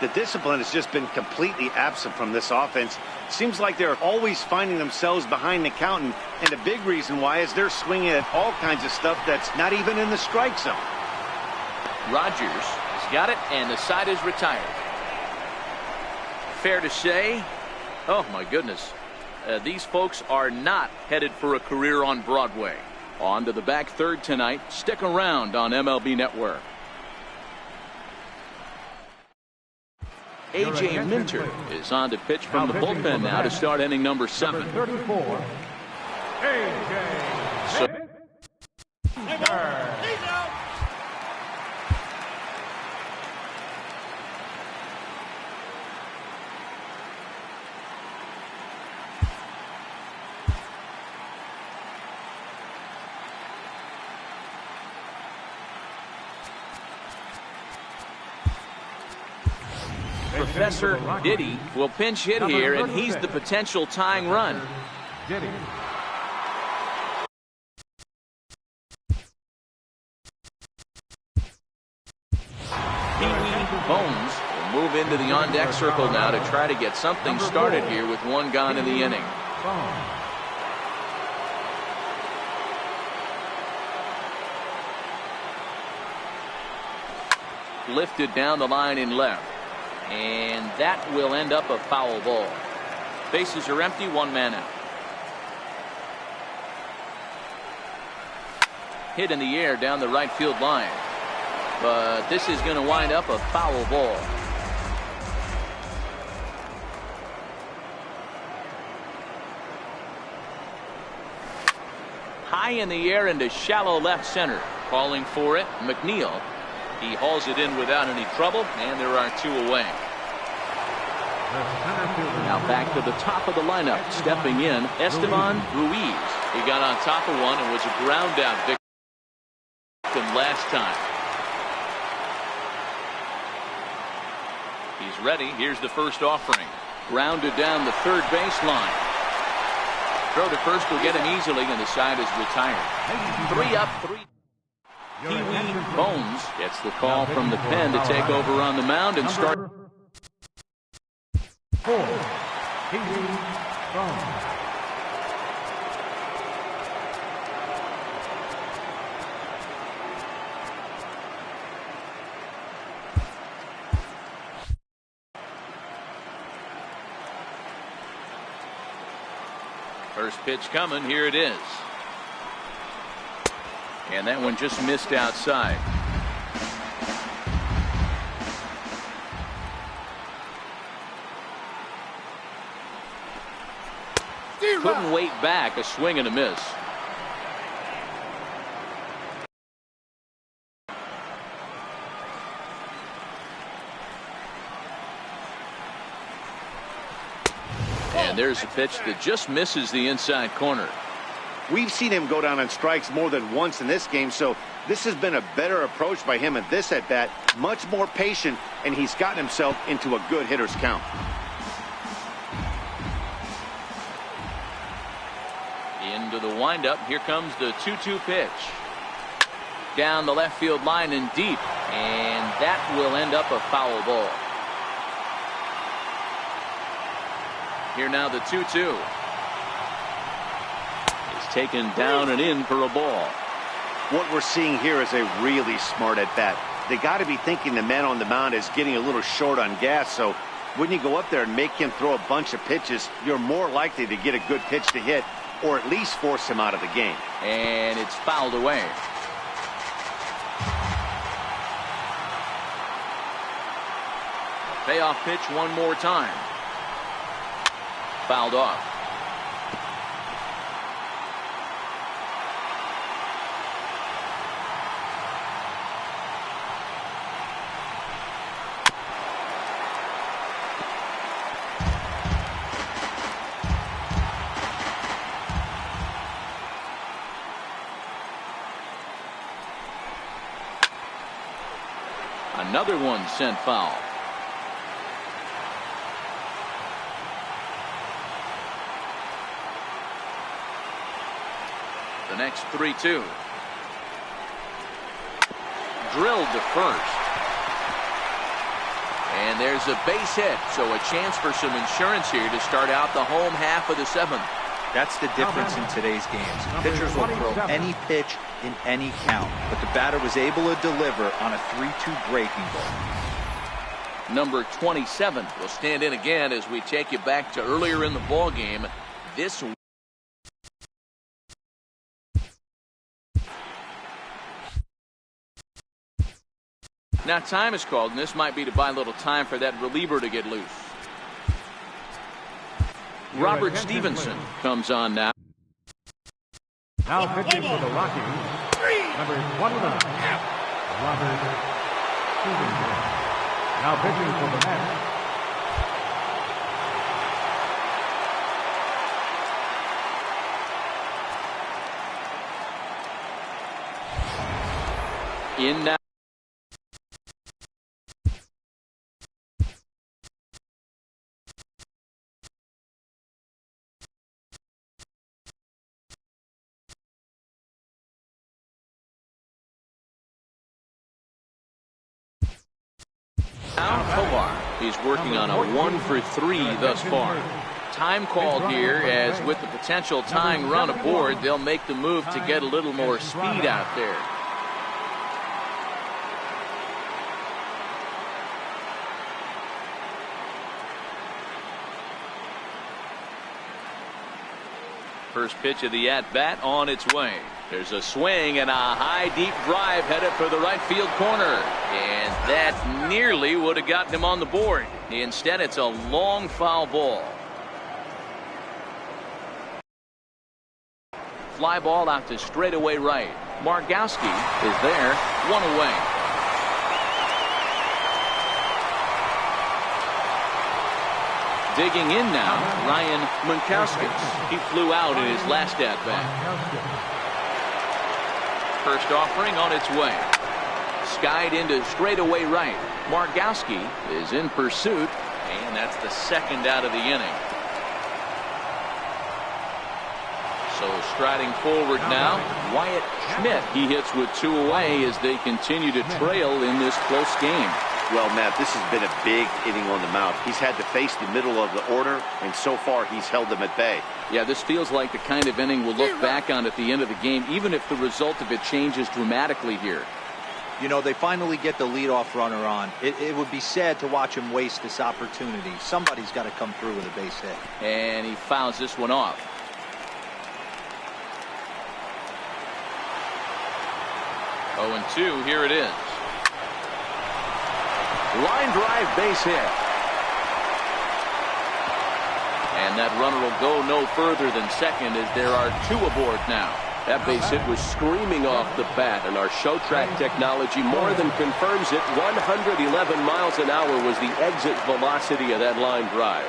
The discipline has just been completely absent from this offense. Seems like they're always finding themselves behind the count, and a big reason why is they're swinging at all kinds of stuff that's not even in the strike zone. Rogers has got it, and the side is retired. Fair to say, oh my goodness, these folks are not headed for a career on Broadway. On to the back third tonight. Stick around on MLB Network. A.J. Minter is on to pitch from the bullpen now to start inning number 7. Number 34, A.J. Minter. Professor Diddy will pinch hit here, and he's the potential tying run. Diddy. Pee-wee Bones will move into the on-deck circle now to try to get something started here with one gone in the inning. Lifted down the line in left. And that will end up a foul ball. Bases are empty, one man out. Hit in the air down the right field line. But this is going to wind up a foul ball. High in the air into shallow left center. Calling for it, McNeil. He hauls it in without any trouble, and there are 2 away. Now back to the top of the lineup. Stepping in, Esteban Ruiz. He got on top of one and was a ground out victory. last time. He's ready. Here's the first offering. Grounded down the third baseline. Throw to first will get him easily, and the side is retired. 3 up, 3. Pee-wee Bones gets the call from the pen to take over on the mound and start. 4. Pee-wee Bones. First pitch coming. Here it is. And that one just missed outside. Couldn't wait back. A swing and a miss. And there's a pitch that just misses the inside corner. We've seen him go down on strikes more than once in this game, so this has been a better approach by him at this at-bat. Much more patient, and he's gotten himself into a good hitter's count. Into the windup. Here comes the 2-2 pitch. Down the left field line and deep. And that will end up a foul ball. Here now the 2-2. Is taken down and in for a ball. What we're seeing here is a really smart at-bat. They got to be thinking the man on the mound is getting a little short on gas, so when you go up there and make him throw a bunch of pitches, you're more likely to get a good pitch to hit or at least force him out of the game. And it's fouled away. Payoff pitch one more time. Fouled off. Another one sent foul. The next 3-2. Drilled to first. And there's a base hit, so a chance for some insurance here to start out the home half of the seventh. That's the difference in today's games. Pitchers will throw any pitch in any count, but the batter was able to deliver on a 3-2 breaking ball. Number 27 will stand in again as we take you back to earlier in the ball game. This now time is called, and this might be to buy a little time for that reliever to get loose. Robert Stevenson comes on now. Now pitching for the Rockies, number 29, Robert Stevenson. Now pitching for the Mets, in now. He's working on a 1-for-3 thus far. Time called here, as with the potential tying run aboard, they'll make the move to get a little more speed out there. First pitch of the at-bat on its way. There's a swing and a high deep drive headed for the right field corner, and that nearly would have gotten him on the board. Instead, it's a long foul ball. Fly ball out to straightaway right. Margowski is there, one away. Digging in now, Ryan Munkauskas. He flew out in his last at-bat. First offering on its way. Skied into straightaway right. Margowski is in pursuit, and that's the second out of the inning. So striding forward now, Wyatt Schmidt. He hits with 2 away as they continue to trail in this close game. Well, Matt, this has been a big inning on the mound. He's had to face the middle of the order, and so far he's held them at bay. Yeah, this feels like the kind of inning we'll look back on at the end of the game, even if the result of it changes dramatically here. You know, they finally get the leadoff runner on. It would be sad to watch him waste this opportunity. Somebody's got to come through with a base hit. And he fouls this one off. Oh, and 2, here it is. Line drive base hit. And that runner will go no further than second as there are 2 aboard now. That base hit was screaming off the bat, and our show track technology more than confirms it. 111 miles an hour was the exit velocity of that line drive.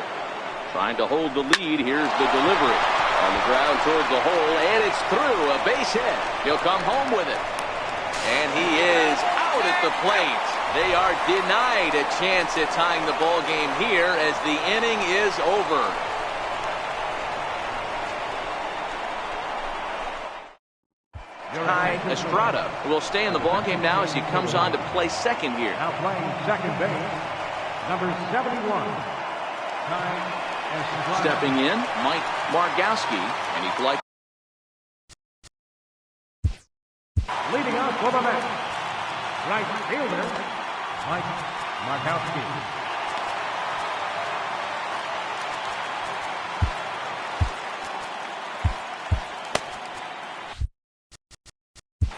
Trying to hold the lead. Here's the delivery. On the ground toward the hole, and it's through. A base hit. He'll come home with it. And he is out at the plate. They are denied a chance at tying the ball game here as the inning is over. Ty Estrada will stay in the ball game now as he comes on to play second here. Now playing second base, number 71. Ty Estrada. Stepping in, Mike Margowski, and he'd like. Leading off for the Mets, right fielder, Mike Markowski.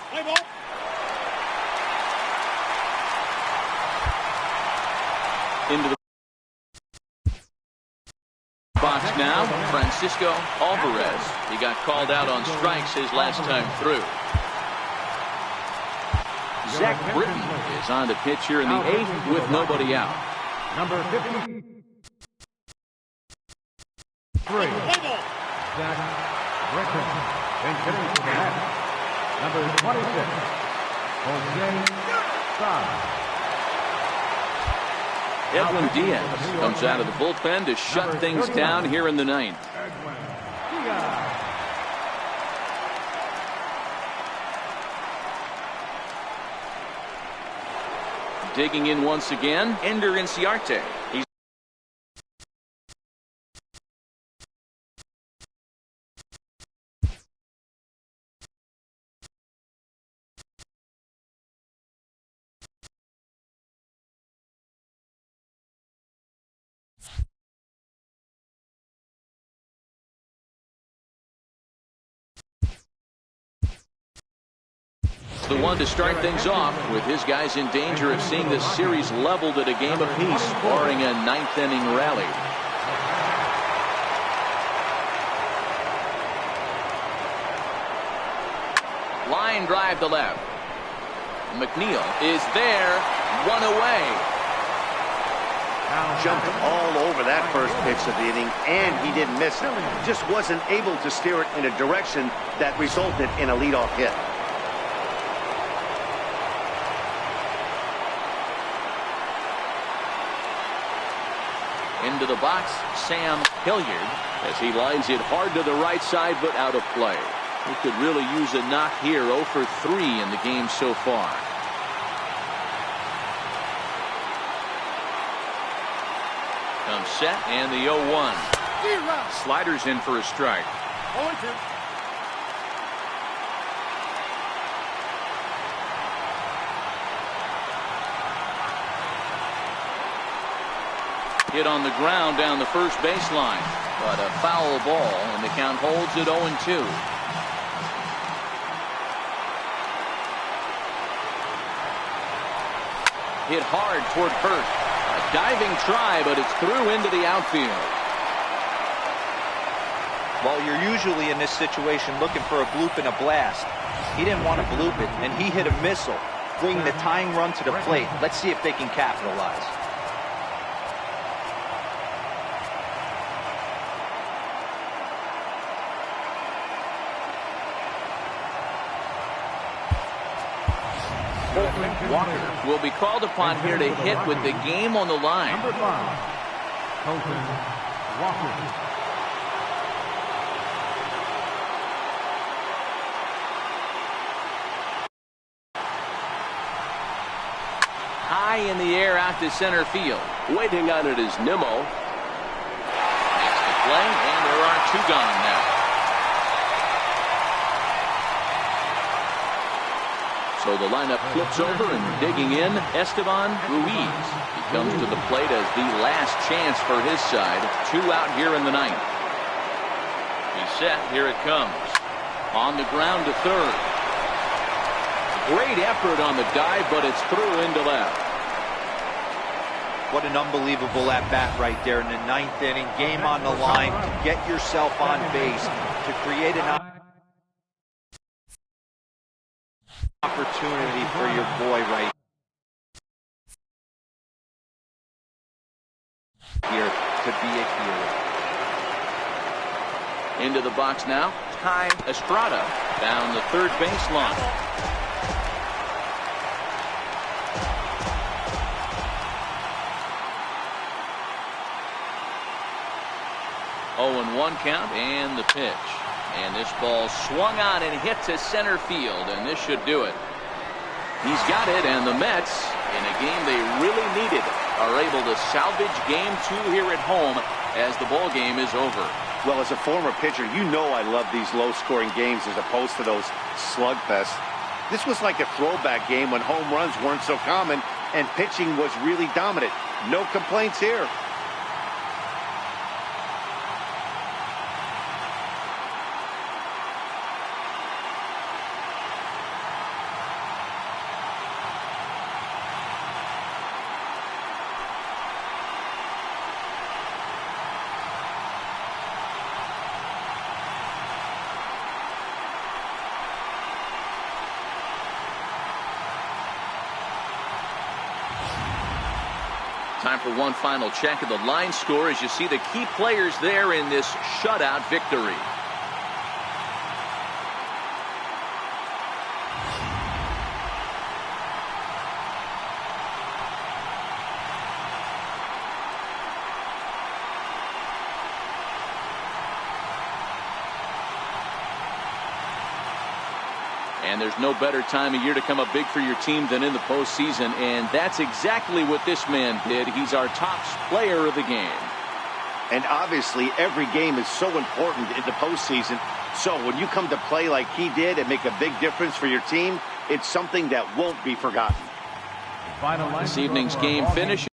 Play ball. Into the box now, Francisco Alvarez. He got called out on strikes his last time through. Zach Britton is on the pitch here in the 8th with nobody out. Number 53. Zach Britton. And hitting for the Mets, number 26. Jose Saab. Edwin Diaz comes out of the bullpen to shut things down here in the 9th. Digging in once again, Ender Inciarte. He's the one to start things off with his guys in danger of seeing this series leveled at a game apiece, barring a 9th inning rally. Line drive to left. McNeil is there, 1 away. Jumped all over that first pitch of the inning, and he didn't miss it. Just wasn't able to steer it in a direction that resulted in a leadoff hit. Into the box, Sam Hilliard, as he lines it hard to the right side, but out of play. He could really use a knock here. 0 for 3 in the game so far. Comes set, and the 0-1. Sliders in for a strike. 0-2. Hit on the ground down the first baseline, but a foul ball, and the count holds at 0-2. Hit hard toward first. A diving try, but it's through into the outfield. Well, you're usually in this situation looking for a bloop and a blast. He didn't want to bloop it, and he hit a missile, bringing the tying run to the plate. Let's see if they can capitalize. Colton Walker will be called upon here to hit with the game on the line. Number 5, Colton Walker. High in the air out to center field. Waiting on it is Nimmo. Makes the play, and there are 2 gone now. So the lineup flips over, and digging in, Esteban Ruiz. He comes to the plate as the last chance for his side. 2 out here in the 9th. He's set. Here it comes. On the ground to third. Great effort on the dive, but it's through into left. What an unbelievable at-bat right there in the 9th inning. Game on the line to get yourself on base, to create an opportunity for your boy right here to be a hero. Into the box now. Ty Estrada down the third baseline. 0-1 count, and the pitch. And this ball swung on and hit to center field, and this should do it. He's got it, and the Mets, in a game they really needed, are able to salvage game 2 here at home as the ball game is over. Well, as a former pitcher, you know I love these low-scoring games as opposed to those slugfests. This was like a throwback game when home runs weren't so common and pitching was really dominant. No complaints here. Time for one final check of the line score as you see the key players there in this shutout victory. And there's no better time of year to come up big for your team than in the postseason, and that's exactly what this man did. He's our top player of the game. And obviously, every game is so important in the postseason. So when you come to play like he did and make a big difference for your team, it's something that won't be forgotten. This evening's game finishes.